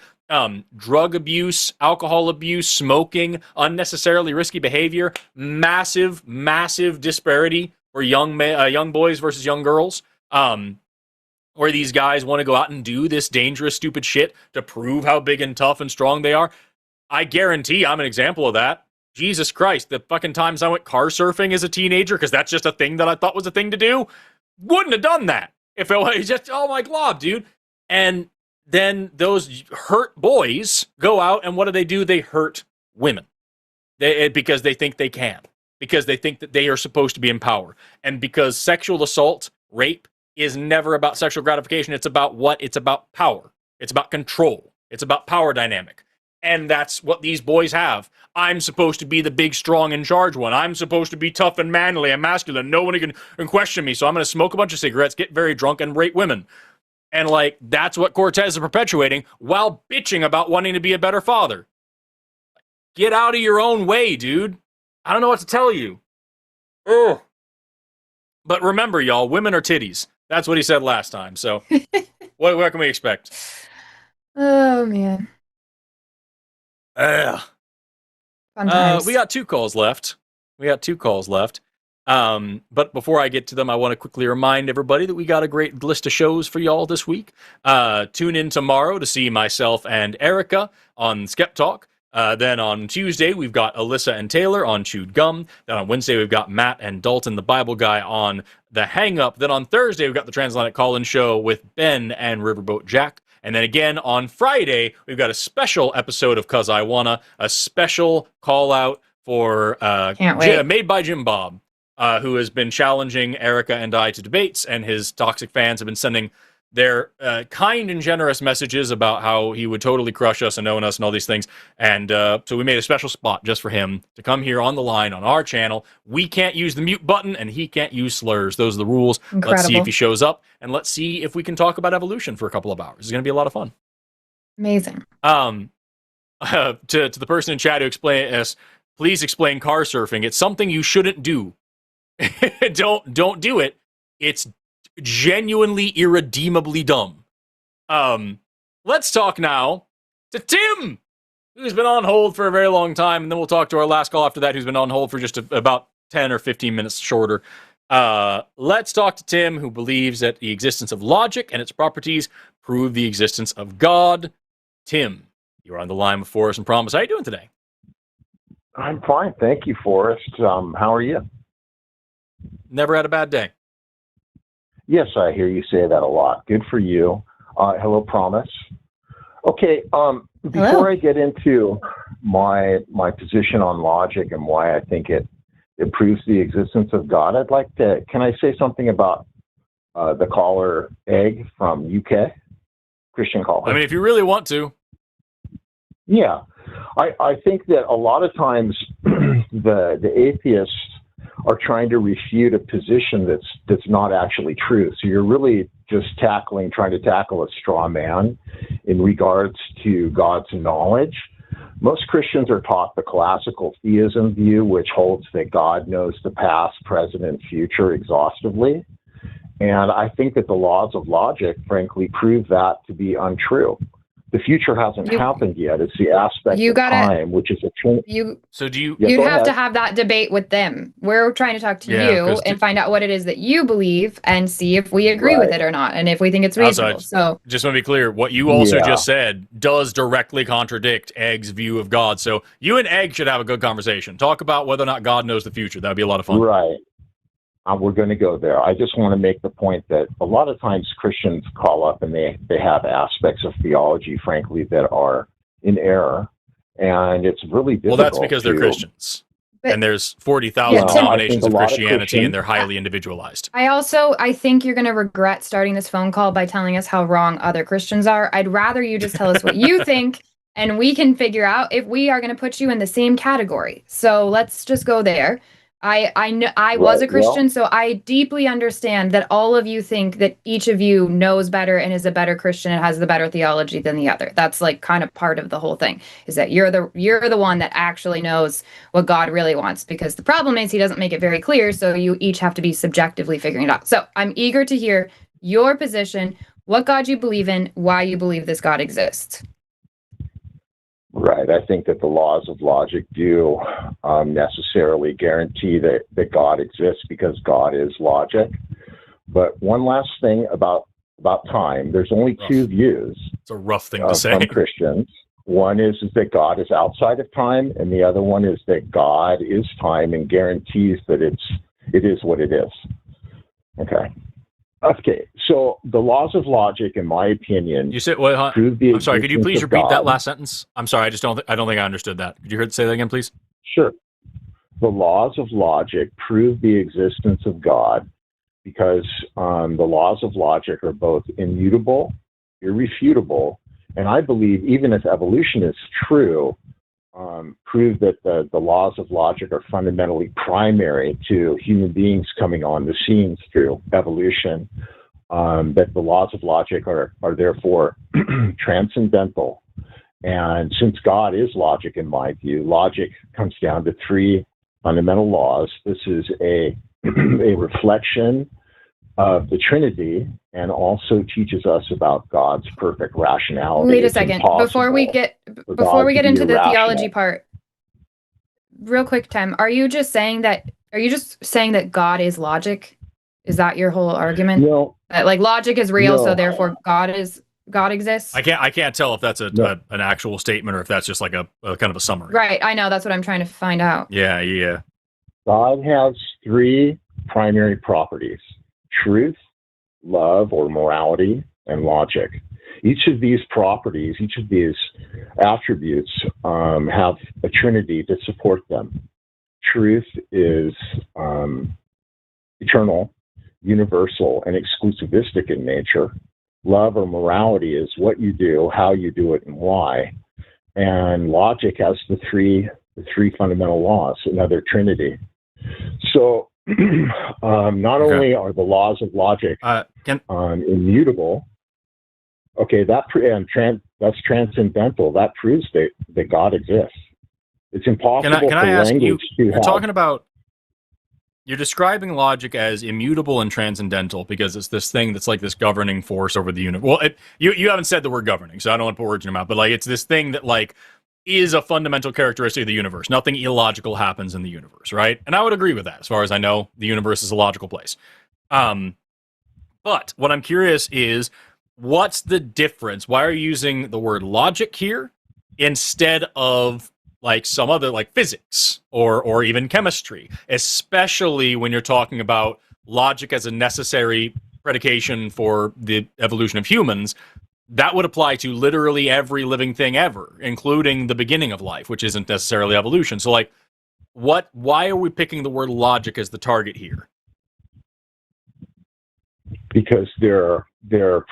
Drug abuse, alcohol abuse, smoking, unnecessarily risky behavior, massive disparity for young boys versus young girls. Where these guys want to go out and do this dangerous, stupid shit to prove how big and tough and strong they are. I guarantee I'm an example of that. Jesus Christ, the fucking times I went car surfing as a teenager, because that's just a thing that I thought was a thing to do, wouldn't have done that if it was just, oh my God, dude. And then those hurt boys go out and what do? They hurt women. Because they think they can. Because they think that they are supposed to be in power. And because sexual assault, rape, is never about sexual gratification. It's about what? It's about power. It's about control. It's about power dynamic. And that's what these boys have. I'm supposed to be the big, strong, in charge one. I'm supposed to be tough and manly and masculine. No one can question me. So I'm going to smoke a bunch of cigarettes, get very drunk, and rape women. And that's what Cortez is perpetuating while bitching about wanting to be a better father. Get out of your own way, dude. I don't know what to tell you. Ugh. But remember, y'all, women are titties. That's what he said last time. So what can we expect? Oh, man. Fun times. We got two calls left. But before I get to them, I want to quickly remind everybody that we got a great list of shows for y'all this week. Tune in tomorrow to see myself and Erica on Skeptalk. Then on Tuesday, we've got Alyssa and Taylor on Chewed Gum. Then on Wednesday, we've got Matt and Dalton, the Bible guy, on The Hang Up. Then on Thursday, we've got the Transatlantic Call-In Show with Ben and Riverboat Jack. And then again on Friday, we've got a special episode of Cus I Wanna, a special call-out for made by Jim Bob, who has been challenging Erica and I to debates, and his toxic fans have been sending their kind and generous messages about how he would totally crush us and own us and all these things. And so we made a special spot just for him to come here on the line on our channel. We can't use the mute button, and he can't use slurs. Those are the rules. Incredible. Let's see if he shows up, and let's see if we can talk about evolution for a couple of hours. It's going to be a lot of fun. Amazing. To the person in chat who explained us, please explain car surfing. It's something you shouldn't do. Don't do it. It's genuinely irredeemably dumb. Let's talk now to Tim, who's been on hold for a very long time, and then we'll talk to our last call after that, who's been on hold for just about 10 or 15 minutes shorter. Let's talk to Tim, who believes that the existence of logic and its properties prove the existence of God. Tim, you're on the line with Forrest and Promise. How are you doing today? I'm fine, thank you, Forrest. How are you? Never had a bad day. Yes, I hear you say that a lot. Good for you. Hello, Promise. Okay, before I get into my position on logic and why I think it proves the existence of God, I'd like to, can I say something about the caller Egg from UK? Christian caller. I mean, if you really want to. Yeah. I think that a lot of times the atheists are trying to refute a position that's not actually true. So you're really just trying to tackle a straw man in regards to God's knowledge. Most Christians are taught the classical theism view, which holds that God knows the past, present, and future exhaustively. And I think that the laws of logic, frankly, prove that to be untrue. The future hasn't happened yet. It's the aspect of time, which is a So do you? You'd have to have that debate with them. We're trying to talk to you and find out what it is that you believe and see if we agree with it or not, and if we think it's reasonable. So just want to be clear, what you also just said does directly contradict Egg's view of God. So you and Egg should have a good conversation. Talk about whether or not God knows the future. That would be a lot of fun. Right. We're going to go there. I just want to make the point that a lot of times Christians call up and they have aspects of theology, frankly, that are in error. And it's really difficult. Well, that's because they're Christians. And there's 40,000 denominations of Christianity, and they're highly individualized. I think you're going to regret starting this phone call by telling us how wrong other Christians are. I'd rather you just tell us what you think, and we can figure out if we are going to put you in the same category. So let's just go there. I know I was a Christian, so I deeply understand that all of you think that each of you knows better and is a better Christian and has the better theology than the other. That's like kind of part of the whole thing, is that you're the one that actually knows what God really wants, because the problem is he doesn't make it very clear, so you each have to be subjectively figuring it out. So I'm eager to hear your position, what God you believe in, why you believe this God exists. Right. I think that the laws of logic do necessarily guarantee that God exists because God is logic. But one last thing about time, there's only two views. It's a rough thing to say. From Christians. One is that God is outside of time, and the other one is that God is time and guarantees that it is what it is. Okay, so the laws of logic, in my opinion, you said, I'm sorry, could you please repeat that last sentence? I'm sorry, I don't think I understood that. Could you say that again, please? Sure. The laws of logic prove the existence of God because the laws of logic are both immutable, irrefutable, and I believe even if evolution is true, prove that the laws of logic are fundamentally primary to human beings coming on the scenes through evolution, that the laws of logic are therefore transcendental. And since God is logic, in my view, logic comes down to three fundamental laws. This is a reflection of the Trinity and also teaches us about God's perfect rationality. Wait a second. Before we get into the theology part, real quick, Tim, are you just saying that God is logic? Is that your whole argument? No. Like logic is real, so therefore God exists? I can't tell if that's an actual statement or if that's just like a kind of a summary. Right, I know, that's what I'm trying to find out. Yeah. God has three primary properties: truth, love or morality, and logic. Each of these properties, each of these attributes have a trinity to support them. Truth is eternal, universal, and exclusivistic in nature. Love or morality is what you do, how you do it, and why. And logic has the three fundamental laws, another trinity. So not only are the laws of logic immutable, that's transcendental. That proves that God exists. It's impossible can I ask you, you're talking about, you're describing logic as immutable and transcendental because it's this thing that's like this governing force over the universe. Well, you haven't said the word governing, so I don't want to put words in your mouth, but like it's this thing that like is a fundamental characteristic of the universe. Nothing illogical happens in the universe, right? And I would agree with that. As far as I know, the universe is a logical place. But what I'm curious is, what's the difference? Why are you using the word logic here instead of like some other, like physics or even chemistry, especially when you're talking about logic as a necessary predication for the evolution of humans? That would apply to literally every living thing ever, including the beginning of life, which isn't necessarily evolution. So like, why are we picking the word logic as the target here? Because they're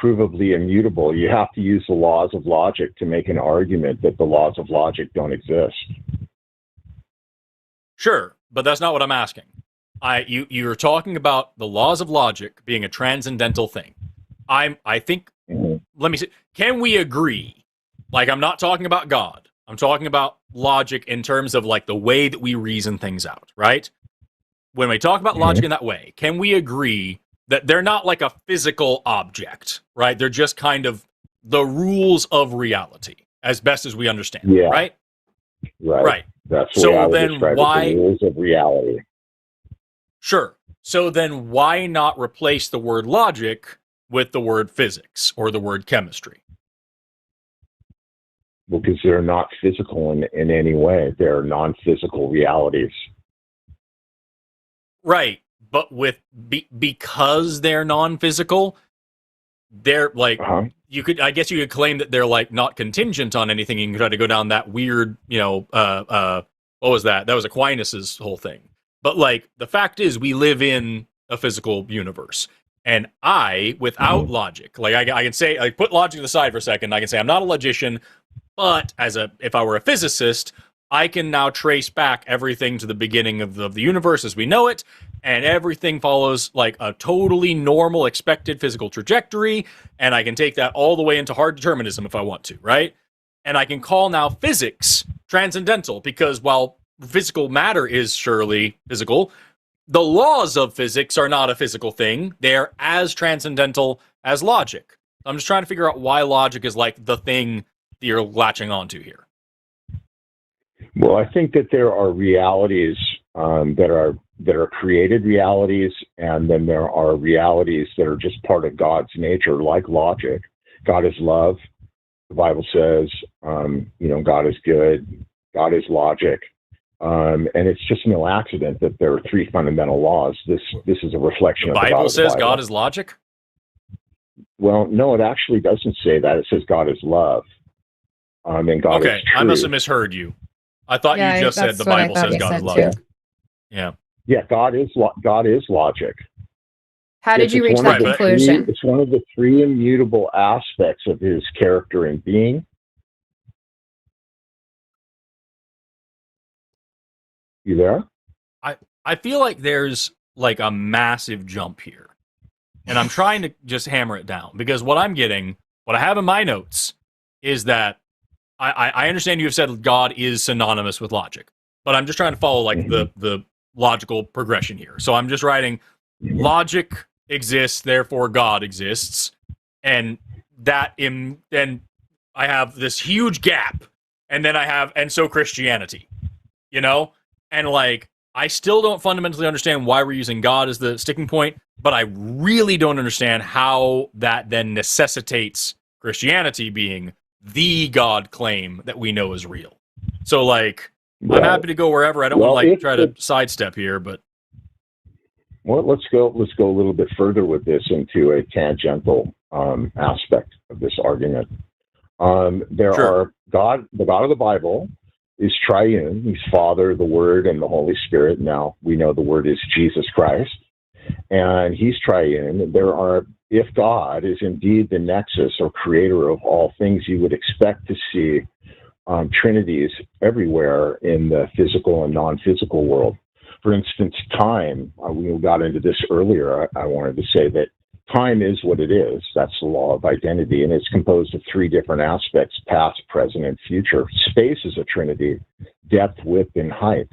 provably immutable. You have to use the laws of logic to make an argument that the laws of logic don't exist. Sure, but that's not what I'm asking. You're talking about the laws of logic being a transcendental thing. I think, let me see, can we agree, like I'm not talking about God, I'm talking about logic in terms of like the way that we reason things out, right? When we talk about logic in that way, can we agree that they're not like a physical object, right? They're just kind of the rules of reality, as best as we understand, right? Right. That's the so way I would then describe why, it, the rules of reality. Sure. So then why not replace the word logic with the word physics or the word chemistry? Because they're not physical in any way. They're non-physical realities. Right. But because they're non-physical, they're like, I guess you could claim that they're like not contingent on anything. You can try to go down that weird, what was that? That was Aquinas's whole thing. But like, the fact is we live in a physical universe. And without logic, like I can say, like, put logic to the side for a second. I can say I'm not a logician, but if I were a physicist, I can now trace back everything to the beginning of the universe as we know it, and everything follows like a totally normal, expected physical trajectory, and I can take that all the way into hard determinism if I want to, right? And I can call now physics transcendental, because while physical matter is surely physical, the laws of physics are not a physical thing. They're as transcendental as logic. I'm just trying to figure out why logic is like the thing that you're latching onto here. Well, I think that there are realities that are created realities, and then there are realities that are just part of God's nature, like logic. God is love. The Bible says, God is good. God is logic. And it's just no accident that there are three fundamental laws. This is a reflection of the Bible God says of the Bible. God is logic? Well, no, it actually doesn't say that. It says God is love. And God is true. I must have misheard you. I thought you just said the Bible says God is logic. Yeah. Yeah, God is logic. How did you reach that conclusion? It's one of the three immutable aspects of his character and being. You there? I feel like there's like a massive jump here. And I'm trying to just hammer it down, because what I have in my notes is that I understand you have said God is synonymous with logic, but I'm just trying to follow like the logical progression here. So I'm just writing logic exists, therefore God exists, and then I have this huge gap, and then and so Christianity, and like I still don't fundamentally understand why we're using God as the sticking point, but I really don't understand how that then necessitates Christianity being the God claim that we know is real. So like, I'm happy to go wherever. I don't want to try to sidestep here, but let's go a little bit further with this into a tangential aspect of this argument. The God of the Bible is triune. He's Father, the Word, and the Holy Spirit. Now we know the Word is Jesus Christ, and he's triune. If God is indeed the nexus or creator of all things, you would expect to see trinities everywhere in the physical and non-physical world. For instance, time, we got into this earlier. I wanted to say that time is what it is. That's the law of identity, and it's composed of three different aspects: past, present, and future. Space is a trinity: depth, width, and height.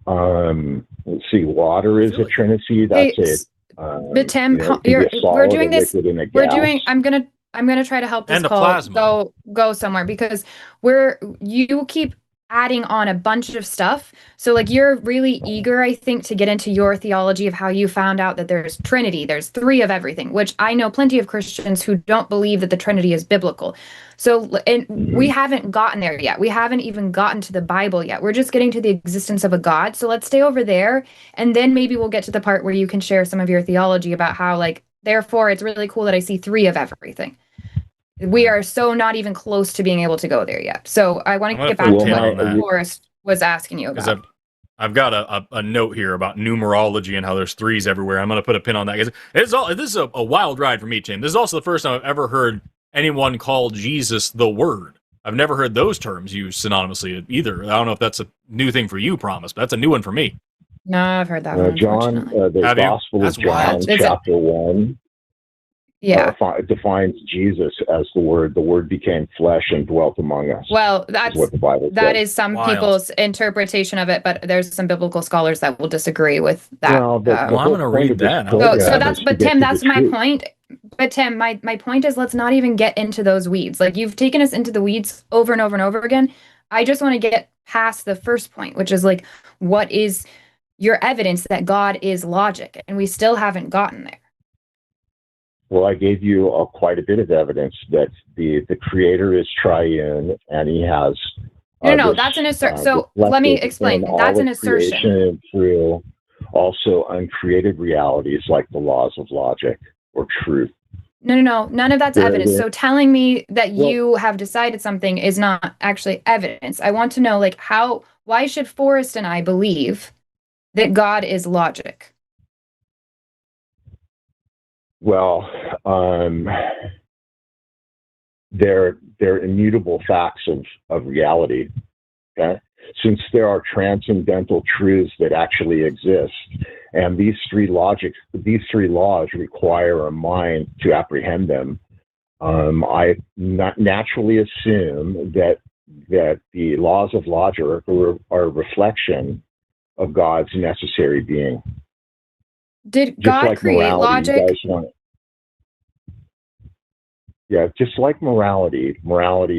Let's see, water is a trinity. That's it. But Tim, we're doing this. I'm gonna try to help this call go somewhere, because you keep adding on a bunch of stuff. So like, you're really eager, I think, to get into your theology of how you found out that there's Trinity, there's three of everything, which I know plenty of Christians who don't believe that the Trinity is biblical. So, and we haven't gotten there yet. We haven't even gotten to the Bible yet. We're just getting to the existence of a God. So let's stay over there. And then maybe we'll get to the part where you can share some of your theology about how, like, therefore it's really cool that I see three of everything. We are so not even close to being able to go there yet. So I want to get back to what Forrest was asking you about. I've got a note here about numerology and how there's threes everywhere. I'm going to put a pin on that, because this is a wild ride for me, Tim. This is also the first time I've ever heard anyone call Jesus the Word. I've never heard those terms used synonymously either. I don't know if that's a new thing for you, Promise, but that's a new one for me. No, I've heard that one, John, the Gospel of John, chapter 1. Yeah. defines Jesus as the Word. The Word became flesh and dwelt among us. Well, Is what the Bible that says. is some Wild. people's interpretation of it, but there's some biblical scholars that will disagree with that. Well, the I'm whole going to point read of this that. program So is that's, to but get Tim, to that's the my truth. point. But Tim, my point is, let's not even get into those weeds. Like, you've taken us into the weeds over and over and over again. I just want to get past the first point, which is like, what is your evidence that God is logic? And we still haven't gotten there. Well, I gave you quite a bit of evidence that the Creator is triune, and He has. No, that's an assertion. So let me explain. That's an assertion. Through also uncreated realities like the laws of logic or truth. No. None of that's evidence. So telling me that you have decided something is not actually evidence. I want to know, like, why should Forrest and I believe that God is logic? Well, they're immutable facts of reality. Okay, since there are transcendental truths that actually exist, and these three laws require a mind to apprehend them. I naturally assume that the laws of logic are a reflection of God's necessary being. Did Just God like create morality, logic? Just like morality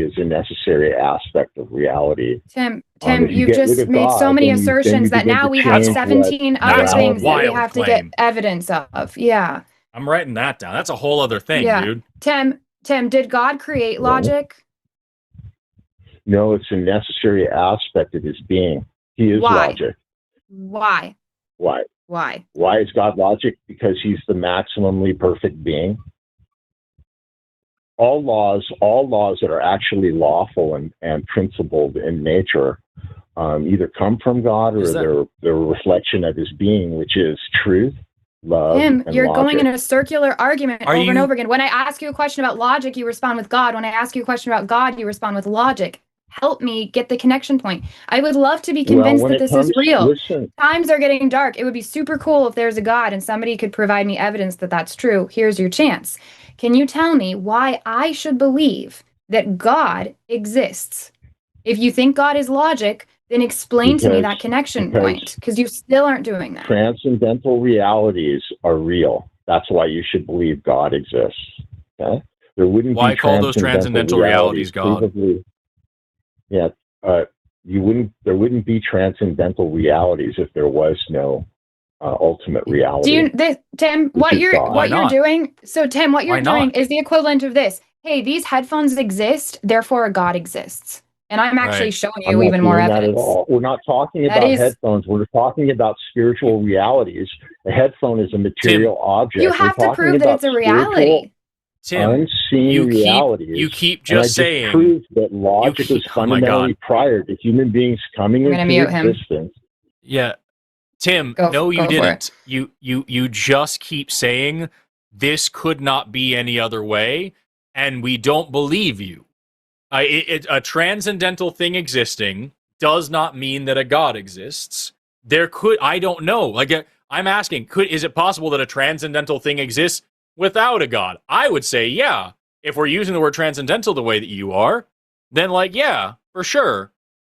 is a necessary aspect of reality. Tim, if you you've get just rid of made so God, many then you assertions that begin now to we have change 17 what other That's a things that we wild have to claim. get evidence of. Yeah. I'm writing that down. That's a whole other thing, Yeah. dude. Tim, did God create logic? No, it's a necessary aspect of his being. He is Why? logic. Why? Why? Why? Why is God logic? Because he's the maximally perfect being. All laws that are actually lawful and principled in nature either come from God or they're a reflection of his being, which is truth, love, Tim, and you're logic. going in a circular argument Are over and you- over again. When I ask you a question about logic, you respond with God. When I ask you a question about God, you respond with logic. Help me get the connection point. I would love to be convinced that this is real. Listen, Times are getting dark. It would be super cool if there's a God and somebody could provide me evidence that that's true. Here's your chance. Can you tell me why I should believe that God exists? If you think God is logic, then explain to me that connection point, because you still aren't doing that. transcendental realities are real. That's why you should believe God exists. Okay? There wouldn't Why be call those transcendental realities God? Provably, yeah, there wouldn't be transcendental realities if there was no ultimate reality. Tim, what you're doing? So Tim, what you're Why not? doing is the equivalent of this. Hey, these headphones exist, therefore a God exists. And I'm actually showing you even more evidence. At all. We're not talking about headphones. We're talking about spiritual realities. A headphone is a material object. You have to prove that it's a reality. Tim, unseen realities. You keep just saying. Prove that logic is fundamentally prior to human beings coming into existence. Yeah, Tim. You didn't. You just keep saying this could not be any other way, and we don't believe you. A transcendental thing existing does not mean that a God exists. I don't know. I'm asking, is it possible that a transcendental thing exists without a God? I would say, yeah. If we're using the word transcendental the way that you are, then yeah, for sure.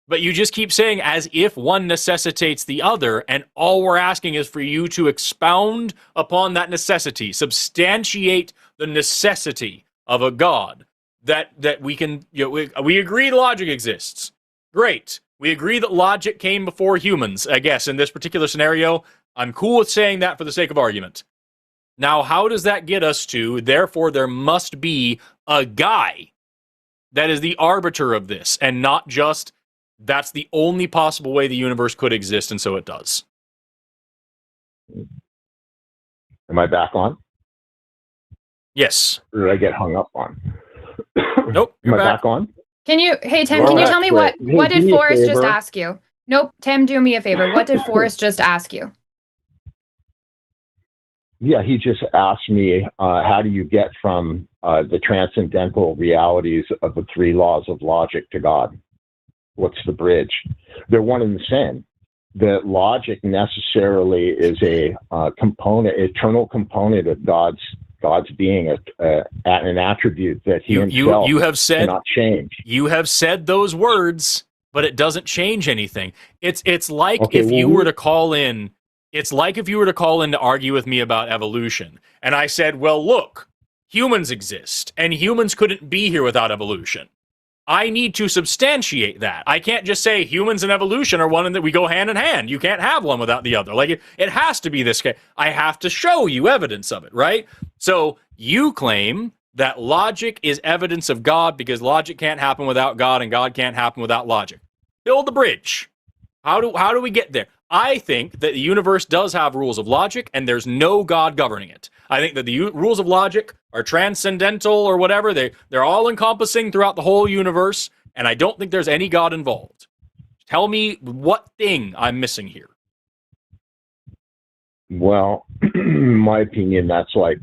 But you just keep saying as if one necessitates the other, and all we're asking is for you to expound upon that necessity, substantiate the necessity of a God. That we can, we agree logic exists. Great. We agree that logic came before humans, I guess, in this particular scenario. I'm cool with saying that for the sake of argument. Now, how does that get us to, therefore, there must be a guy that is the arbiter of this, and not just, that's the only possible way the universe could exist, and so it does. Am I back on? Yes. Or did I get hung up on? Nope. Am I back on? Tim, can you tell me what did Forrest just ask you? Nope. Tim, do me a favor. What did Forrest just ask you? Yeah, he just asked me, how do you get from the transcendental realities of the three laws of logic to God? What's the bridge? They're one and the same. The logic necessarily is a eternal component of God's God's being an attribute that He Himself cannot change. You have said those words, but it doesn't change anything. It's like if you were to call in. It's like if you were to call in to argue with me about evolution, and I said, well, look, humans exist, and humans couldn't be here without evolution. I need to substantiate that. I can't just say humans and evolution are one and that we go hand in hand. You can't have one without the other. Like, it has to be this case. I have to show you evidence of it, right? So you claim that logic is evidence of God because logic can't happen without God and God can't happen without logic. Build the bridge. How do we get there? I think that the universe does have rules of logic and there's no God governing it. I think that the rules of logic are transcendental or whatever. They're all encompassing throughout the whole universe, and I don't think there's any God involved. Tell me what thing I'm missing here. Well, in my opinion, that's like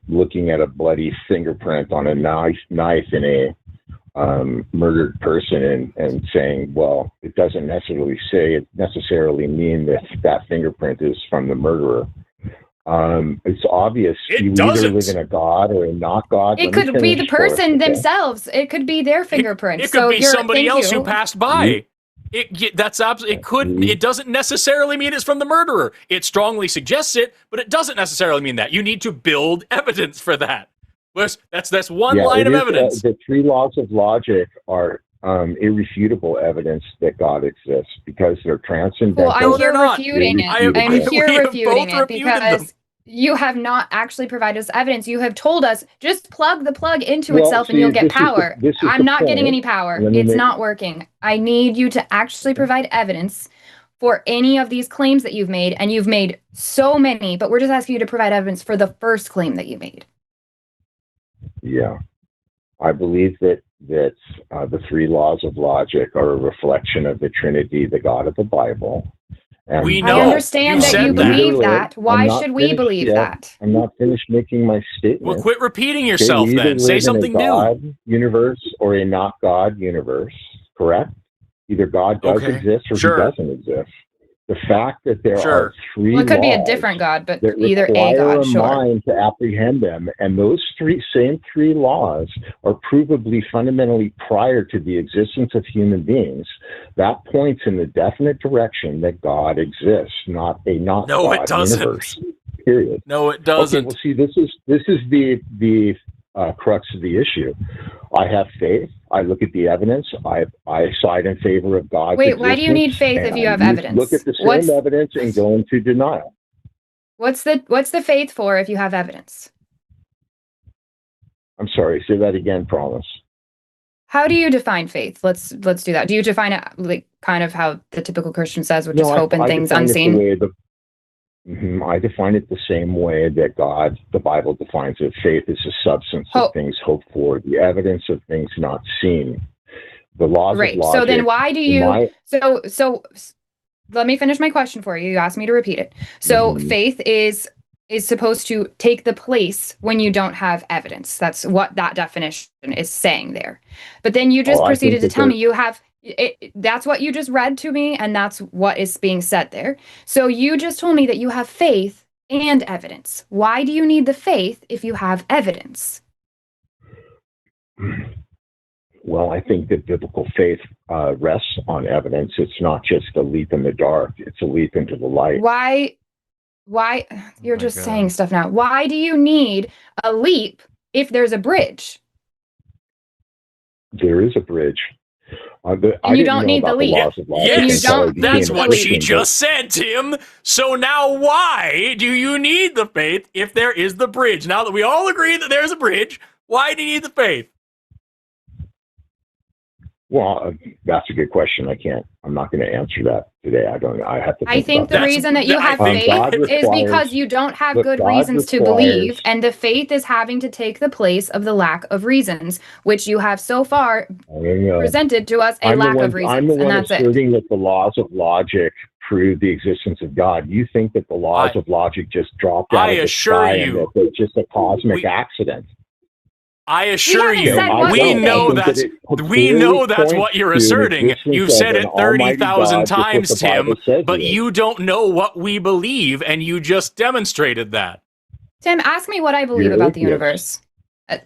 looking at a bloody fingerprint on a knife in a murdered person and saying, well, it doesn't necessarily mean that fingerprint is from the murderer. It's obvious you either live in a God or a not God. It could be the person themselves. It could be their fingerprint. It could be somebody else who passed by. That's absolutely. It could. It doesn't necessarily mean it's from the murderer. It strongly suggests it, but it doesn't necessarily mean that. You need to build evidence for that. That's one line of evidence. The three laws of logic are irrefutable evidence that God exists because they're transcendental. Well, I'm here refuting it. I'm here refuting it because you have not actually provided us evidence. You have told us just plug the plug into itself and you'll get power. I'm not getting any power. It's not working. I need you to actually provide evidence for any of these claims that you've made, and you've made so many, but we're just asking you to provide evidence for the first claim that you made. Yeah, I believe that the three laws of logic are a reflection of the Trinity, the God of the Bible. And we know. I understand that you believe that. Why should we believe that? I'm not finished making my statement. Well, quit repeating yourself then. Say something new. God universe or a not God universe, correct? Either God does exist or he doesn't exist. The fact that there are three laws, it could be a different God, but either a God, mind to apprehend them, and those same three laws are provably fundamentally prior to the existence of human beings. That points in the definite direction that God exists, not a not no, God it doesn't. universe. Period. No, it doesn't. Okay, well, see, this is the crux of the issue. I have faith. I look at the evidence. I side in favor of God. Wait, why do you need faith if you have evidence? Look at the same evidence and go into denial. What's the faith for if you have evidence? I'm sorry. Say that again. Promise. How do you define faith? Let's do that. Do you define it like kind of how the typical Christian says, which is hope in things unseen? I define it the same way that the Bible defines it. Faith is the substance of things hoped for, the evidence of things not seen. The laws of logic. So then why do you... So let me finish my question for you. You asked me to repeat it. So faith is supposed to take the place when you don't have evidence. That's what that definition is saying there. But then you just proceeded to tell me you have... that's what you just read to me, and that's what is being said there. So you just told me that you have faith and evidence. Why do you need the faith if you have evidence? Well, I think that biblical faith rests on evidence. It's not just a leap in the dark. It's a leap into the light. Why? You're just saying stuff now. Why do you need a leap if there's a bridge? There is a bridge. You don't need the leap. Yes, that's what she just said, Tim. So now why do you need the faith if there is the bridge? Now that we all agree that there's a bridge, why do you need the faith? Well, that's a good question. I'm not going to answer that today. I have to. I think the reason that you have faith is because you don't have good reasons to believe, and the faith is having to take the place of the lack of reasons, which you have so far presented to us a lack of reasons, I'm the one and that's asserting that the laws of logic prove the existence of God. You think that the laws of logic just dropped out of the sky and that they're just a cosmic accident. I assure you, we know that's what you're asserting. You've said it 30,000 times, Tim, but you don't know what we believe, and you just demonstrated that. Tim, ask me what I believe You're about the atheist. universe.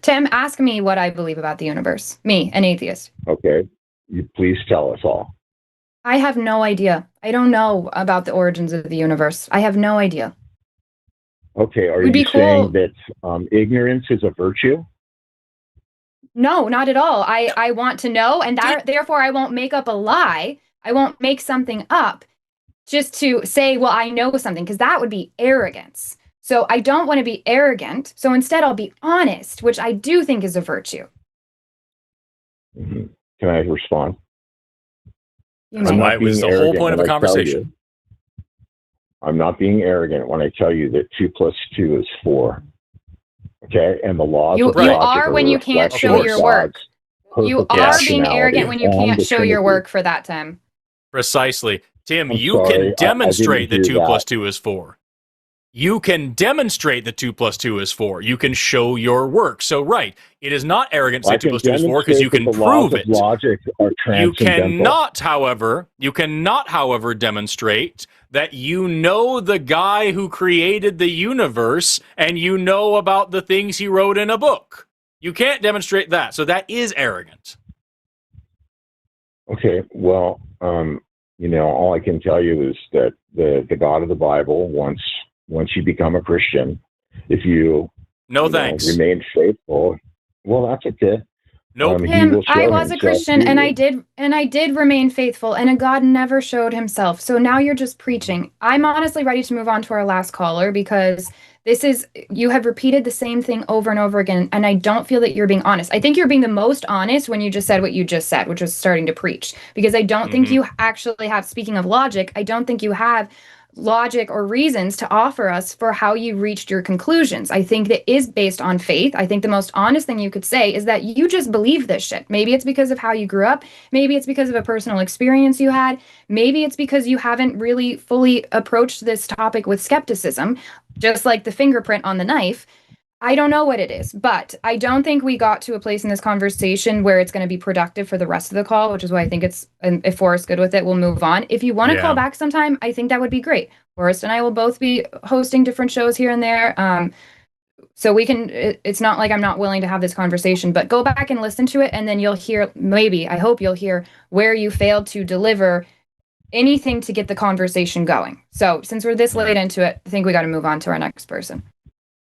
Tim, ask me what I believe about the universe. Me, an atheist. Okay. You please tell us all. I have no idea. I don't know about the origins of the universe. I have no idea. Okay. Are Would you be cool. saying that ignorance is a virtue? No, not at all. I want to know, and therefore I won't make up a lie. I won't make something up just to say, well, I know something, because that would be arrogance. So I don't want to be arrogant. So instead, I'll be honest, which I do think is a virtue. Mm-hmm. Can I respond? You may. Why was the whole point of a conversation? I'm not being arrogant when I tell you that 2 + 2 is 4. Okay, and the laws You of logic are when you can't reflection show of your work. God's You perfect are being rationality arrogant when you and can't the show your Trinity. work for that, Tim. Precisely. Tim, I'm you sorry, can I demonstrate didn't that hear 2 that. + 2 is 4. You can demonstrate that 2 + 2 is 4. You can show your work. So, right, it is not arrogant to say 2 + 2 is 4 because you can prove it. The laws of logic are You transcendental. cannot, however, demonstrate that you know the guy who created the universe and you know about the things he wrote in a book. You can't demonstrate that. So that is arrogant. Okay, well, all I can tell you is that the God of the Bible, once you become a Christian, if you Thanks. remain faithful, well, that's okay. Nope. Tim, I was a himself Christian, to and you. I did remain faithful, and a God never showed himself. So now you're just preaching. I'm honestly ready to move on to our last caller, because you have repeated the same thing over and over again, and I don't feel that you're being honest. I think you're being the most honest when you just said what you just said, which was starting to preach, because I don't think you actually have, speaking of logic, I don't think you have logic or reasons to offer us for how you reached your conclusions. I think that is based on faith. I think the most honest thing you could say is that you just believe this shit. Maybe it's because of how you grew up. Maybe it's because of a personal experience you had. Maybe it's because you haven't really fully approached this topic with skepticism, just like the fingerprint on the knife. I don't know what it is, but I don't think we got to a place in this conversation where it's going to be productive for the rest of the call, which is why I think if Forrest's good with it, we'll move on. If you want to call back sometime, I think that would be great. Forrest and I will both be hosting different shows here and there. So we can, it's not like I'm not willing to have this conversation, but go back and listen to it, and then you'll hear, I hope you'll hear where you failed to deliver anything to get the conversation going. So since we're this late into it, I think we got to move on to our next person.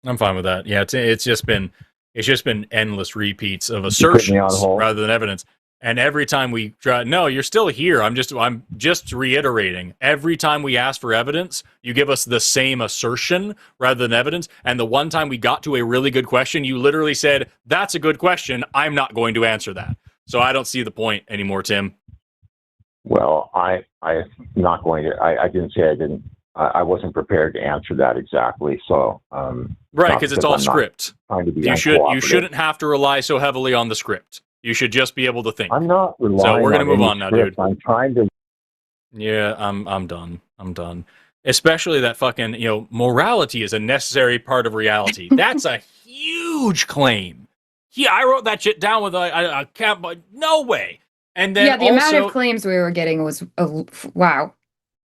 I'm fine with that. Yeah, it's just been endless repeats of assertions rather than evidence. And every time we try, no, you're still here. I'm just reiterating. Every time we ask for evidence, you give us the same assertion rather than evidence. And the one time we got to a really good question, you literally said, "That's a good question. I'm not going to answer that." So I don't see the point anymore, Tim. Well, I'm not going to. I didn't say I didn't. I wasn't prepared to answer that exactly. So, right, because it's all I'm script. You shouldn't have to rely so heavily on the script. You should just be able to think. I'm not relying. So we're gonna move on now, dude. I'm trying to. Yeah, I'm done. I'm done. Especially that fucking morality is a necessary part of reality. That's a huge claim. Yeah, I wrote that shit down with a cap. No way. And then the amount of claims we were getting was wow.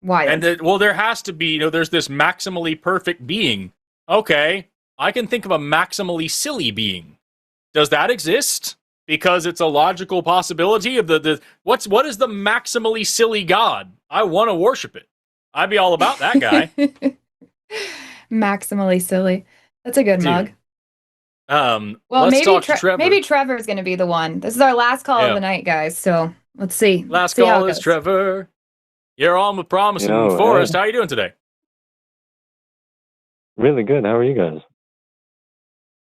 Wild. And there has to be, there's this maximally perfect being. Okay, I can think of a maximally silly being. Does that exist? Because it's a logical possibility of what is the maximally silly God? I want to worship it. I'd be all about that guy. Maximally silly. That's a good mug. Well, let's talk to Trevor. Maybe Trevor's going to be the one. This is our last call of the night, guys. So let's see. Last call is Trevor. You're on with Promise and Forrest. How are you doing today? Really good. How are you guys?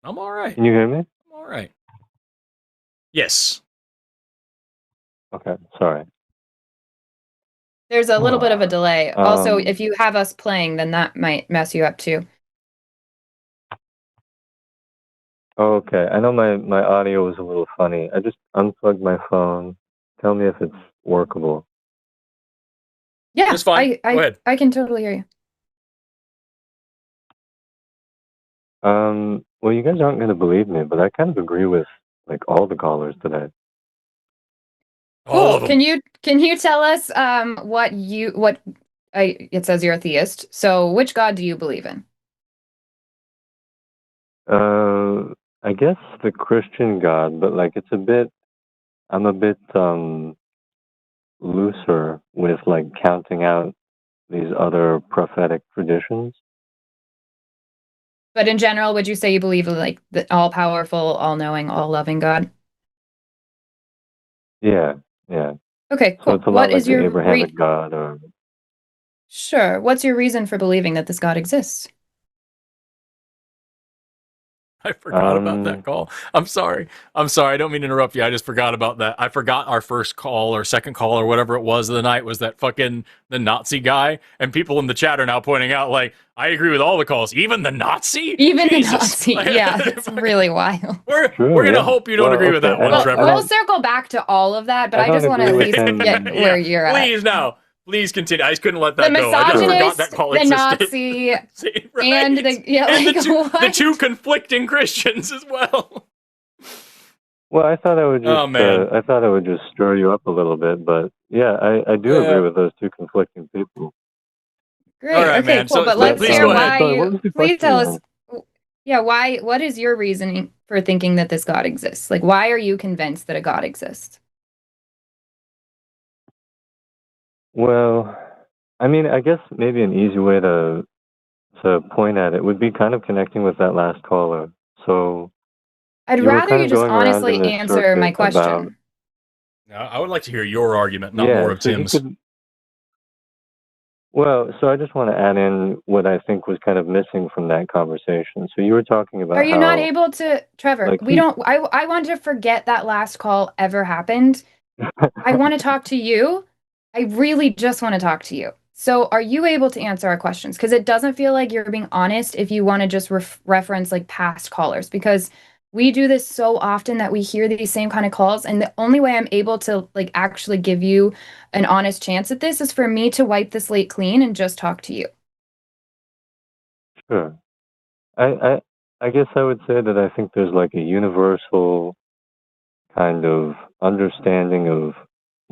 I'm all right. Can you hear me? I'm all right. Yes. Okay. Sorry. There's a little bit of a delay. Also, if you have us playing, then that might mess you up too. Okay. I know my audio was a little funny. I just unplugged my phone. Tell me if it's workable. Yeah, it's fine. Go ahead. I can totally hear you. Well, you guys aren't going to believe me, but I kind of agree with all the callers today. Cool. Can you tell us it says you're a theist. So which God do you believe in? I guess the Christian God, but like I'm a bit looser with like counting out these other prophetic traditions. But in general, would you say you believe in like the all-powerful, all-knowing, all-loving God? Yeah, yeah. Okay, So cool. it's a lot What like is the your Abrahamic God, or Sure. What's your reason for believing that this God exists? I forgot about that call. I'm sorry. I'm sorry. I don't mean to interrupt you. I just forgot about that. I forgot our first call or second call or whatever it was of the night was that fucking the Nazi guy. And people in the chat are now pointing out, like, I agree with all the calls. Even the Nazi? Even Jesus. the Nazi. Yeah, it's really wild. We're Sure, going to yeah. hope you don't Well, agree with okay, that one, Well, Trevor. we'll circle back to all of that, but I I just don't want to at agree with least him. get where you're at. Please now. Please continue. I just couldn't let The that go. I just forgot that misogynist, call the existed. Nazi, See, right? and the yeah, and like the what? two conflicting Christians as well. Well, I thought I would just, Oh, man. I thought I would just stir you up a little bit, but yeah, I do agree with those two conflicting people. Great. All right, Okay, man. cool. So But let's please hear go ahead. why sorry, what you was the please question tell now? us yeah, why what is your reasoning for thinking that this God exists? Like why are you convinced that a God exists? Well, I mean, I guess maybe an easy way to point at it would be kind of connecting with that last caller. So I'd you were rather kind you of just going around in honestly this answer my circuit about, question. Now, I would like to hear your argument, not more yeah, of so you Tim's. could, well, so I just want to add in what I think was kind of missing from that conversation. So you were talking Are about you not how, able to, Trevor? like, We don't I want to forget that last call ever happened. I want to talk to you. I really just want to talk to you. So, are you able to answer our questions? Because it doesn't feel like you're being honest if you want to just reference like past callers, because we do this so often that we hear these same kind of calls. And the only way I'm able to like actually give you an honest chance at this is for me to wipe the slate clean and just talk to you. sure. I guess I would say that I think there's like a universal kind of understanding of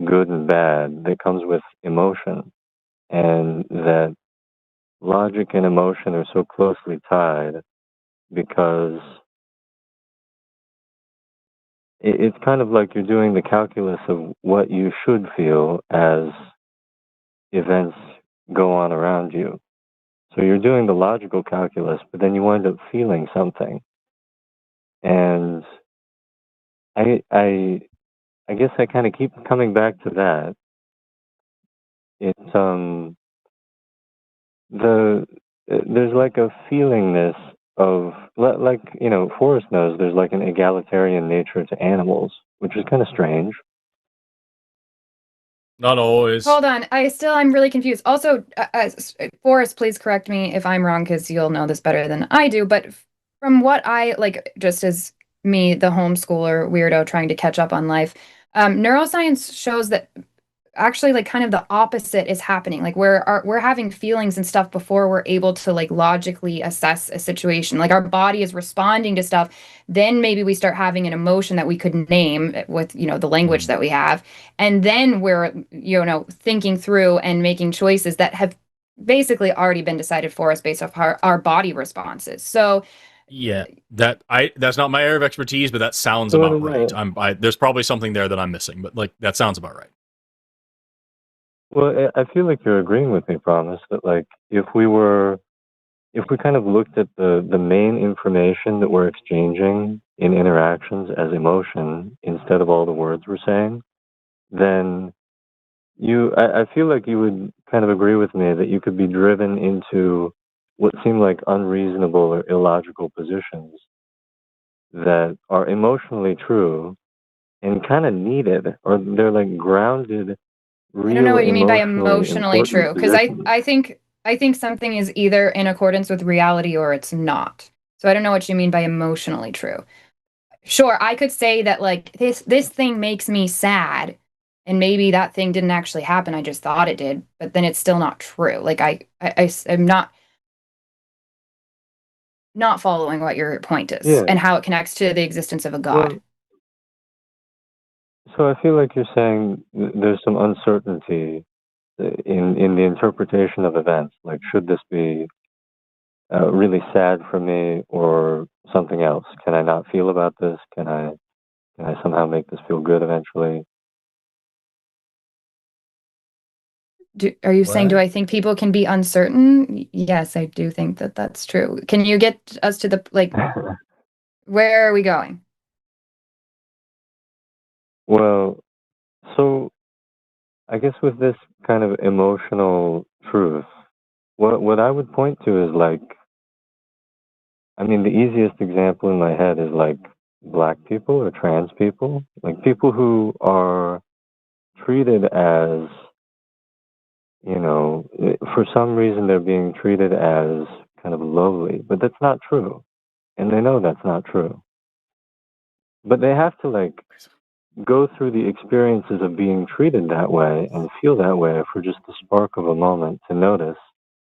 good and bad that comes with emotion, and that logic and emotion are so closely tied because it's kind of like you're doing the calculus of what you should feel as events go on around you. So you're doing the logical calculus, but then you wind up feeling something. And I guess I kind of keep coming back to that. It's there's like a feelingness of like, you know, Forrest knows there's like an egalitarian nature to animals, which is kind of strange. Not always. Hold on. I'm really confused. Also, Forrest, please correct me if I'm wrong because you'll know this better than I do. But from what I like, just as me, the homeschooler weirdo trying to catch up on life, neuroscience shows that actually like kind of the opposite is happening. Like we're having feelings and stuff before we're able to like logically assess a situation. Like our body is responding to stuff. Then maybe we start having an emotion that we could name with, you know, the language that we have. And then we're, you know, thinking through and making choices that have basically already been decided for us based off our body responses. So Yeah, that's not my area of expertise, but that sounds about right. There's probably something there that I'm missing, but like that sounds about right. Well, I feel like you're agreeing with me, Promise, that like if we kind of looked at the main information that we're exchanging in interactions as emotion instead of all the words we're saying, then I feel like you would kind of agree with me that you could be driven into what seem like unreasonable or illogical positions that are emotionally true and kind of needed, or they're like grounded, I don't know real what you mean by emotionally emotionally important true, because positions. I think something is either in accordance with reality or it's not. So I don't know what you mean by emotionally true. Sure, I could say that like this thing makes me sad, and maybe that thing didn't actually happen. I just thought it did, but then it's still not true. Like I'm not following what your point is Yeah. and how it connects to the existence of a god. Well, so I feel like you're saying there's some uncertainty in the interpretation of events. Like, should this be really sad for me or something else? Can I not feel about this? Can I somehow make this feel good eventually? Are you saying, do I think people can be uncertain? Yes, I do think that that's true. Can you get us to the, like, where are we going? Well, so I guess with this kind of emotional truth, what I would point to is like, I mean, the easiest example in my head is like black people or trans people, like people who are treated as, you know, for some reason they're being treated as kind of lowly, but that's not true. And they know that's not true. But they have to like go through the experiences of being treated that way and feel that way for just the spark of a moment to notice,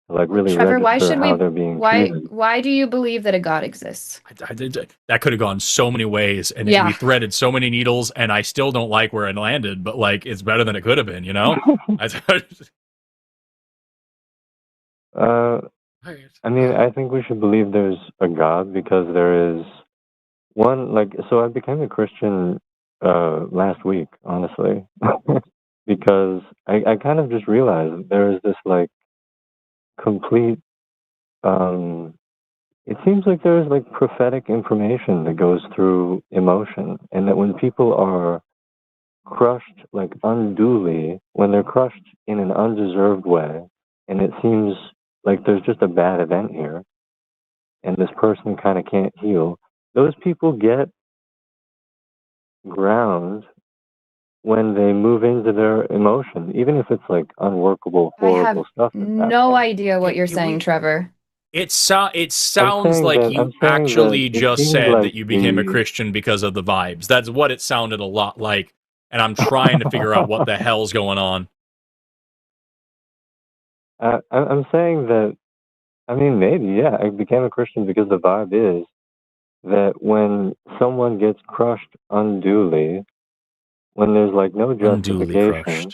like really Trevor, why register should how we, they're being treated. why do you believe that a God exists? That could have gone so many ways, and Yeah. we threaded so many needles, and I still don't like where it landed, but like it's better than it could have been, you know? I mean, I think we should believe there's a God because there is one, like, so I became a Christian last week, honestly, because I kind of just realized there is this like complete, it seems like there's like prophetic information that goes through emotion, and that when people are crushed like unduly, when they're crushed in an undeserved way, and it seems like there's just a bad event here, and this person kind of can't heal, those people get ground when they move into their emotion, even if it's like unworkable, horrible stuff. I have no idea what you're saying, Trevor. It sounds like you actually just said like that you became a Christian because of the vibes. That's what it sounded a lot like, and I'm trying to figure out what the hell's going on. I'm saying that, I mean, maybe, yeah, I became a Christian because the vibe is that when someone gets crushed unduly, when there's like no justification,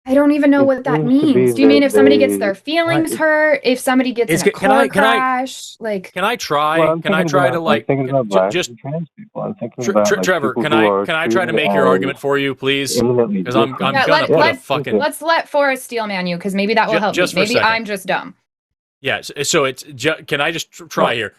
I don't even know what that means. Do you mean if somebody gets their feelings hurt? If somebody gets in a car crash? Like, can I try? Well, can I try to like I'm thinking about black just and trans people? I'm thinking about like, Trevor? people Can who I are try to make your argument for you, please? Because I'm gonna put a fucking. Let's let Forrest steelman you, because maybe that will help me. Maybe I'm just dumb. Yeah. So it's. Can I just try here?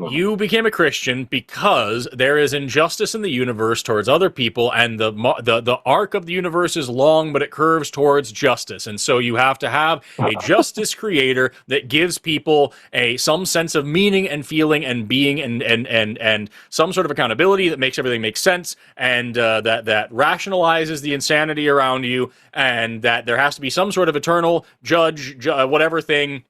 You became a Christian because there is injustice in the universe towards other people, and the arc of the universe is long, but it curves towards justice. And so you have to have a justice creator that gives people some sense of meaning and feeling and being and some sort of accountability that makes everything make sense, and that rationalizes the insanity around you, and that there has to be some sort of eternal judge whatever thing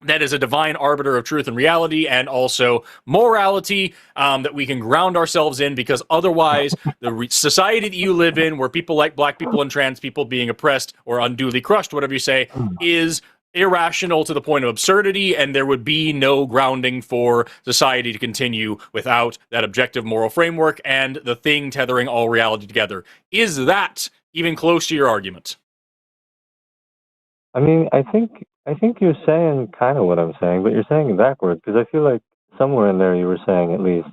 that is a divine arbiter of truth and reality, and also morality that we can ground ourselves in, because otherwise the society that you live in, where people like black people and trans people being oppressed or unduly crushed, whatever you say, is irrational to the point of absurdity, and there would be no grounding for society to continue without that objective moral framework and the thing tethering all reality together. Is that even close to your argument? I mean, I think you're saying kind of what I'm saying, but you're saying it backwards, because I feel like somewhere in there you were saying at least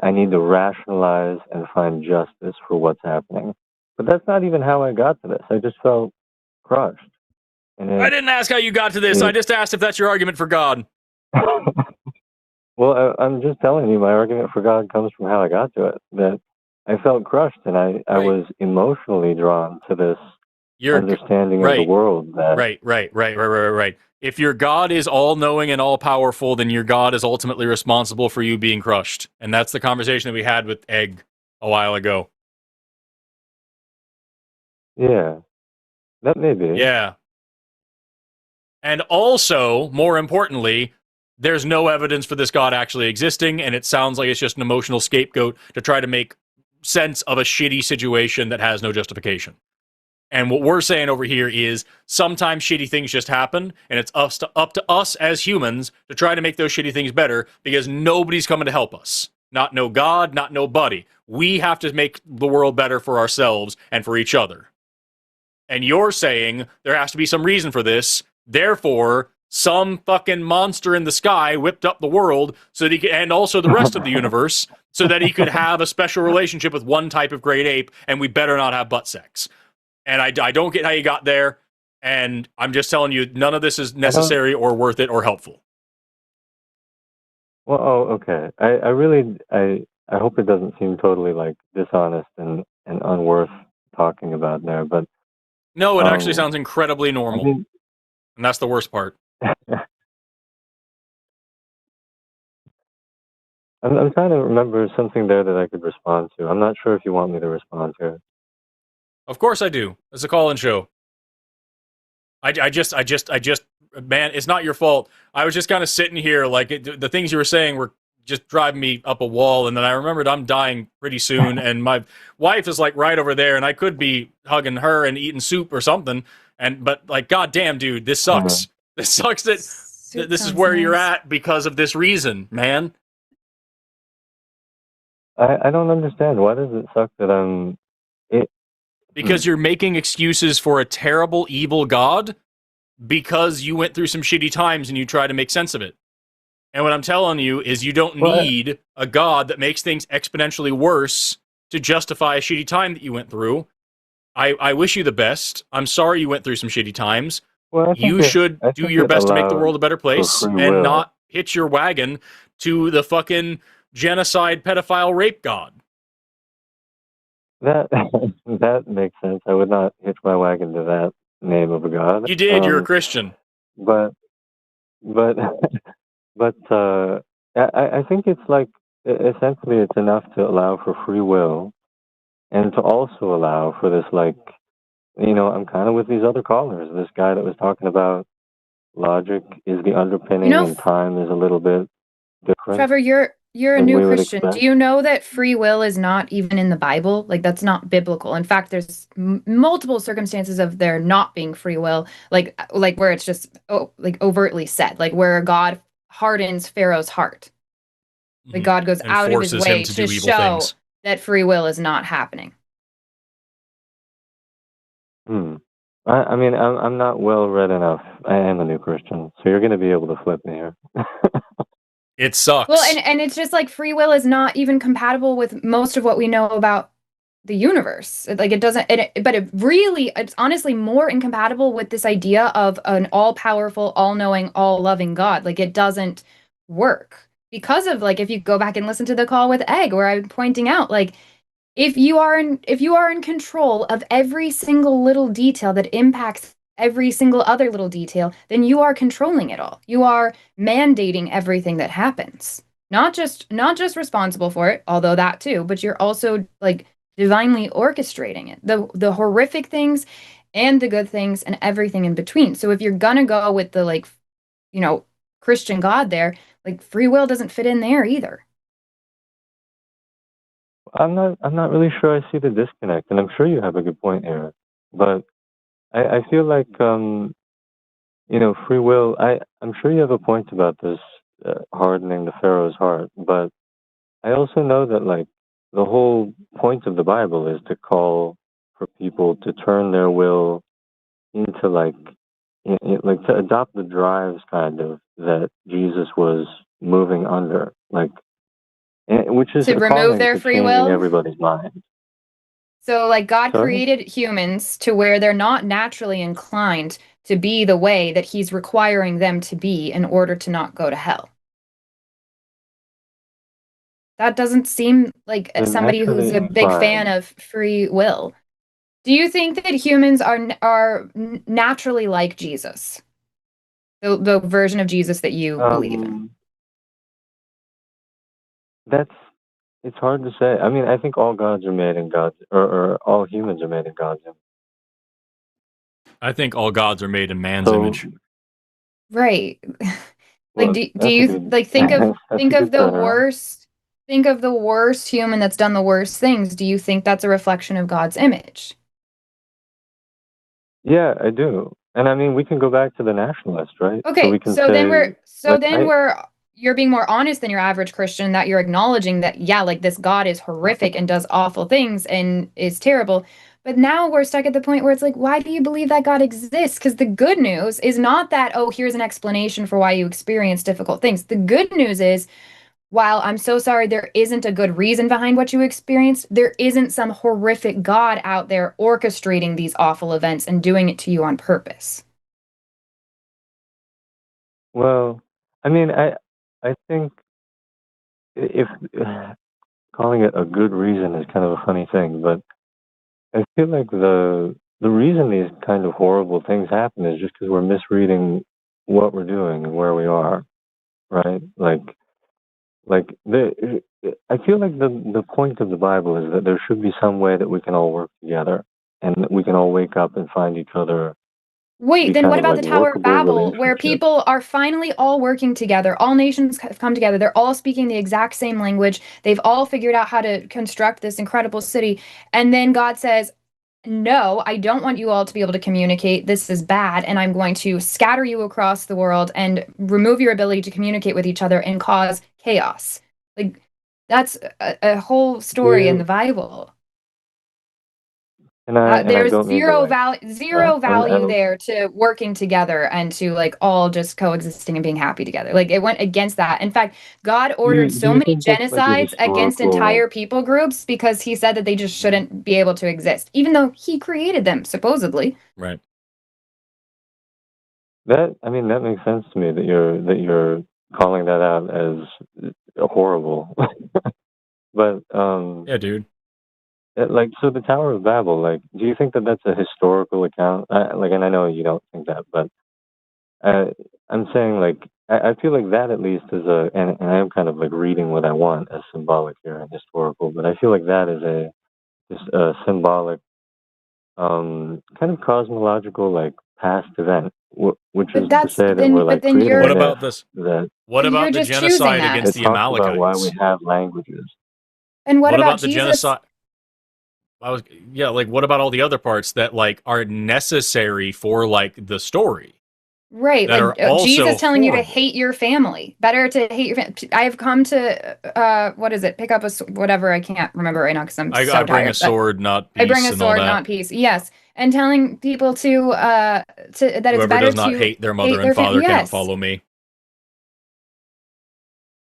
I need to rationalize and find justice for what's happening. But that's not even how I got to this. I just felt crushed. And I didn't ask how you got to this. I just asked if that's your argument for God. Well, I'm just telling you, my argument for God comes from how I got to it. That I felt crushed, and I was emotionally drawn to this understanding of the world. That Right. If your God is all-knowing and all-powerful, then your God is ultimately responsible for you being crushed. And that's the conversation that we had with Egg a while ago. Yeah. That may be. Yeah. And also, more importantly, there's no evidence for this God actually existing, and it sounds like it's just an emotional scapegoat to try to make sense of a shitty situation that has no justification. And what we're saying over here is sometimes shitty things just happen, and it's up to us as humans to try to make those shitty things better, because nobody's coming to help us. Not no God, not nobody. We have to make the world better for ourselves and for each other. And you're saying there has to be some reason for this, therefore some fucking monster in the sky whipped up the world so that he could, and also the rest of the universe, so that he could have a special relationship with one type of great ape, and we better not have butt sex. And I don't get how you got there, and I'm just telling you, none of this is necessary or worth it or helpful. Well, okay. I hope it doesn't seem totally like dishonest and unworth talking about there, but no, it actually sounds incredibly normal, and that's the worst part. I'm trying to remember something there that I could respond to. I'm not sure if you want me to respond to it. Of course I do. It's a call-in show. I just, man, it's not your fault. I was just kind of sitting here, like, the things you were saying were just driving me up a wall, and then I remembered I'm dying pretty soon, and my wife is, like, right over there, and I could be hugging her and eating soup or something, but, like, goddamn, dude, this sucks. Mm-hmm. This sucks that this is where you're at because of this reason, man. I don't understand. Why does it suck that I'm... Because you're making excuses for a terrible, evil God because you went through some shitty times and you try to make sense of it. And what I'm telling you is you don't need a God that makes things exponentially worse to justify a shitty time that you went through. I wish you the best. I'm sorry you went through some shitty times. Well, you should do your best to make the world a better place and not hitch your wagon to the fucking genocide, pedophile, rape God. That makes sense. I would not hitch my wagon to that name of a god. You did. You're a Christian. But I think it's like, essentially it's enough to allow for free will and to also allow for this, like, I'm kind of with these other callers. This guy that was talking about logic is the underpinning and time is a little bit different. Trevor, you're a new Christian. Do you know that free will is not even in the Bible? Like, that's not biblical. In fact, there's multiple circumstances of there not being free will, like where it's just like overtly said, like where God hardens Pharaoh's heart. Like God goes out of his way to show that free will is not happening. I mean, I'm not well read enough. I am a new Christian, so you're going to be able to flip me here. It sucks. Well, and it's just like free will is not even compatible with most of what we know about the universe. Like it doesn't, but it's honestly more incompatible with this idea of an all-powerful, all-knowing, all-loving God. Like it doesn't work because of, like, if you go back and listen to the call with Egg, where I'm pointing out, like, if you are in control of every single little detail that impacts every single other little detail, then you are controlling it all. You are mandating everything that happens. Not just responsible for it, although that too, but you're also, like, divinely orchestrating it. The horrific things and the good things and everything in between. So if you're gonna go with the, like, Christian God there, like, free will doesn't fit in there either. I'm not really sure I see the disconnect, and I'm sure you have a good point here, but I feel like free will. I'm sure you have a point about this hardening the Pharaoh's heart, but I also know that, like, the whole point of the Bible is to call for people to turn their will into, like, like to adopt the drives kind of that Jesus was moving under, like, which is to remove their free will, everybody's mind. So, like, God created humans to where they're not naturally inclined to be the way that he's requiring them to be in order to not go to hell. That doesn't seem like somebody who's a big fan of free will. Do you think that humans are naturally like Jesus? The version of Jesus that you believe in? It's hard to say. I mean, I think all gods are made in God's, or all humans are made in God's image. I think all gods are made in man's image. Right. Like, do you like think of the worst? Think of the worst human that's done the worst things. Do you think that's a reflection of God's image? Yeah, I do. And I mean, we can go back to the nationalist, right? Okay, so you're being more honest than your average Christian, that you're acknowledging that, yeah, like, this God is horrific and does awful things and is terrible. But now we're stuck at the point where it's like, why do you believe that God exists? Because the good news is not that, oh, here's an explanation for why you experience difficult things. The good news is, while I'm so sorry there isn't a good reason behind what you experienced, there isn't some horrific God out there orchestrating these awful events and doing it to you on purpose. Well, I mean, I think if calling it a good reason is kind of a funny thing, but I feel like the reason these kind of horrible things happen is just because we're misreading what we're doing and where we are, right? Like I feel like the point of the Bible is that there should be some way that we can all work together and that we can all wake up and find each other. Wait, Be then kind what of about like the Tower of workable Babel, where relationships. people are finally all working together? All nations have come together. They're all speaking the exact same language. They've all figured out how to construct this incredible city. And then God says, no, I don't want you all to be able to communicate. This is bad. And I'm going to scatter you across the world and remove your ability to communicate with each other and cause chaos. Like, that's a whole story in Yeah, the Bible. and I There's don't mean to zero like value I'm there to working together and to like all just coexisting and being happy together. Like it went against that. In fact, God ordered do so you many think that's like a genocides against historical entire people groups because he said that they just shouldn't be able to exist, even though he created them, supposedly. Right. that I mean that makes sense to me that you're calling that out as horrible. But Yeah, dude. like so the Tower of Babel, like do you think that that's a historical account? Like and I know you don't think that, but I'm saying like I feel like that at least is and I am kind of like reading what I want as symbolic here and historical, but I feel like that is just a symbolic kind of cosmological like past event, which is But to say that we're but like then creating What a you're about myth this? that What about the just choosing genocide that. against it the talks about why we Amalekites? have languages. And what What about about the Jesus? genocide? Like what about all the other parts that like are necessary for like the story Right, that like are also Jesus telling you to horrible? hate your family. Better to hate your family. I've come to what is it? Pick up whatever. I can't remember right now because I'm I so bring a tired. But sword, not I bring peace, a and all sword, that. not peace. Yes, and telling people to that it's Whoever better does not to hate their mother hate and their family. father cannot Yes, follow me.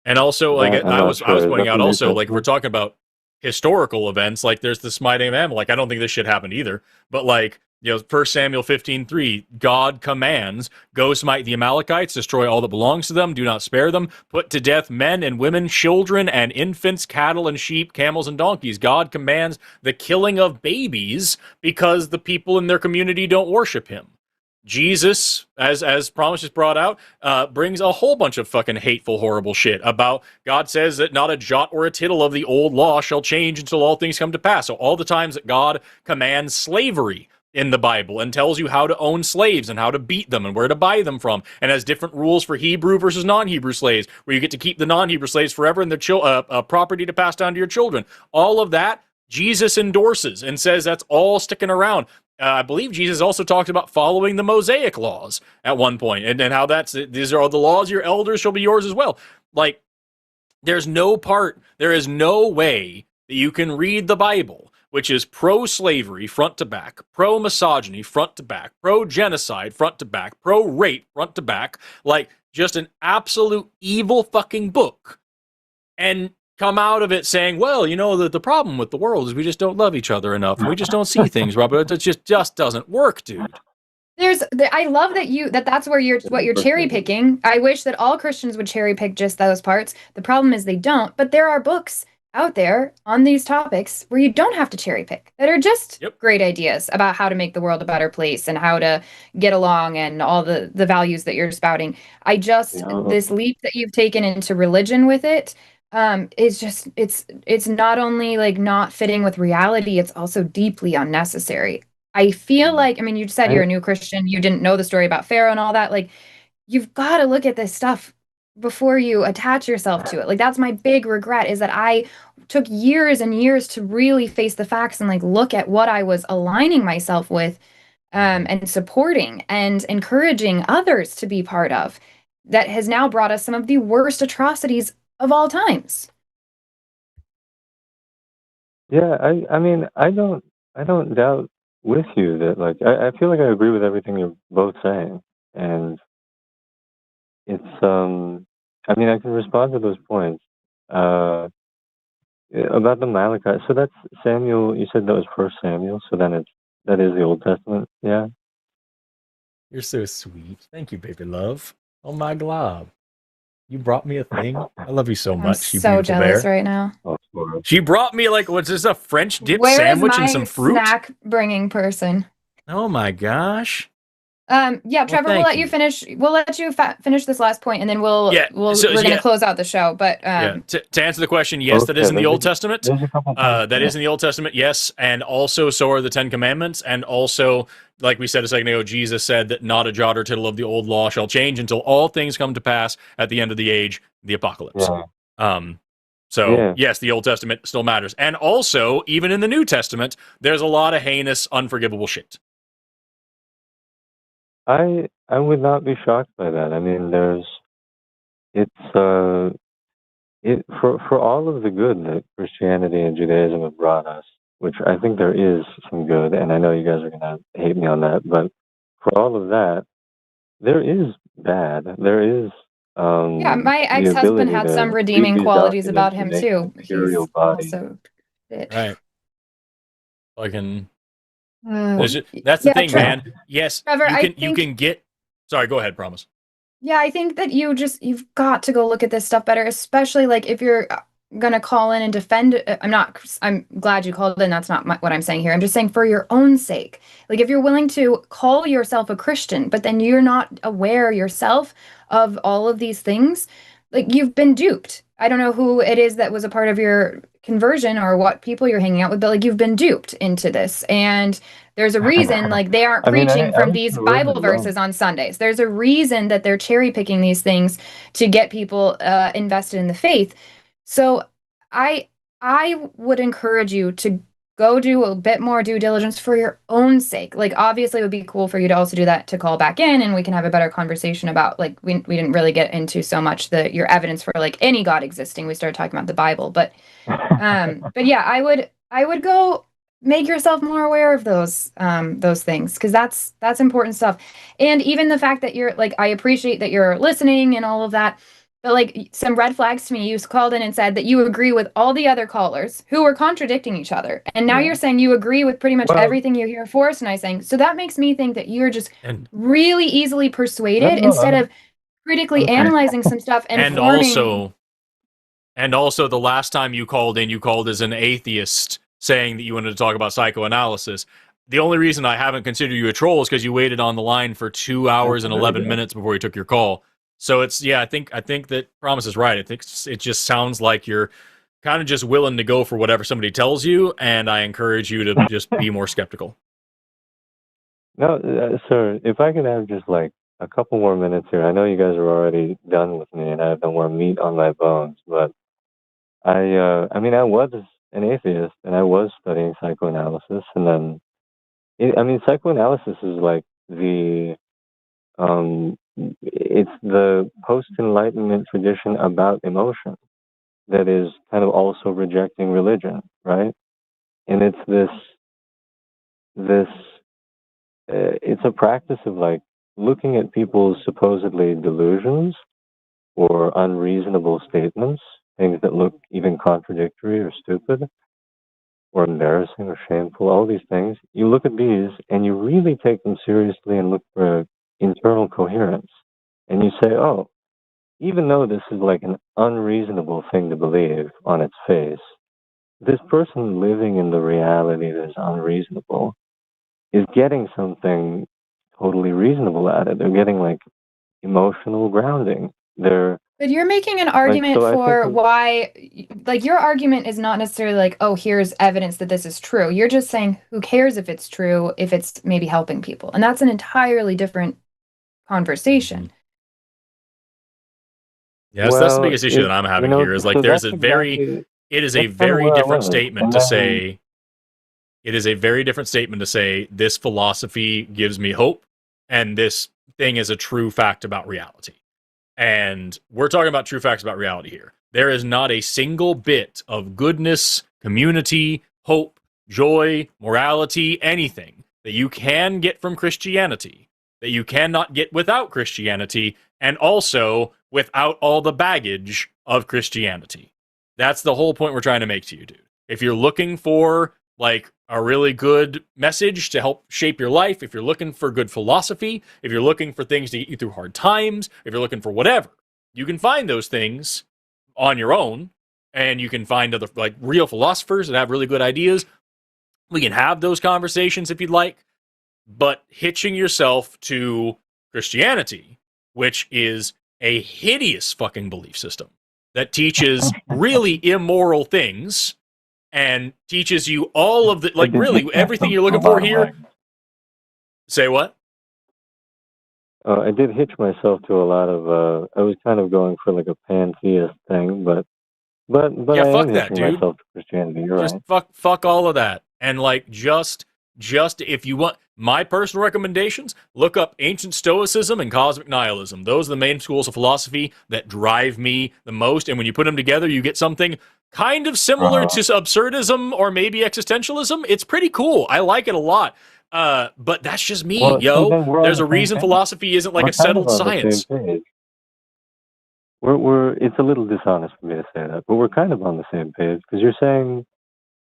And also, like That I'm I not was sure. Is pointing that the out, New also like if we're Testament? talking about historical events, like there's the smiting of Amalek. Like I don't think this shit happened either, but like First Samuel 15:3, God commands, go smite the Amalekites, destroy all that belongs to them, do not spare them, put to death men and women, children and infants, cattle and sheep, camels and donkeys. God commands the killing of babies because the people in their community don't worship him. Jesus, as Promise is brought out, brings a whole bunch of fucking hateful, horrible shit about God says that not a jot or a tittle of the old law shall change until all things come to pass. So all the times that God commands slavery in the Bible and tells you how to own slaves and how to beat them and where to buy them from, and has different rules for Hebrew versus non-Hebrew slaves, where you get to keep the non-Hebrew slaves forever and their property to pass down to your children. All of that Jesus endorses and says that's all sticking around. I believe Jesus also talks about following the Mosaic laws at one point, and how these are all the laws. Your elders shall be yours as well. Like, there is no way that you can read the Bible, which is pro-slavery front to back, pro-misogyny front to back, pro-genocide front to back, pro-rape front to back, like just an absolute evil fucking book, and come out of it saying, well, the problem with the world is we just don't love each other enough and we just don't see things, Robert. It just doesn't work, dude. I love that's where you're cherry picking. I wish that all Christians would cherry pick just those parts. The problem is they don't, but there are books out there on these topics where you don't have to cherry pick that are just Yep. great ideas about how to make the world a better place and how to get along and all the values that you're spouting. This leap that you've taken into religion with it is just it's not only like not fitting with reality, it's also deeply unnecessary. I feel like, I mean, you said you're a new Christian, you didn't know the story about Pharaoh and all that. Like, you've got to look at this stuff before you attach yourself to it. Like, that's my big regret is that I took years and years to really face the facts and like look at what I was aligning myself with and supporting and encouraging others to be part of. That has now brought us some of the worst atrocities of all times. Yeah, I mean, I don't I don't doubt with you that, like, I feel like I agree with everything you're both saying, and it's I mean, I can respond to those points about the Malachi. So that's Samuel. You said that was First Samuel. So then that is the Old Testament. Yeah. You're so sweet. Thank you, baby love. Oh my glob. You brought me a thing. I love you so I'm much, you so beautiful jealous bear. right now. Oh, She brought me, like, what's this, a French dip Where is sandwich and my some fruit? snack bringing person? Oh my gosh. Yeah, Trevor, we'll let you finish. We'll let you finish this last point, and then we're gonna close out the show. But to answer the question, yes, that is in the Old Testament. That is in the Old Testament, yes, and also so are the Ten Commandments, and also, like we said a second ago, Jesus said that not a jot or tittle of the old law shall change until all things come to pass at the end of the age, the apocalypse. Yeah. Yes, the Old Testament still matters, and also even in the New Testament, there's a lot of heinous, unforgivable shit. I would not be shocked by that. I mean, for all of the good that Christianity and Judaism have brought us, which I think there is some good, and I know you guys are gonna hate me on that, but for all of that, there is bad. There is yeah, my the ex-husband ability had to some read redeeming these qualities documents about and him make a too. material He's body. also Right. I can. Uh, That's the yeah, thing, man. Yes, Trevor, you can get. Sorry, go ahead. Promise. Yeah, I think that you've got to go look at this stuff better, especially like if you're gonna call in and defend. I'm glad you called in. That's not what I'm saying here. I'm just saying for your own sake. Like if you're willing to call yourself a Christian, but then you're not aware yourself of all of these things, like you've been duped. I don't know who it is that was a part of your conversion or what people you're hanging out with, but like you've been duped into this. And there's a reason like they aren't I mean, preaching from I these absolutely Bible verses on Sundays. There's a reason that they're cherry picking these things to get people invested in the faith. So I would encourage you to go do a bit more due diligence for your own sake. Like obviously it would be cool for you to also do that to call back in and we can have a better conversation about like we didn't really get into so much your evidence for like any God existing. We started talking about the Bible, but yeah, I would go make yourself more aware of those things because that's important stuff. And even the fact that you're like I appreciate that you're listening and all of that. But like some red flags to me, you called in and said that you agree with all the other callers who were contradicting each other. And now you're saying you agree with pretty much everything you hear Forrest and I saying. So that makes me think that you're just really easily persuaded instead of critically analyzing some stuff and forming. And also the last time you called in, you called as an atheist saying that you wanted to talk about psychoanalysis. The only reason I haven't considered you a troll is because you waited on the line for 2 hours and 11 minutes before you took your call. So it's I think that Promise is right. I think it just sounds like you're kind of just willing to go for whatever somebody tells you, and I encourage you to just be more skeptical. No, sir, if I could have just like a couple more minutes here. I know you guys are already done with me and I have no more meat on my bones, but I mean, I was an atheist and I was studying psychoanalysis, and then psychoanalysis is like it's the post-enlightenment tradition about emotion that is kind of also rejecting religion, right? And it's it's a practice of like looking at people's supposedly delusions or unreasonable statements, things that look even contradictory or stupid or embarrassing or shameful, all these things. You look at these and you really take them seriously and look for internal coherence. And you say, oh, even though this is like an unreasonable thing to believe on its face, this person living in the reality that is unreasonable is getting something totally reasonable at it. They're getting like emotional grounding. But you're making an argument for why, like your argument is not necessarily like, oh, here's evidence that this is true. You're just saying, who cares if it's true, if it's maybe helping people. And that's an entirely different conversation. Yes, that's the biggest issue that I'm having here is like it is a very different statement to say. It is a very different statement to say this philosophy gives me hope and this thing is a true fact about reality. And we're talking about true facts about reality here. There is not a single bit of goodness, community, hope, joy, morality, anything that you can get from Christianity that you cannot get without Christianity, and also without all the baggage of Christianity. That's the whole point we're trying to make to you, dude. If you're looking for like a really good message to help shape your life, if you're looking for good philosophy, if you're looking for things to get you through hard times, if you're looking for whatever, you can find those things on your own, and you can find other like real philosophers that have really good ideas. We can have those conversations if you'd like, but hitching yourself to Christianity, which is a hideous fucking belief system that teaches really immoral things and teaches you all of the, like, really everything you're looking for here. Say what? I did hitch myself to a lot of, I was kind of going for like a pantheist thing, but Yeah, I fuck am that, hitching dude. myself to Christianity, you're Just right. fuck all of that. And like, just if you want my personal recommendations, look up ancient Stoicism and cosmic nihilism. Those are the main schools of philosophy that drive me the most. And when you put them together, you get something kind of similar to absurdism or maybe existentialism. It's pretty cool. I like it a lot. But that's just me, Well, yo. then we're on There's the a reason same page. philosophy isn't like We're a settled kind of on the science. same page. We're it's a little dishonest for me to say that, but we're kind of on the same page because you're saying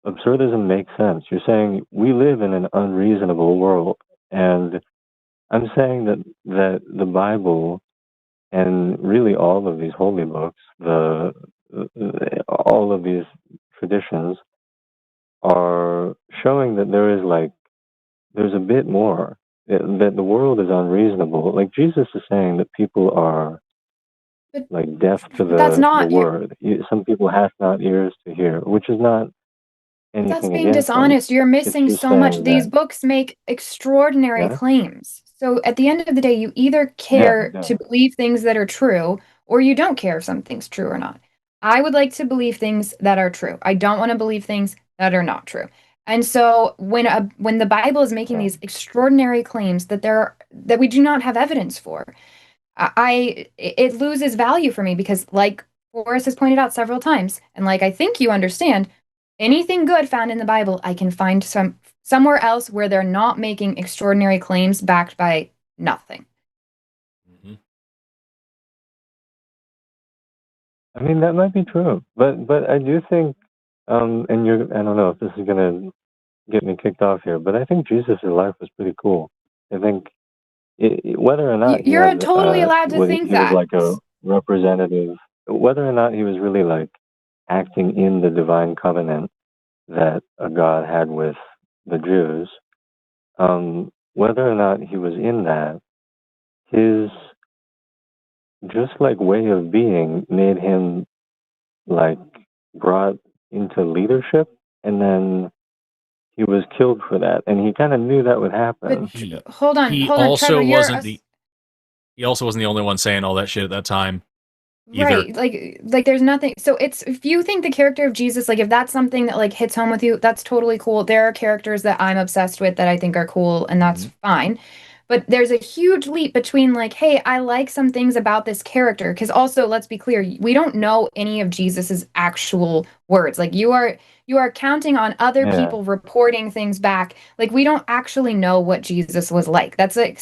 absurdism makes sense. You're saying we live in an unreasonable world, and I'm saying that the Bible and really all of these holy books, all of these traditions are showing that there's a bit more, that the world is unreasonable. Like Jesus is saying that people are But like deaf to that's the not word. Some people have not ears to hear, which is not that's anything being against them. dishonest. You're It's missing just so much. saying These that, books make extraordinary yeah, claims. So at the end of the day, you either yeah, care yeah. to believe things that are true, or you don't care if something's true or not. I would like to believe things that are true. I don't want to believe things that are not true. And so when the Bible is making these extraordinary claims that we do not have evidence for, it loses value for me because, like Forrest has pointed out several times, and like I think you understand, anything good found in the Bible, I can find somewhere else where they're not making extraordinary claims backed by nothing. Mm-hmm. I mean, that might be true, but I do think, and I don't know if this is gonna get me kicked off here, but I think Jesus' life was pretty cool. I think whether or not You're totally allowed to think he was that. like a representative, whether or not he was really like acting in the divine covenant that God had with the Jews, whether or not he was in that, his just like way of being made him like brought into leadership, and then he was killed for that, and he kind of knew that would happen. But hold on, Trevor. He also wasn't the only one saying all that shit at that time. Either. Right, like there's nothing. So it's, if you think the character of Jesus, like if that's something that like hits home with you, that's totally cool. There are characters that I'm obsessed with that I think are cool, and that's fine. But there's a huge leap between like, hey, I like some things about this character, because also, let's be clear, we don't know any of Jesus's actual words. Like you are counting on other Yeah. people reporting things back. Like we don't actually know what Jesus was like. That's like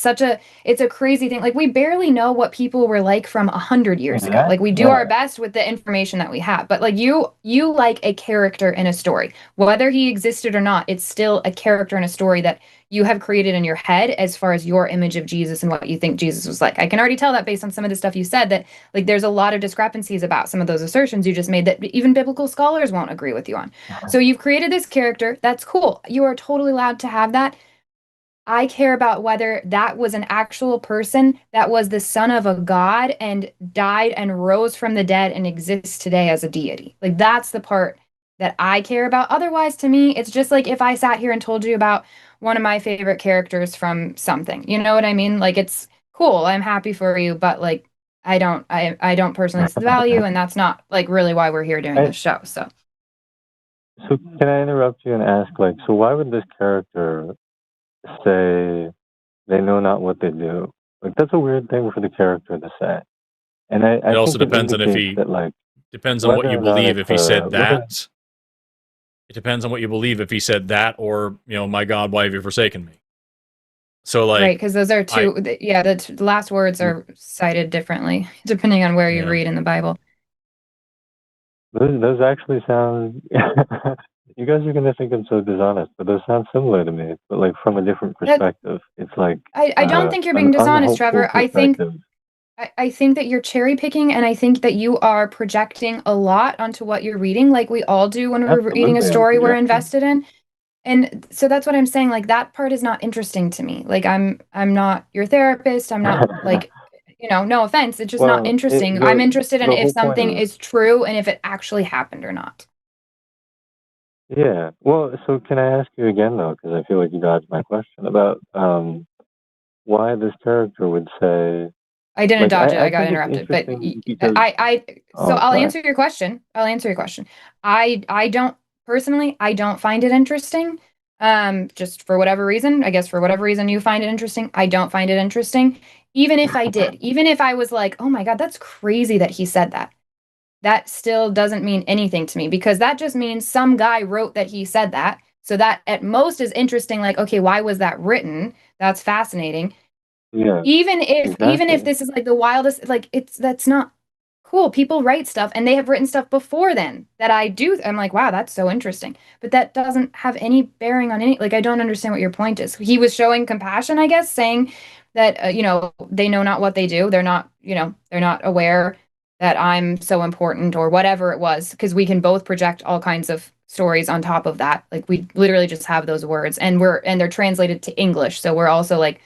it's a crazy thing. Like we barely know what people were like from 100 years ago. Like we do our best with the information that we have. But like you like a character in a story, whether he existed or not, it's still a character in a story that you have created in your head as far as your image of Jesus and what you think Jesus was like. I can already tell that based on some of the stuff you said, that like there's a lot of discrepancies about some of those assertions you just made that even biblical scholars won't agree with you on. So you've created this character. That's cool. You are totally allowed to have that. I care about whether that was an actual person that was the son of a god and died and rose from the dead and exists today as a deity. Like that's the part that I care about. Otherwise, to me, it's just like if I sat here and told you about one of my favorite characters from something. You know what I mean? Like it's cool. I'm happy for you, but like I don't personally see the value, and that's not like really why we're here doing this show. So can I interrupt you and ask, like, so why would this character say they know not what they do? Like that's a weird thing for the character to say. And I it also think depends on if that, like, depends on what you believe. If he said that, It depends on what you believe. If he said that, or my God, why have you forsaken me? So like, right, because those are two. The last words are cited differently depending on where you read in the Bible. Those actually sound. You guys are gonna think I'm so dishonest, but those sound similar to me, but like from a different perspective. It's like I don't think you're being dishonest, Trevor. I think that you're cherry picking, and I think that you are projecting a lot onto what you're reading, like we all do when we're reading a story we're invested in. And so that's what I'm saying. Like, that part is not interesting to me. Like, I'm not your therapist. I'm not like, no offense. It's just not interesting. I'm interested in if something is true and if it actually happened or not. Yeah. Well, so can I ask you again though, because I feel like you dodged my question about why this character would say. I didn't dodge it. I got interrupted. But I'll answer your question. I don't personally, I don't find it interesting. Just for whatever reason, I guess for whatever reason you find it interesting, I don't find it interesting. Even if I did, even if I was like, oh my God, that's crazy that he said that. That still doesn't mean anything to me, because that just means some guy wrote that he said that. So that at most is interesting. Like, okay, why was that written? That's fascinating. Yeah. Even if this is like the wildest, like that's not cool. People write stuff, and they have written stuff before then that I'm like, wow, that's so interesting. But that doesn't have any bearing on any, like, I don't understand what your point is. He was showing compassion, I guess, saying that, they know not what they do. They're not aware that I'm so important or whatever it was, because we can both project all kinds of stories on top of that. Like, we literally just have those words, and they're translated to English. So we're also like,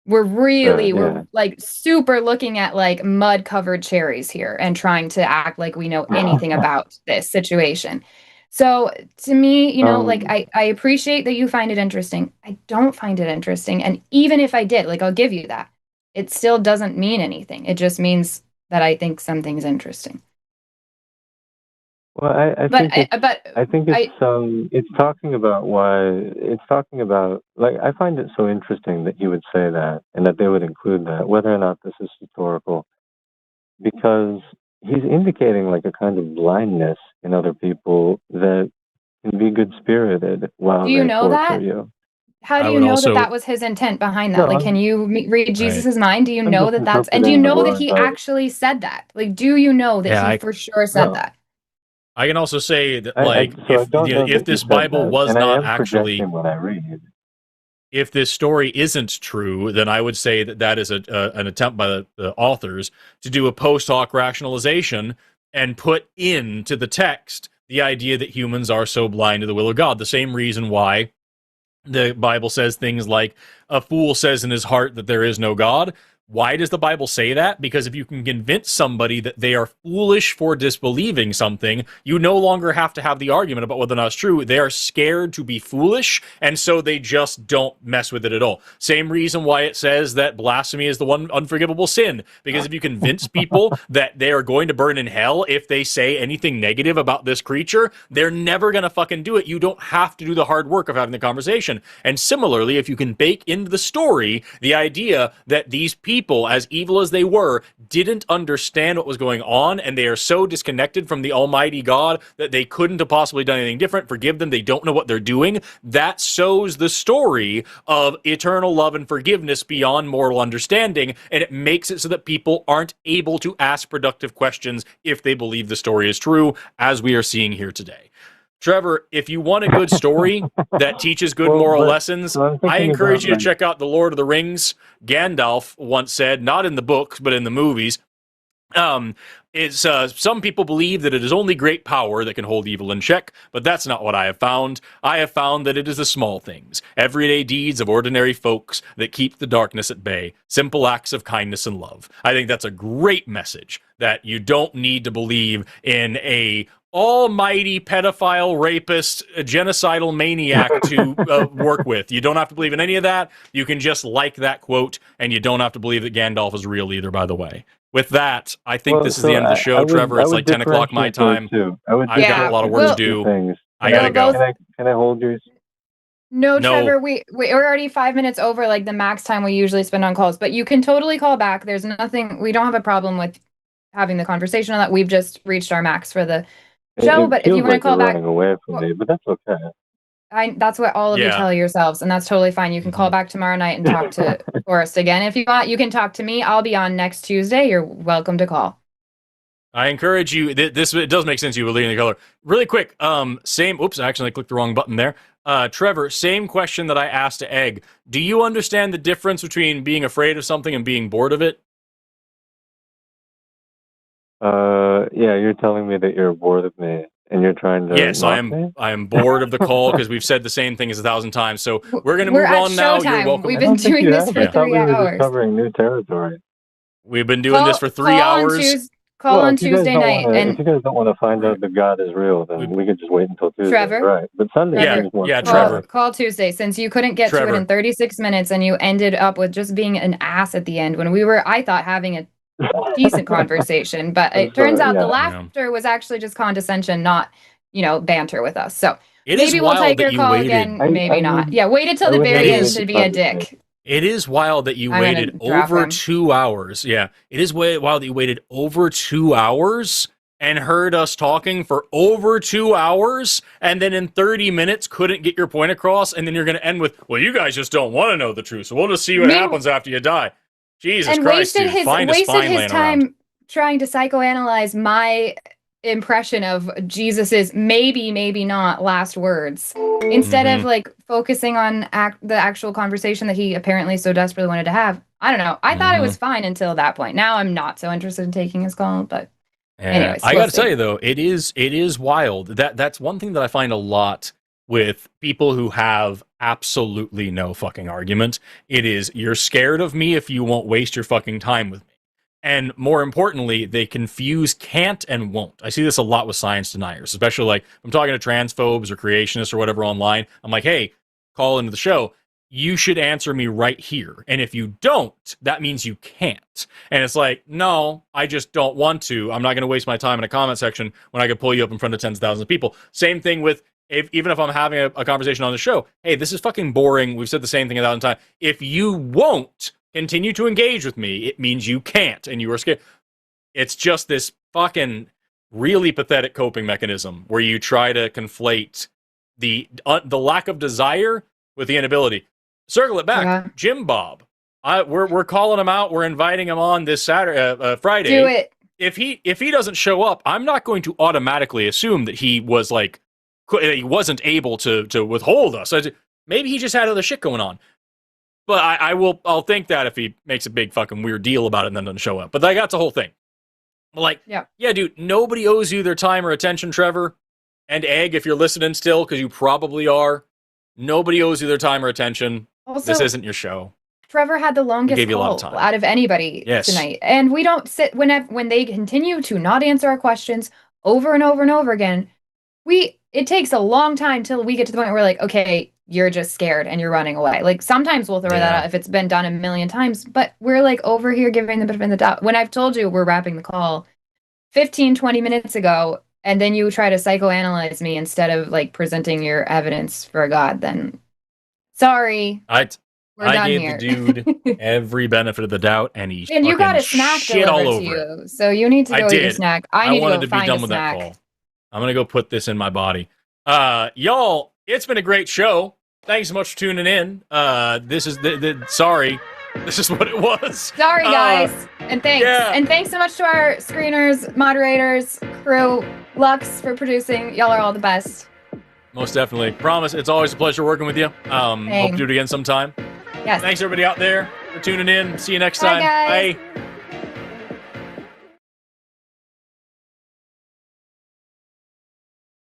we're like super looking at like mud covered cherries here and trying to act like we know anything about this situation. So to me, like, I appreciate that you find it interesting. I don't find it interesting. And even if I did, like, I'll give you that, it still doesn't mean anything. It just means that I think something's interesting. Well, I think it's talking about like, I find it so interesting that he would say that and that they would include that, whether or not this is historical, because he's indicating like a kind of blindness in other people that can be good spirited while they torture you. How do you know that was his intent behind that? Like, can you read Jesus's mind? Do you know that that's, and do you know that he actually said that? Like, do you know that he for sure said that? I can also say that, like, if this Bible was not actually, what I read, if this story isn't true, then I would say that is an attempt by the authors to do a post hoc rationalization and put into the text the idea that humans are so blind to the will of God. The same reason why the Bible says things like, a fool says in his heart that there is no God. Why does the Bible say that? Because if you can convince somebody that they are foolish for disbelieving something, you no longer have to have the argument about whether or not it's true. They are scared to be foolish, and so they just don't mess with it at all. Same reason why it says that blasphemy is the one unforgivable sin, because if you convince people that they are going to burn in hell if they say anything negative about this creature, they're never going to fucking do it. You don't have to do the hard work of having the conversation. And similarly, if you can bake into the story the idea that these people, as evil as they were, didn't understand what was going on, and they are so disconnected from the Almighty God that they couldn't have possibly done anything different. Forgive them, they don't know what they're doing. That sows the story of eternal love and forgiveness beyond moral understanding, and it makes it so that people aren't able to ask productive questions if they believe the story is true, as we are seeing here today. Trevor, if you want a good story that teaches good moral lessons, I encourage you to check out The Lord of the Rings. Gandalf once said, not in the books, but in the movies, some people believe that it is only great power that can hold evil in check, but that's not what I have found. I have found that it is the small things, everyday deeds of ordinary folks that keep the darkness at bay, simple acts of kindness and love. I think that's a great message, that you don't need to believe in a almighty pedophile, rapist, genocidal maniac to work with. You don't have to believe in any of that. You can just like that quote, and you don't have to believe that Gandalf is real either, by the way. With that, I think this is the end of the show, Trevor. It's like 10 o'clock my time. I got a lot of work to do. I gotta go. Can I hold yours? No, Trevor, we're already 5 minutes over like the max time we usually spend on calls, but you can totally call back. There's nothing, we don't have a problem with having the conversation on that. We've just reached our max for the show, but if you want to call back, running away from me, but that's okay. That's what all of you tell yourselves, and that's totally fine. You can call back tomorrow night and talk to Forrest again if you want. You can talk to me. I'll be on next Tuesday. You're welcome to call. I encourage you. It does make sense. You were leading the color really quick. Same. Oops, I actually clicked the wrong button there. Trevor, same question that I asked to Egg. Do you understand the difference between being afraid of something and being bored of it? Yeah, you're telling me that you're bored of me and you're trying to. Yes, I am. Me? I am bored of the call because we've said the same thing as 1,000 times. So we're going to move on now. You're welcome. We've been doing this for 3 hours. Covering new territory. We've been doing this for 3 hours. Call on Tuesday night. If you guys don't want to find out that God is real, then we could just wait until Tuesday. Trevor? Right. But Sunday. Trevor. Call Tuesday, since you couldn't get to it in 36 minutes and you ended up with just being an ass at the end when we were, I thought, having a decent conversation. But it turns out the laughter was actually just condescension, not, banter with us. So maybe we'll take your call again, maybe not. Yeah, wait till the very end to be a dick. It is wild that you waited over 2 hours. Yeah, it is wild that you waited over 2 hours and heard us talking for over 2 hours, and then in 30 minutes couldn't get your point across, and then you're going to end with, well, you guys just don't want to know the truth, so we'll just see what happens after you die. Jesus Christ, dude. Find a spine laying around. Trying to psychoanalyze my impression of Jesus's maybe not last words instead of focusing on the actual conversation that he apparently so desperately wanted to have. I don't know. I thought it was fine until that point. Now I'm not so interested in taking his call, but anyways, I got to tell you though, it is wild. That's one thing that I find a lot with people who have absolutely no fucking argument. It is, you're scared of me if you won't waste your fucking time with me. And more importantly, they confuse can't and won't. I see this a lot with science deniers, especially I'm talking to transphobes or creationists or whatever online. I'm like, hey, call into the show. You should answer me right here. And if you don't, that means you can't. And it's like, no, I just don't want to. I'm not going to waste my time in a comment section when I could pull you up in front of tens of thousands of people. Same thing with, even if I'm having a conversation on the show, hey, this is fucking boring. We've said the same thing 1,000 times. If you won't continue to engage with me, it means you can't, and you are scared. It's just this fucking really pathetic coping mechanism where you try to conflate the lack of desire with the inability. Circle it back, Jim Bob. We're calling him out. We're inviting him on this Saturday, Friday. Do it. If he doesn't show up, I'm not going to automatically assume that he was he wasn't able to withhold us. Maybe he just had other shit going on. But I'll think that if he makes a big fucking weird deal about it and then doesn't show up. But that's the whole thing. Yeah, dude, nobody owes you their time or attention, Trevor. And Egg, if you're listening still, because you probably are, nobody owes you their time or attention. Also, this isn't your show. Trevor had the longest call out of anybody tonight. And we don't sit, when they continue to not answer our questions over and over and over again, it takes a long time till we get to the point where we're like, okay, you're just scared and you're running away. Sometimes we'll throw that out if it's been done a million times, but we're over here giving the benefit of the doubt. When I've told you we're wrapping the call 15, 20 minutes ago, and then you try to psychoanalyze me instead of presenting your evidence for God, then sorry. I gave the dude every benefit of the doubt, and you got a snack delivered to you, so you need to go eat your snack. I need to go find a snack. That call. I'm gonna go put this in my body. Y'all, it's been a great show. Thanks so much for tuning in. This is sorry. This is what it was. Sorry, guys. And thanks. Yeah. And thanks so much to our screeners, moderators, crew, Lux for producing. Y'all are all the best. Most definitely. Promise, it's always a pleasure working with you. Hope to do it again sometime. Yes. Thanks, everybody out there, for tuning in. See you next time. Bye, guys. Bye.